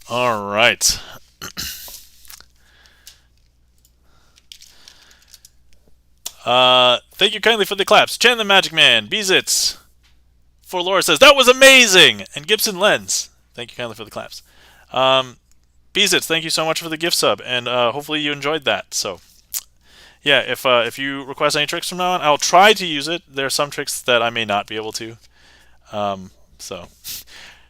All right. Thank you kindly for the claps. Chan the Magic Man, Beezits. For Laura says, that was amazing! And Gibson Lens, thank you kindly for the claps. Beezits, thank you so much for the gift sub, and hopefully you enjoyed that. So, yeah, if you request any tricks from now on, I'll try to use it. There are some tricks that I may not be able to. So,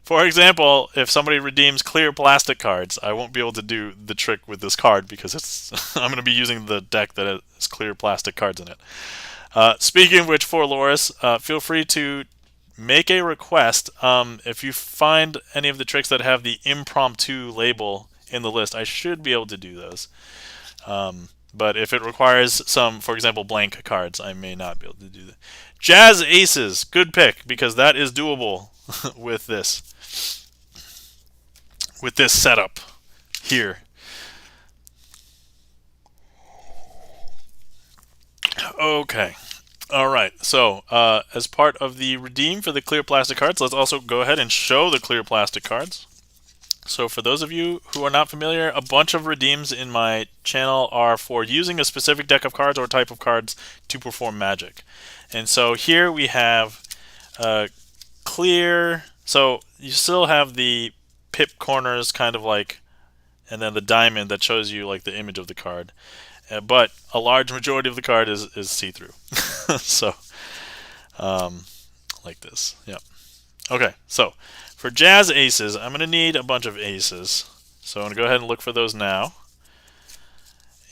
for example, if somebody redeems clear plastic cards, I won't be able to do the trick with this card because it's I'm going to be using the deck that has clear plastic cards in it. Speaking of which, for Loris, feel free to make a request. If you find any of the tricks that have the impromptu label in the list, I should be able to do those. But if it requires some, for example, blank cards, I may not be able to do that. Jazz Aces, good pick, because that is doable with this setup here. Okay. All right. So, as part of the redeem for the clear plastic cards, let's also go ahead and show the clear plastic cards. So for those of you who are not familiar, a bunch of redeems in my channel are for using a specific deck of cards or type of cards to perform magic. And so here we have clear, so you still have the pip corners kind of like, and then the diamond that shows you like the image of the card. But a large majority of the card is see-through. So, like this. Yep. Okay, so for Jazz Aces, I'm going to need a bunch of aces. So I'm going to go ahead and look for those now.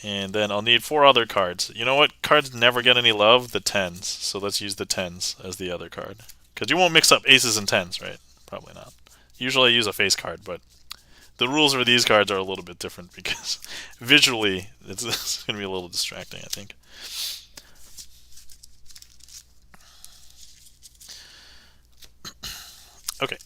And then I'll need 4 other cards. You know what? Cards never get any love? The 10s. So let's use the 10s as the other card. Because you won't mix up aces and 10s, right? Probably not. Usually I use a face card, but the rules for these cards are a little bit different because visually it's going to be a little distracting, I think. Okay.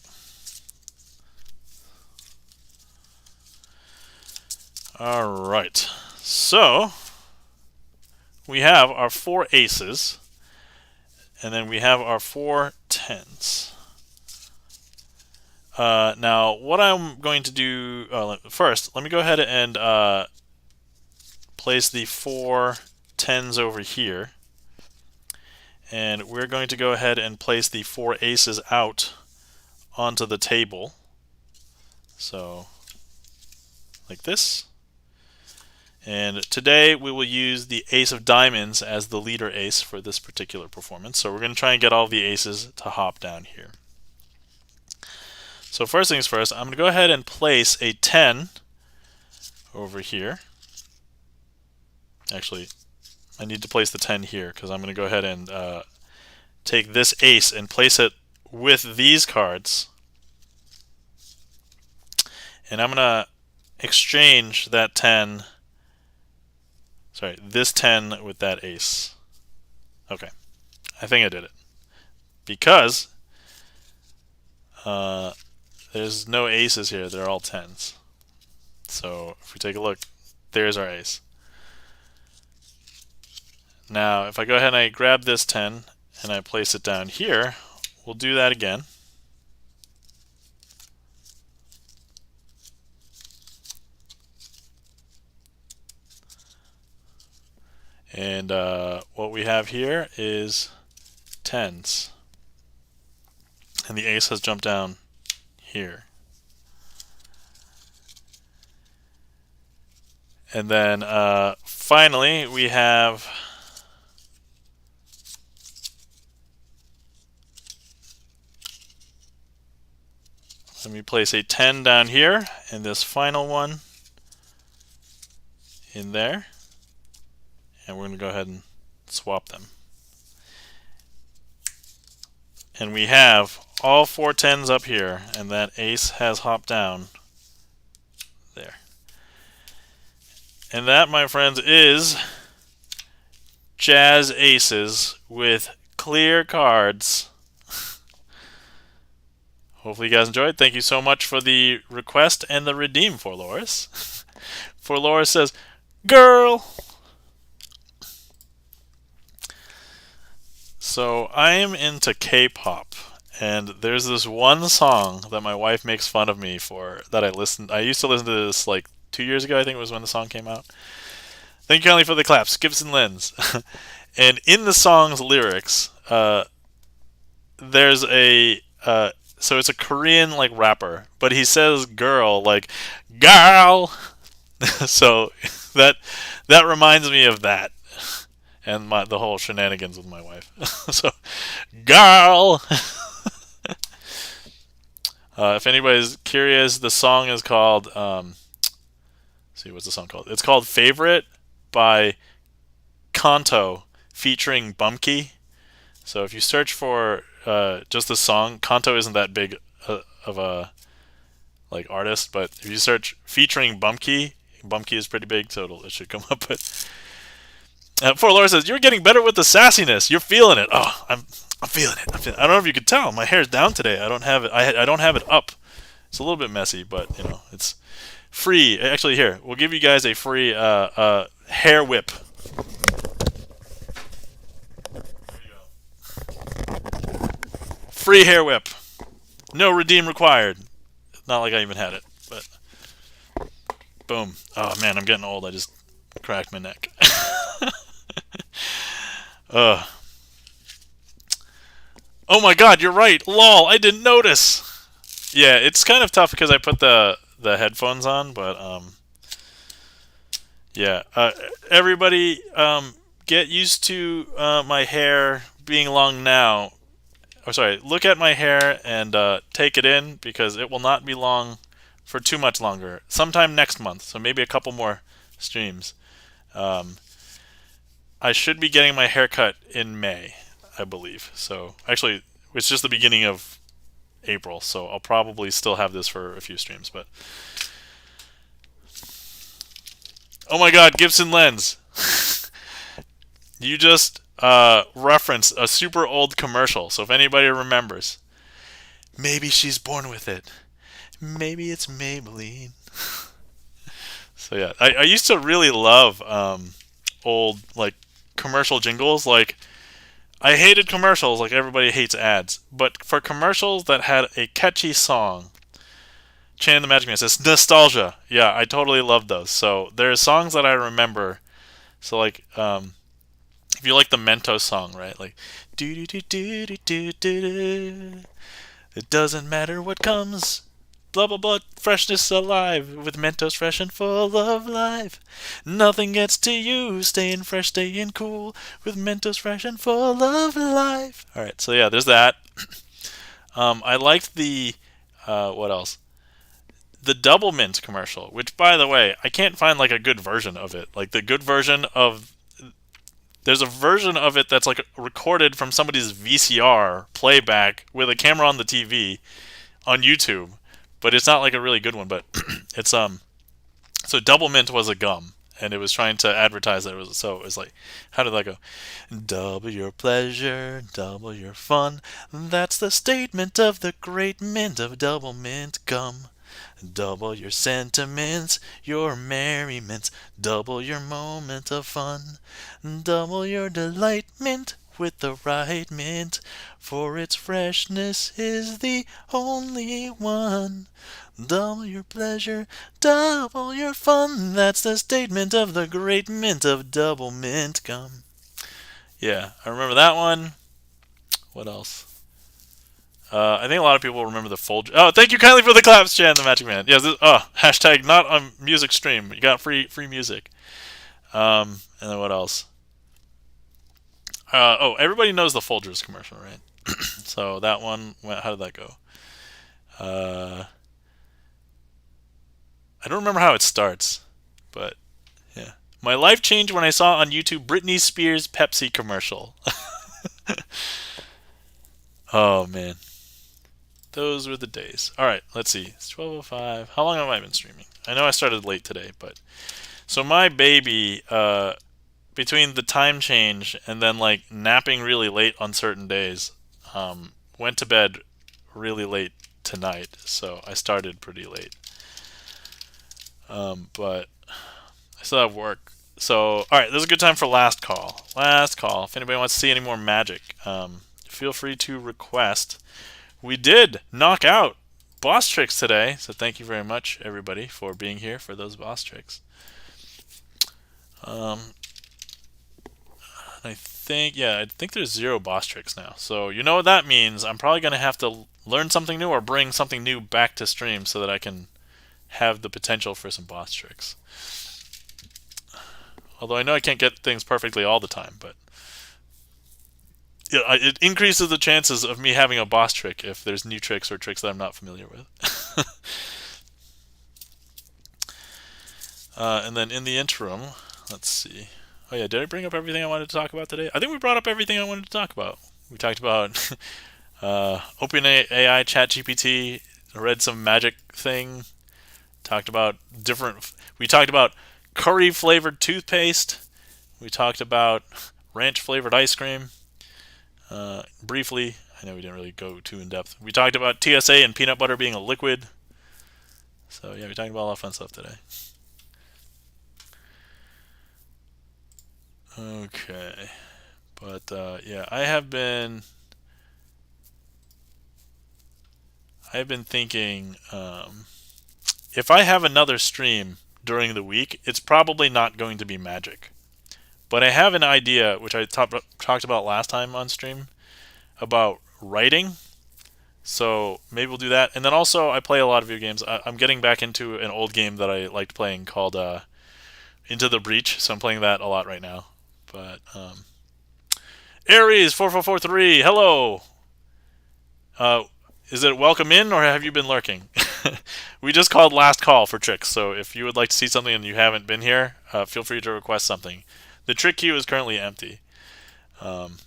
All right. So we have our 4 aces, and then we have our 4 10s. Now, what I'm going to do first, let me go ahead and place the 4 10s over here. And we're going to go ahead and place the 4 aces out onto the table. So, like this. And today we will use the ace of diamonds as the leader ace for this particular performance. So we're going to try and get all the aces to hop down here. So first things first, I'm going to go ahead and place a 10 over here. Actually, I need to place the 10 here because I'm going to go ahead and take this ace and place it with these cards. And I'm going to exchange that 10, this 10 with that ace. Okay, I think I did it. Because there's no aces here, they're all 10s. So if we take a look, there's our ace. Now, if I go ahead and I grab this 10 and I place it down here, we'll do that again. And what we have here is 10s. And the ace has jumped down here. And then finally we have let me place a 10 down here and this final one in there. And we're going to go ahead and swap them. And we have all 4 10s up here, and that ace has hopped down there. And that, my friends, is Jazz Aces with clear cards. Hopefully you guys enjoyed. Thank you so much for the request and the redeem for Loris. For Loris says, girl! So I am into K-pop, and there's this one song that my wife makes fun of me for that I used to listen to this like 2 years ago, I think it was when the song came out. Thank you kindly for the claps, Gibson Lens. And in the song's lyrics, there's a so it's a Korean like rapper, but he says girl like girl. So that that reminds me of that and the whole shenanigans with my wife. So girl. If anybody's curious, the song is called see what's the song called? It's called Favorite by Kanto featuring Bumkey. So if you search for just the song, Kanto isn't that big of a like artist, but if you search featuring Bumkey, Bumkey is pretty big, so it should come up. But poor Laura says you're getting better with the sassiness. You're feeling it. Oh, I'm feeling it. I don't know if you could tell. My hair's down today. I don't have it. I don't have it up. It's a little bit messy, but you know it's free. Actually, here we'll give you guys a free hair whip. Free hair whip. No redeem required. Not like I even had it, but boom. Oh man, I'm getting old. I just cracked my neck. Oh my god, you're right. Lol, I didn't notice. Yeah, it's kind of tough because I put the headphones on, but yeah. Everybody get used to my hair being long now. Oh, sorry, look at my hair and take it in because it will not be long for too much longer. Sometime next month, so maybe a couple more streams. I should be getting my hair cut in May, I believe. So actually, it's just the beginning of April, so I'll probably still have this for a few streams. But oh my God, Gibson lens! You just reference a super old commercial. So if anybody remembers, maybe she's born with it. Maybe it's Maybelline. So yeah, I used to really love old like commercial jingles. Like I hated commercials, like everybody hates ads. But for commercials that had a catchy song, Chan the Magic Man says nostalgia. Yeah, I totally loved those. So there's songs that I remember. So like if you like the Mentos song, right? Like, do do do do do do do. It doesn't matter what comes. Blah blah blah. Freshness alive with Mentos fresh and full of life. Nothing gets to you. Staying fresh, staying cool with Mentos fresh and full of life. All right. So yeah, there's that. I liked the what else? The Double Mint commercial, which by the way, I can't find like a good version of it. Like the good version of there's a version of it that's like recorded from somebody's VCR playback with a camera on the TV on YouTube, but it's not like a really good one. But it's so Double Mint was a gum, and it was trying to advertise that it was. So it was like, how did that go? Double your pleasure, double your fun. That's the statement of the great mint of Double Mint gum. Double your sentiments, your merriments, double your moment of fun. Double your delightment with the right mint, for its freshness is the only one. Double your pleasure, double your fun. That's the statement of the great mint of Double Mint gum. Yeah, I remember that one. What else? I think a lot of people remember the Folger. Oh, thank you kindly for the claps, Chan, the Magic Man. Yes, hashtag not on music stream. You got free music. And then what else? Everybody knows the Folgers commercial, right? So that one, how did that go? I don't remember how it starts, but yeah. My life changed when I saw on YouTube Britney Spears Pepsi commercial. Oh man. Those were the days. Alright, let's see. It's 12:05. How long have I been streaming? I know I started late today, but so my baby, between the time change and then like napping really late on certain days, went to bed really late tonight, so I started pretty late. But I still have work. So, alright, this is a good time for last call. Last call. If anybody wants to see any more magic, feel free to request. We did knock out boss tricks today, so thank you very much, everybody, for being here for those boss tricks. I think, yeah, I think there's 0 boss tricks now. So you know what that means. I'm probably going to have to learn something new or bring something new back to stream so that I can have the potential for some boss tricks. Although I know I can't get things perfectly all the time, but yeah, it increases the chances of me having a boss trick if there's new tricks or tricks that I'm not familiar with. And then in the interim, let's see. Oh yeah, did I bring up everything I wanted to talk about today? I think we brought up everything I wanted to talk about. We talked about OpenAI, ChatGPT, read some magic thing, talked about different. We talked about curry flavored toothpaste. We talked about ranch flavored ice cream. Briefly, I know we didn't really go too in depth. We talked about TSA and peanut butter being a liquid. So yeah, we talked about a lot of fun stuff today. Okay, but yeah, I've been thinking, if I have another stream during the week, it's probably not going to be magic. But I have an idea, which I talked about last time on stream, about writing. So maybe we'll do that. And then also, I play a lot of video games. I'm getting back into an old game that I liked playing called Into the Breach. So I'm playing that a lot right now. But Aries 4443, hello. Is it welcome in or have you been lurking? We just called last call for tricks. So if you would like to see something and you haven't been here, feel free to request something. The trick queue is currently empty. And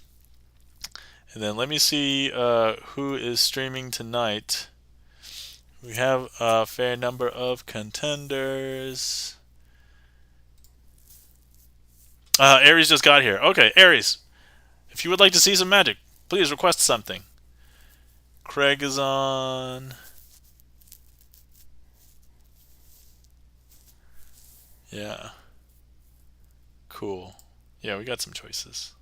then let me see who is streaming tonight. We have a fair number of contenders. Aries just got here. Okay, Aries, if you would like to see some magic, please request something. Craig is on. Yeah. Cool. Yeah, we got some choices.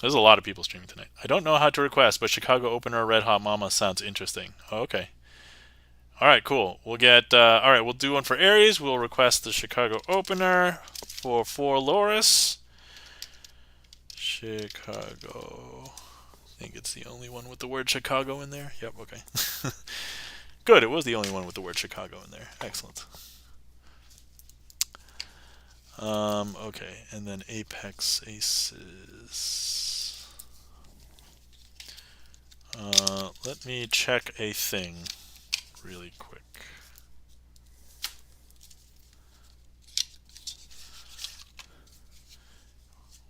There's a lot of people streaming tonight. I don't know how to request, but Chicago opener Red Hot Mama sounds interesting. Oh, okay. All right, cool. We'll get. All right, we'll do one for Aries. We'll request the Chicago opener for Loris. Chicago. I think it's the only one with the word Chicago in there. Yep. Okay. Good. It was the only one with the word Chicago in there. Excellent. Okay, and then Apex Aces. Let me check a thing really quick.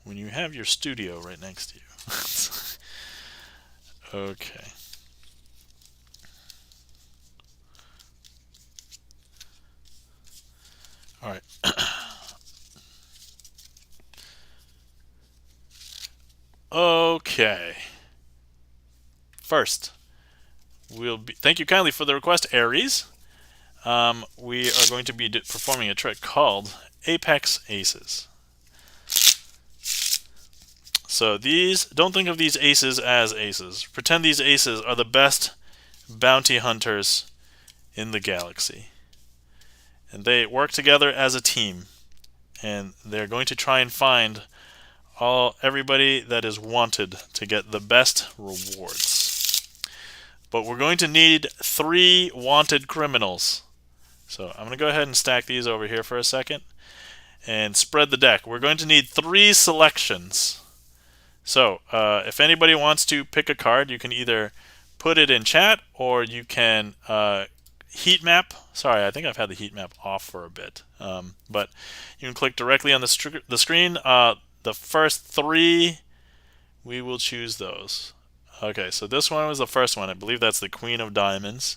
When you have your studio right next to you. Okay. All right. Okay. First, thank you kindly for the request, Aries. We are going to be performing a trick called Apex Aces. So don't think of these aces as aces. Pretend these aces are the best bounty hunters in the galaxy. And they work together as a team. And they're going to try and find everybody that is wanted to get the best rewards. But we're going to need 3 wanted criminals. So I'm going to go ahead and stack these over here for a second and spread the deck. We're going to need 3 selections. So if anybody wants to pick a card, you can either put it in chat or you can heat map. Sorry, I think I've had the heat map off for a bit. But you can click directly on the screen. The first 3, we will choose those. Okay, so this one was the first one. I believe that's the Queen of Diamonds.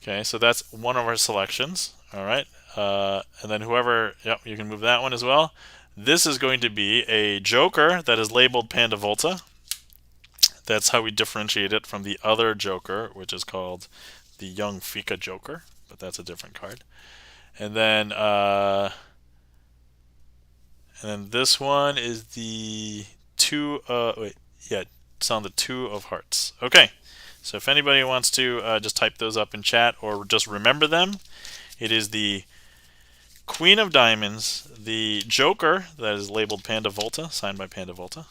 Okay, so that's one of our selections. All right, and then whoever, yep, you can move that one as well. This is going to be a Joker that is labeled Panda Volta. That's how we differentiate it from the other Joker, which is called the Young Fika Joker, but that's a different card. And then this one is the it's on the 2 of Hearts. Okay, so if anybody wants to just type those up in chat or just remember them, it is the Queen of Diamonds, the Joker that is labeled Panda Volta, signed by Panda Volta,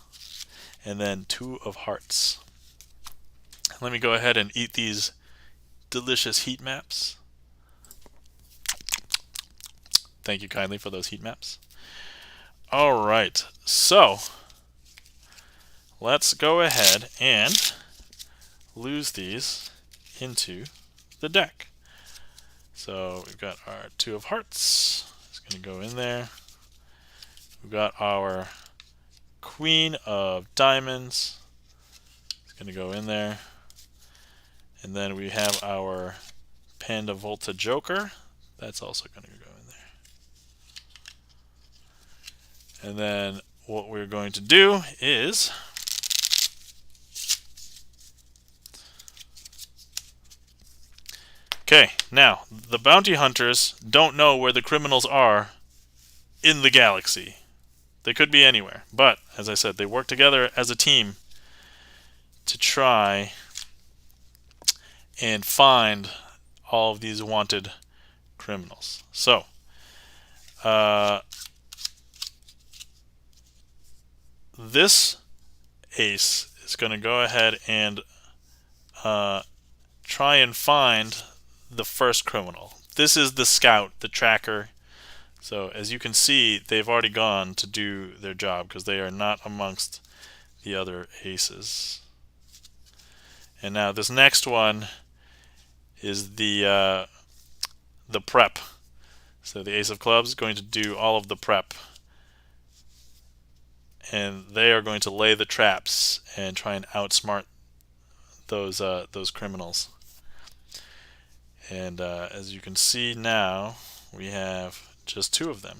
and then 2 of Hearts. Let me go ahead and eat these delicious heat maps. Thank you kindly for those heat maps. Alright, so let's go ahead and lose these into the deck. So we've got our 2 of Hearts. It's going to go in there. We've got our Queen of Diamonds. It's going to go in there. And then we have our Panda Volta Joker. That's also going to go in there. And then what we're going to do is okay, now the bounty hunters don't know where the criminals are in the galaxy. They could be anywhere, but as I said, they work together as a team to try and find all of these wanted criminals. So, this ace is going to go ahead and try and find the first criminal. This is the scout, the tracker. So as you can see, they've already gone to do their job because they are not amongst the other aces. And now this next one is the prep. So the ace of clubs is going to do all of the prep. And they are going to lay the traps and try and outsmart those criminals. And as you can see now, we have just 2 of them.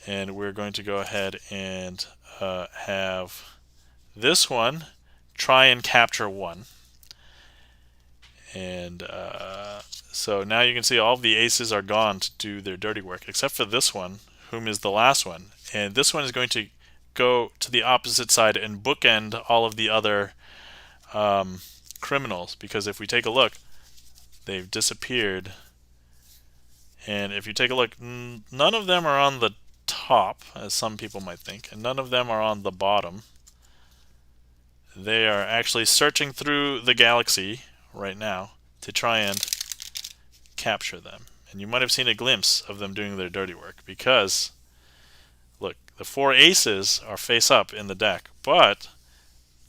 And we're going to go ahead and have this one try and capture 1. And so now you can see all of the aces are gone to do their dirty work, except for this one, whom is the last one. And this one is going to go to the opposite side and bookend all of the other criminals, because if we take a look, they've disappeared. And if you take a look, none of them are on the top, as some people might think, and none of them are on the bottom. They are actually searching through the galaxy right now to try and capture them. And you might have seen a glimpse of them doing their dirty work, because look, the 4 aces are face up in the deck, but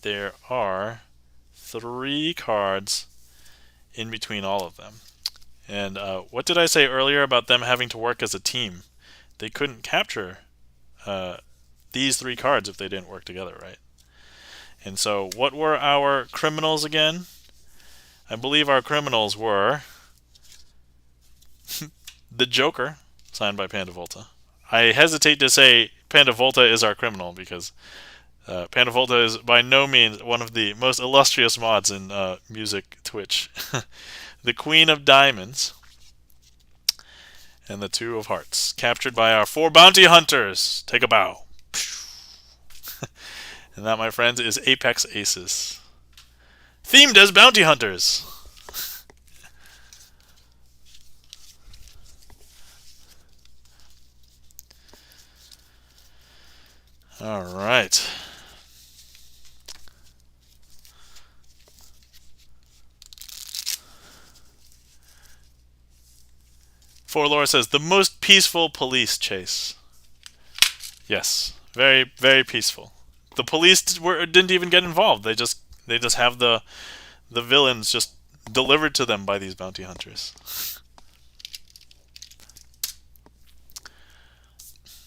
there are 3 cards in between all of them. And what did I say earlier about them having to work as a team? They couldn't capture these 3 cards if they didn't work together, right? And so what were our criminals again? I believe our criminals were the Joker, signed by Panda Volta. I hesitate to say Panda Volta is our criminal, because Panda Volta is by no means one of the most illustrious mods in music Twitch. The Queen of Diamonds and the 2 of Hearts, captured by our 4 bounty hunters. Take a bow. And that, my friends, is Apex Aces, themed as bounty hunters. All right. For Laura says, the most peaceful police chase. Yes, very, very peaceful. The police didn't even get involved. They just have the villains just delivered to them by these bounty hunters.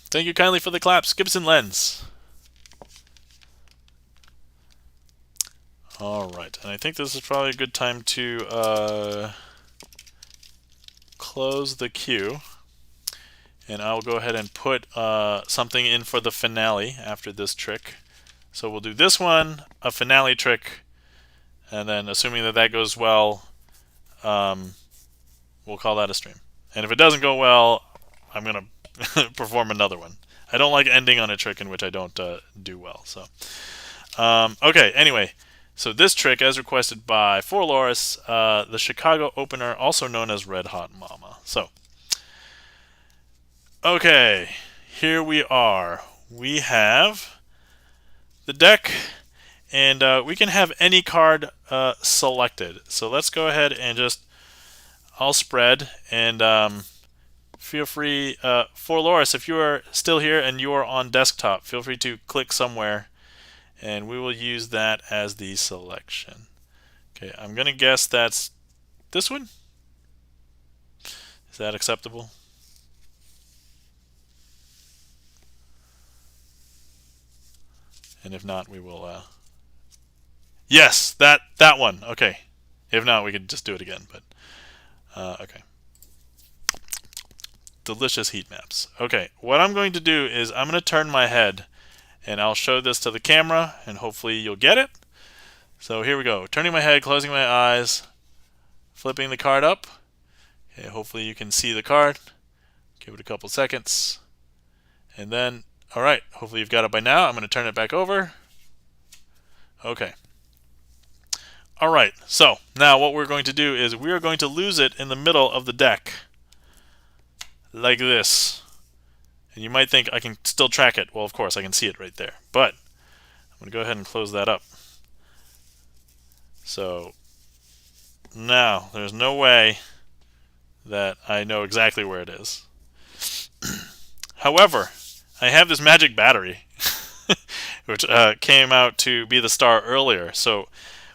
Thank you kindly for the claps, Gibson Lens. All right, and I think this is probably a good time to close the queue, and I'll go ahead and put something in for the finale after this trick. So we'll do this one, a finale trick, and then assuming that goes well, we'll call that a stream. And if it doesn't go well, I'm going to perform another one. I don't like ending on a trick in which I don't do well. So, okay, anyway. So this trick, as requested by For Loris, the Chicago opener, also known as Red Hot Mama. So Okay, here we are. We have the deck, and we can have any card selected. So let's go ahead and just, I'll spread, and feel free, for Loris, if you are still here and you are on desktop, feel free to click somewhere, and we will use that as the selection. Okay, I'm going to guess that's this one. Is that acceptable? And if not, we will, yes, that one. Okay. If not, we could just do it again, but, okay. Delicious heat maps. Okay, what I'm going to do is I'm going to turn my head, and I'll show this to the camera, and hopefully you'll get it. So here we go. Turning my head, closing my eyes, flipping the card up. Okay, hopefully you can see the card. Give it a couple seconds. And then, alright, hopefully you've got it by now. I'm going to turn it back over. Okay. Alright, so now what we're going to do is we are going to lose it in the middle of the deck. Like this. And you might think I can still track it. Well, of course, I can see it right there. But I'm going to go ahead and close that up. So now there's no way that I know exactly where it is. However, I have this magic battery, which came out to be the star earlier. So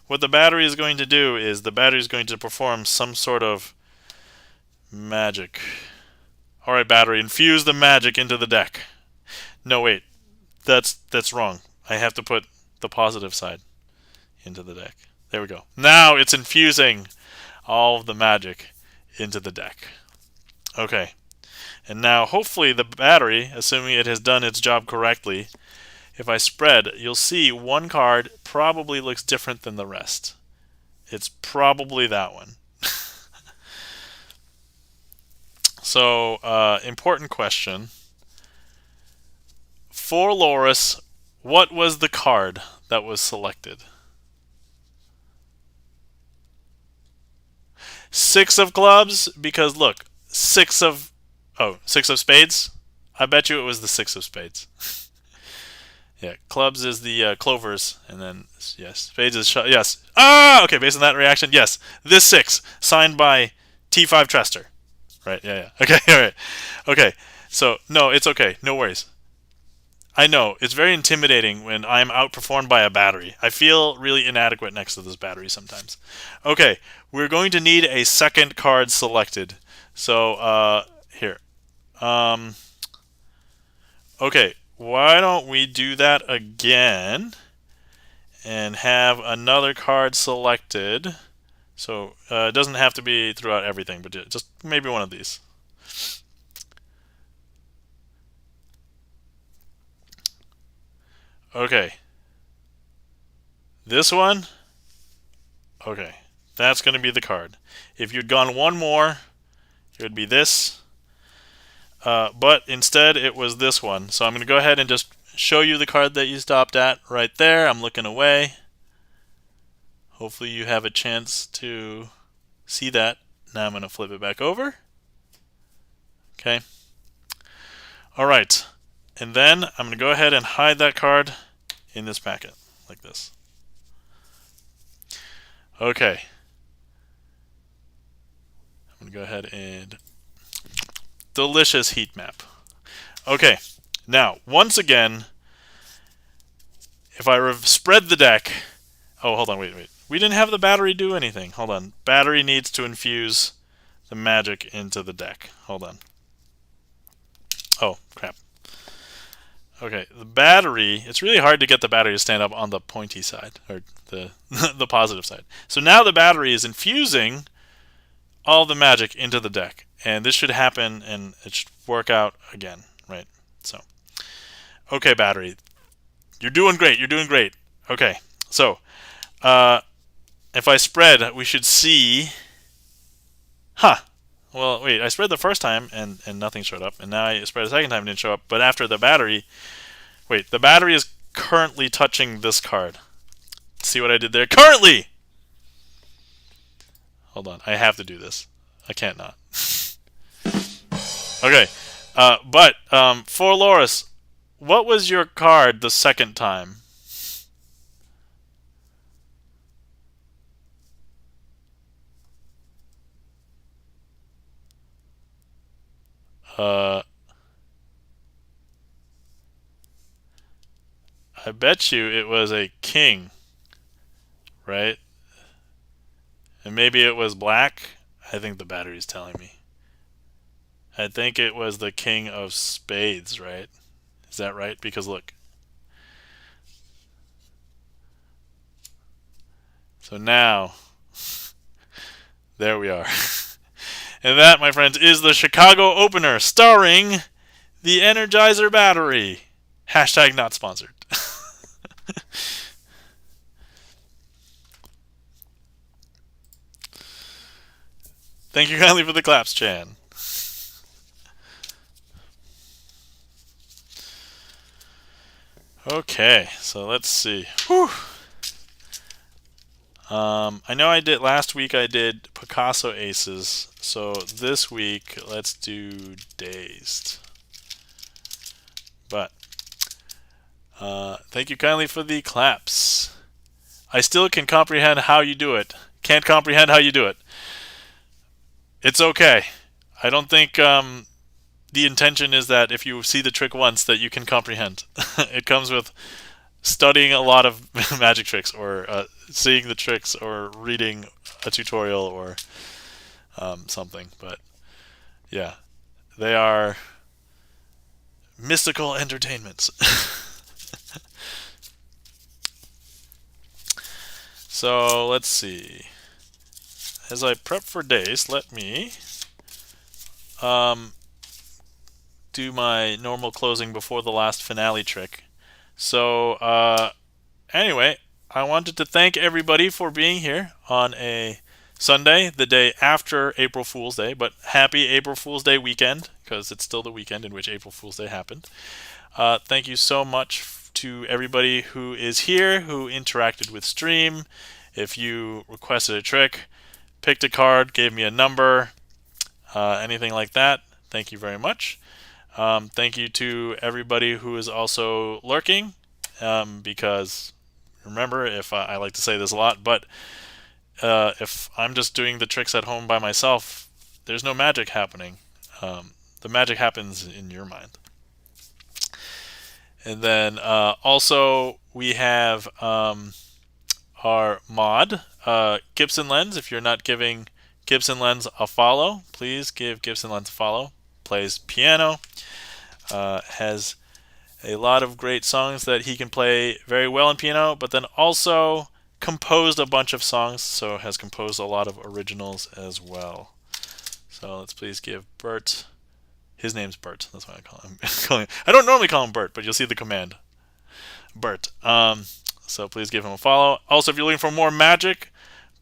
what the battery is going to do is the battery is going to perform some sort of magic. Alright, battery, infuse the magic into the deck. No, wait. That's wrong. I have to put the positive side into the deck. There we go. Now it's infusing all of the magic into the deck. Okay. And now hopefully the battery, assuming it has done its job correctly, if I spread, you'll see one card probably looks different than the rest. It's probably that one. So, important question. For Loris, what was the card that was selected? 6 of clubs? Because look, 6 of spades? I bet you it was the 6 of spades. Yeah, clubs is the clovers, and then, yes, spades is, yes. Ah, okay, based on that reaction, yes. This 6, signed by T5 Trester. Right, yeah. Okay, alright. Okay, so, no, it's okay. No worries. I know, it's very intimidating when I'm outperformed by a battery. I feel really inadequate next to this battery sometimes. Okay, we're going to need a second card selected. So, here. Okay, why don't we do that again and have another card selected. So it doesn't have to be throughout everything, but just maybe one of these. Okay. This one? Okay. That's going to be the card. If you'd gone one more, it would be this. But instead, it was this one. So I'm going to go ahead and just show you the card that you stopped at right there. I'm looking away. Hopefully you have a chance to see that. Now I'm going to flip it back over. Okay. All right. And then I'm going to go ahead and hide that card in this packet, like this. Okay. I'm going to go ahead and... Delicious heat map. Okay. Now, once again, if I spread the deck... Oh, hold on, wait. We didn't have the battery do anything. Hold on. Battery needs to infuse the magic into the deck. Hold on. Oh, crap. Okay, the battery, it's really hard to get the battery to stand up on the pointy side, or the the positive side. So now the battery is infusing all the magic into the deck. And this should happen, and it should work out again, right? So, okay, battery. You're doing great, Okay, so, if I spread, we should see... Well, wait, I spread the first time and nothing showed up, and now I spread the second time and didn't show up. But after the battery, wait, the battery is currently touching this card. See what I did there? Currently! Hold on, I have to do this. I can't not. Okay, For Loris, what was your card the second time? Uh, I bet you it was a king, right? And maybe it was black. I think the battery's telling me. I think it was the king of spades, right? Is that right? Because look. So now, there we are. And that, my friends, is the Chicago opener starring the Energizer battery. Hashtag not sponsored. Thank you kindly for the claps, Chan. Okay, so let's see. Whew. I know I did last week. I did Picasso Aces. So this week, let's do Dazed. But thank you kindly for the claps. I still can comprehend how you do it. Can't comprehend how you do it. It's okay. I don't think the intention is that if you see the trick once that you can comprehend. It comes with studying a lot of magic tricks, or seeing the tricks, or reading a tutorial, or something. But yeah, they are mystical entertainments. So let's see. As I prep for days, let me do my normal closing before the last finale trick. So anyway, I wanted to thank everybody for being here on a Sunday, the day after April Fool's Day, but happy April Fool's Day weekend, because it's still the weekend in which April Fool's Day happened. Thank you so much to everybody who is here, who interacted with stream. If you requested a trick, picked a card, gave me a number, anything like that, thank you very much. Thank you to everybody who is also lurking, because remember, if I like to say this a lot, but if I'm just doing the tricks at home by myself, there's no magic happening. The magic happens in your mind. And then also we have our mod, Gibson Lens. If you're not giving Gibson Lens a follow, please give Gibson Lens a follow. Plays piano, has a lot of great songs that he can play very well on piano, but then also composed a bunch of songs, so has composed a lot of originals as well. So let's please give Bert. His name's Bert. That's why I call him. I don't normally call him Bert, but you'll see the command, Bert. So please give him a follow. Also, if you're looking for more magic,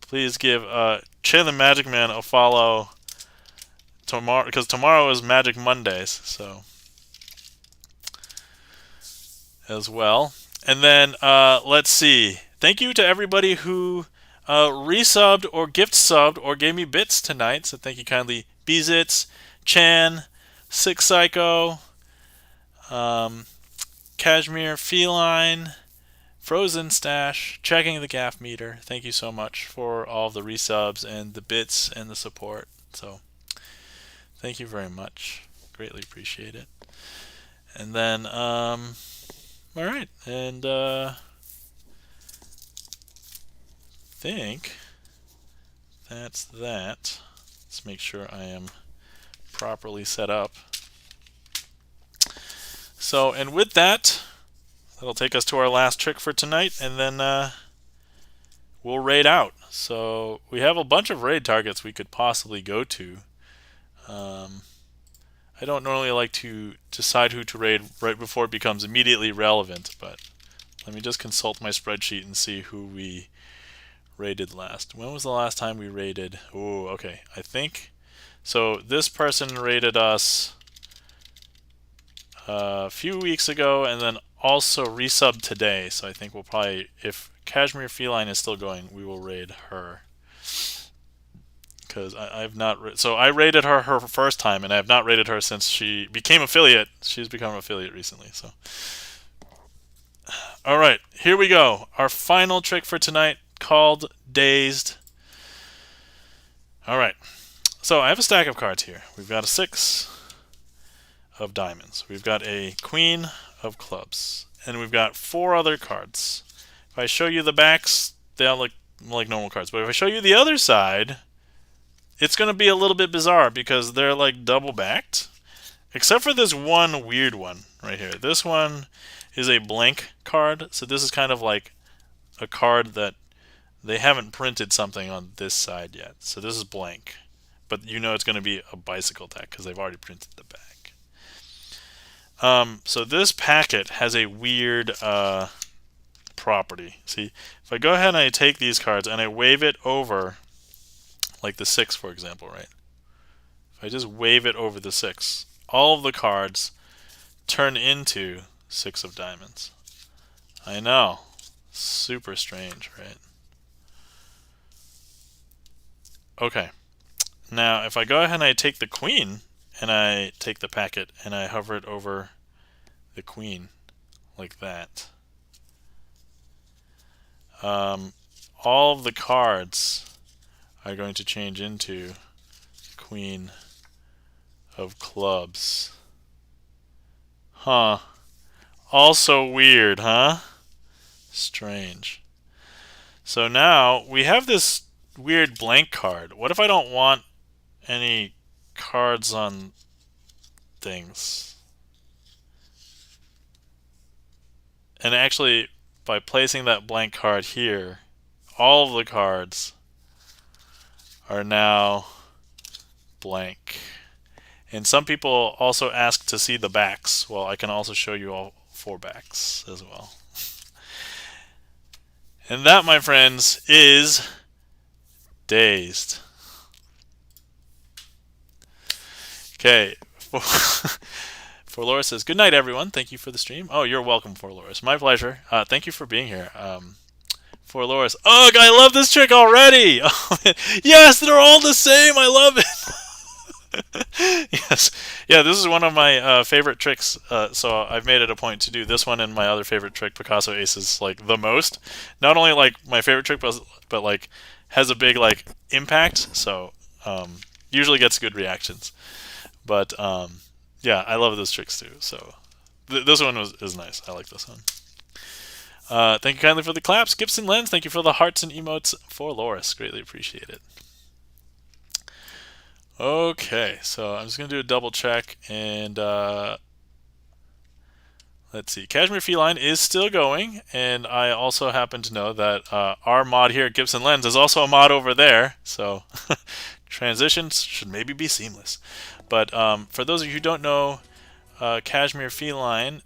please give Chin the Magic Man a follow tomorrow, because tomorrow is Magic Mondays. So as well. And then let's see. Thank you to everybody who resubbed or gift subbed or gave me bits tonight. So thank you kindly, Beezits, Chan, Six Psycho, Cashmere Feline, Frozen Stash, Checking the Gaff Meter. Thank you so much for all the resubs and the bits and the support. So thank you very much. Greatly appreciate it. And then all right, and think that's that. Let's make sure I am properly set up. So, and with that, that'll take us to our last trick for tonight, and then we'll raid out. So we have a bunch of raid targets we could possibly go to. I don't normally like to decide who to raid right before it becomes immediately relevant, but let me just consult my spreadsheet and see who we raided last. When was the last time we raided? Oh, okay. I think so. This person raided us a few weeks ago, and then also resubbed today. So I think we'll probably, if Cashmere Feline is still going, we will raid her, because I've not. So I rated her first time, and I have not rated her since she became affiliate. She's become an affiliate recently. So, all right, here we go. Our final trick for tonight, called Dazed. All right. So I have a stack of cards here. We've got a 6 of diamonds. We've got a queen of clubs, and we've got 4 other cards. If I show you the backs, they all look like normal cards. But if I show you the other side, it's going to be a little bit bizarre because they're like double backed. Except for this one weird one right here. This one is a blank card. So this is kind of like a card that they haven't printed something on this side yet. So this is blank. But you know it's going to be a bicycle deck because they've already printed the back. So this packet has a weird property. See, if I go ahead and I take these cards and I wave it over, like the 6 for example, right? If I just wave it over the 6, all of the cards turn into 6 of diamonds. I know. Super strange, right? Okay. Now, if I go ahead and I take the queen and I take the packet and I hover it over the queen like that, all of the cards are going to change into queen of clubs. Huh. Also weird, huh? Strange. So now we have this weird blank card. What if I don't want any cards on things? And actually, by placing that blank card here, all of the cards are now blank. And some people also ask to see the backs. Well, I can also show you all 4 backs as well. And that, my friends, is Dazed. Okay. For Loris says, "Good night, everyone. Thank you for the stream." Oh, you're welcome, For Loris. My pleasure. Thank you for being here. For Loris. Ugh, I love this trick already. Oh, yes, they're all the same. I love it. Yes. Yeah, this is one of my favorite tricks. So I've made it a point to do this one and my other favorite trick, Picasso Aces, like the most. Not only like my favorite trick, but like has a big like impact. So usually gets good reactions. But yeah, I love those tricks too. So this one is nice. I like this one. Thank you kindly for the claps. Gibson Lens, thank you for the hearts and emotes for Loris. Greatly appreciate it. Okay, so I'm just going to do a double check. And let's see. Cashmere Feline is still going. And I also happen to know that our mod here at Gibson Lens is also a mod over there. So transitions should maybe be seamless. But for those of you who don't know, Cashmere Feline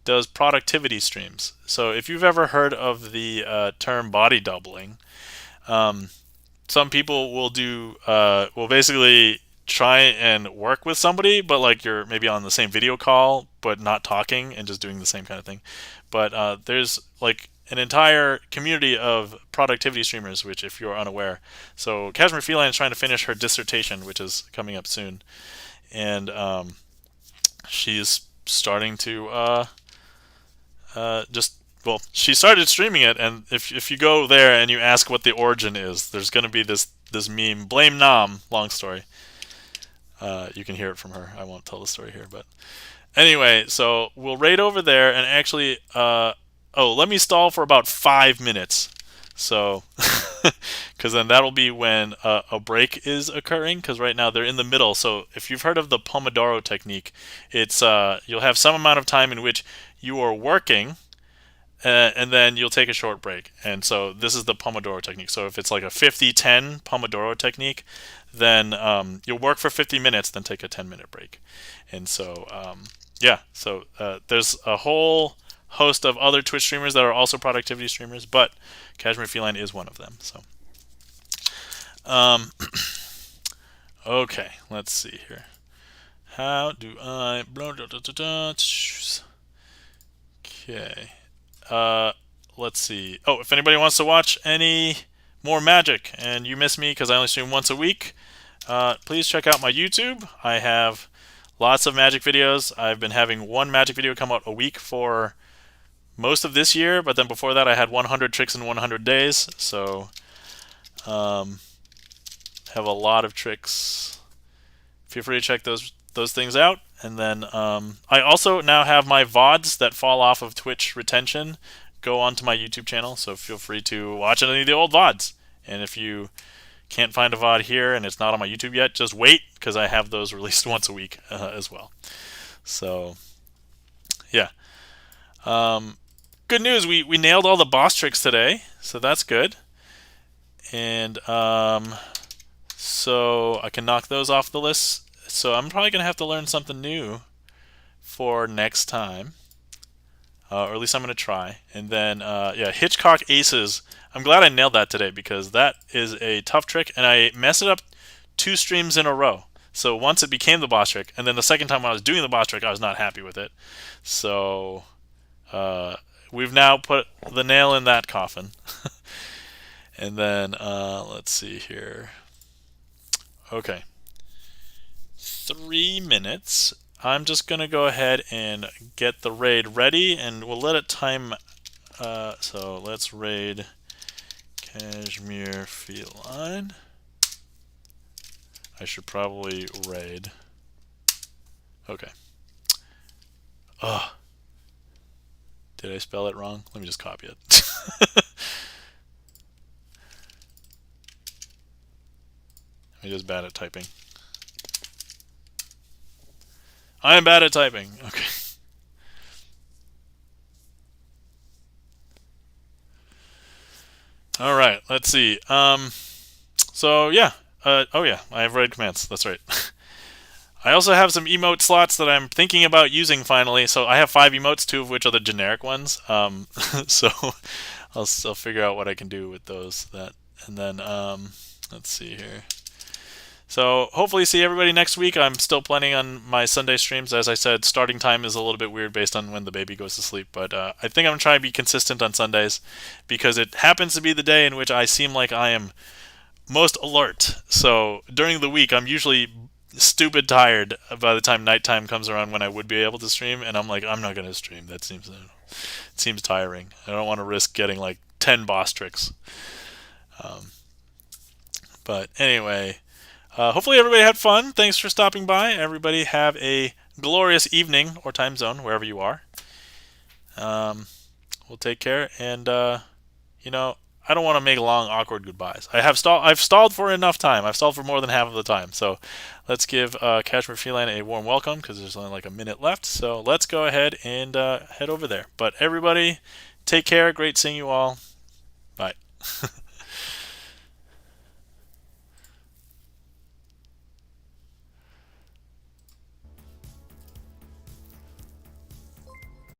does productivity streams. So if you've ever heard of the term body doubling, some people will do will basically try and work with somebody, but like you're maybe on the same video call, but not talking and just doing the same kind of thing. But there's like an entire community of productivity streamers, which if you're unaware. So Cashmere Feline is trying to finish her dissertation, which is coming up soon. And she's starting to well, she started streaming it, and if you go there and you ask what the origin is, there's going to be this meme, blame Nam, long story. You can hear it from her. I won't tell the story here, but anyway, so we'll raid over there, and actually, let me stall for about 5 minutes. So, because then that'll be when a break is occurring, because right now they're in the middle. So if you've heard of the Pomodoro technique, it's you'll have some amount of time in which you are working, and then you'll take a short break. And so this is the Pomodoro technique. So if it's like a 50-10 Pomodoro technique, then you'll work for 50 minutes, then take a 10-minute break. And so, yeah, so there's a whole host of other Twitch streamers that are also productivity streamers, but Cashmere Feline is one of them. So, okay, let's see here. How do I... Okay. Let's see. Oh, if anybody wants to watch any more magic and you miss me because I only stream once a week, please check out my YouTube. I have lots of magic videos. I've been having one magic video come out a week for most of this year, but then before that I had 100 tricks in 100 days. So have a lot of tricks. Feel free to check those things out. And then I also now have my VODs that fall off of Twitch retention go onto my YouTube channel, so feel free to watch any of the old VODs. And if you can't find a VOD here and it's not on my YouTube yet, just wait, because I have those released once a week as well. So, yeah. Good news, we nailed all the boss tricks today, so that's good. And so I can knock those off the list. So I'm probably going to have to learn something new for next time. Or at least I'm going to try. And then, yeah, Hitchcock Aces. I'm glad I nailed that today because that is a tough trick, and I messed it up 2 streams in a row. So once it became the boss trick, and then the second time when I was doing the boss trick, I was not happy with it. So we've now put the nail in that coffin. And then, let's see here. Okay. 3 minutes. I'm just going to go ahead and get the raid ready, and we'll let it time. So let's raid Cashmere Feline. I should probably raid. Okay. Oh. Did I spell it wrong? Let me just copy it. I'm just bad at typing. I am bad at typing. Okay. All right. Let's see. So yeah. Oh yeah. I have raid commands. That's right. I also have some emote slots that I'm thinking about using finally. So I have 5 emotes, 2 of which are the generic ones. So I'll figure out what I can do with those. And then let's see here. So hopefully see everybody next week. I'm still planning on my Sunday streams. As I said, starting time is a little bit weird based on when the baby goes to sleep. But I think I'm going to try to be consistent on Sundays because it happens to be the day in which I seem like I am most alert. So during the week, I'm usually stupid tired by the time nighttime comes around when I would be able to stream. And I'm like, I'm not going to stream. That seems tiring. I don't want to risk getting like 10 boss tricks. But anyway... hopefully everybody had fun. Thanks for stopping by. Everybody have a glorious evening or time zone, wherever you are. We'll take care. And, you know, I don't want to make long, awkward goodbyes. I've stalled for enough time. I've stalled for more than half of the time. So let's give Cashmere Feline a warm welcome because there's only like a minute left. So let's go ahead and head over there. But everybody, take care. Great seeing you all. Bye.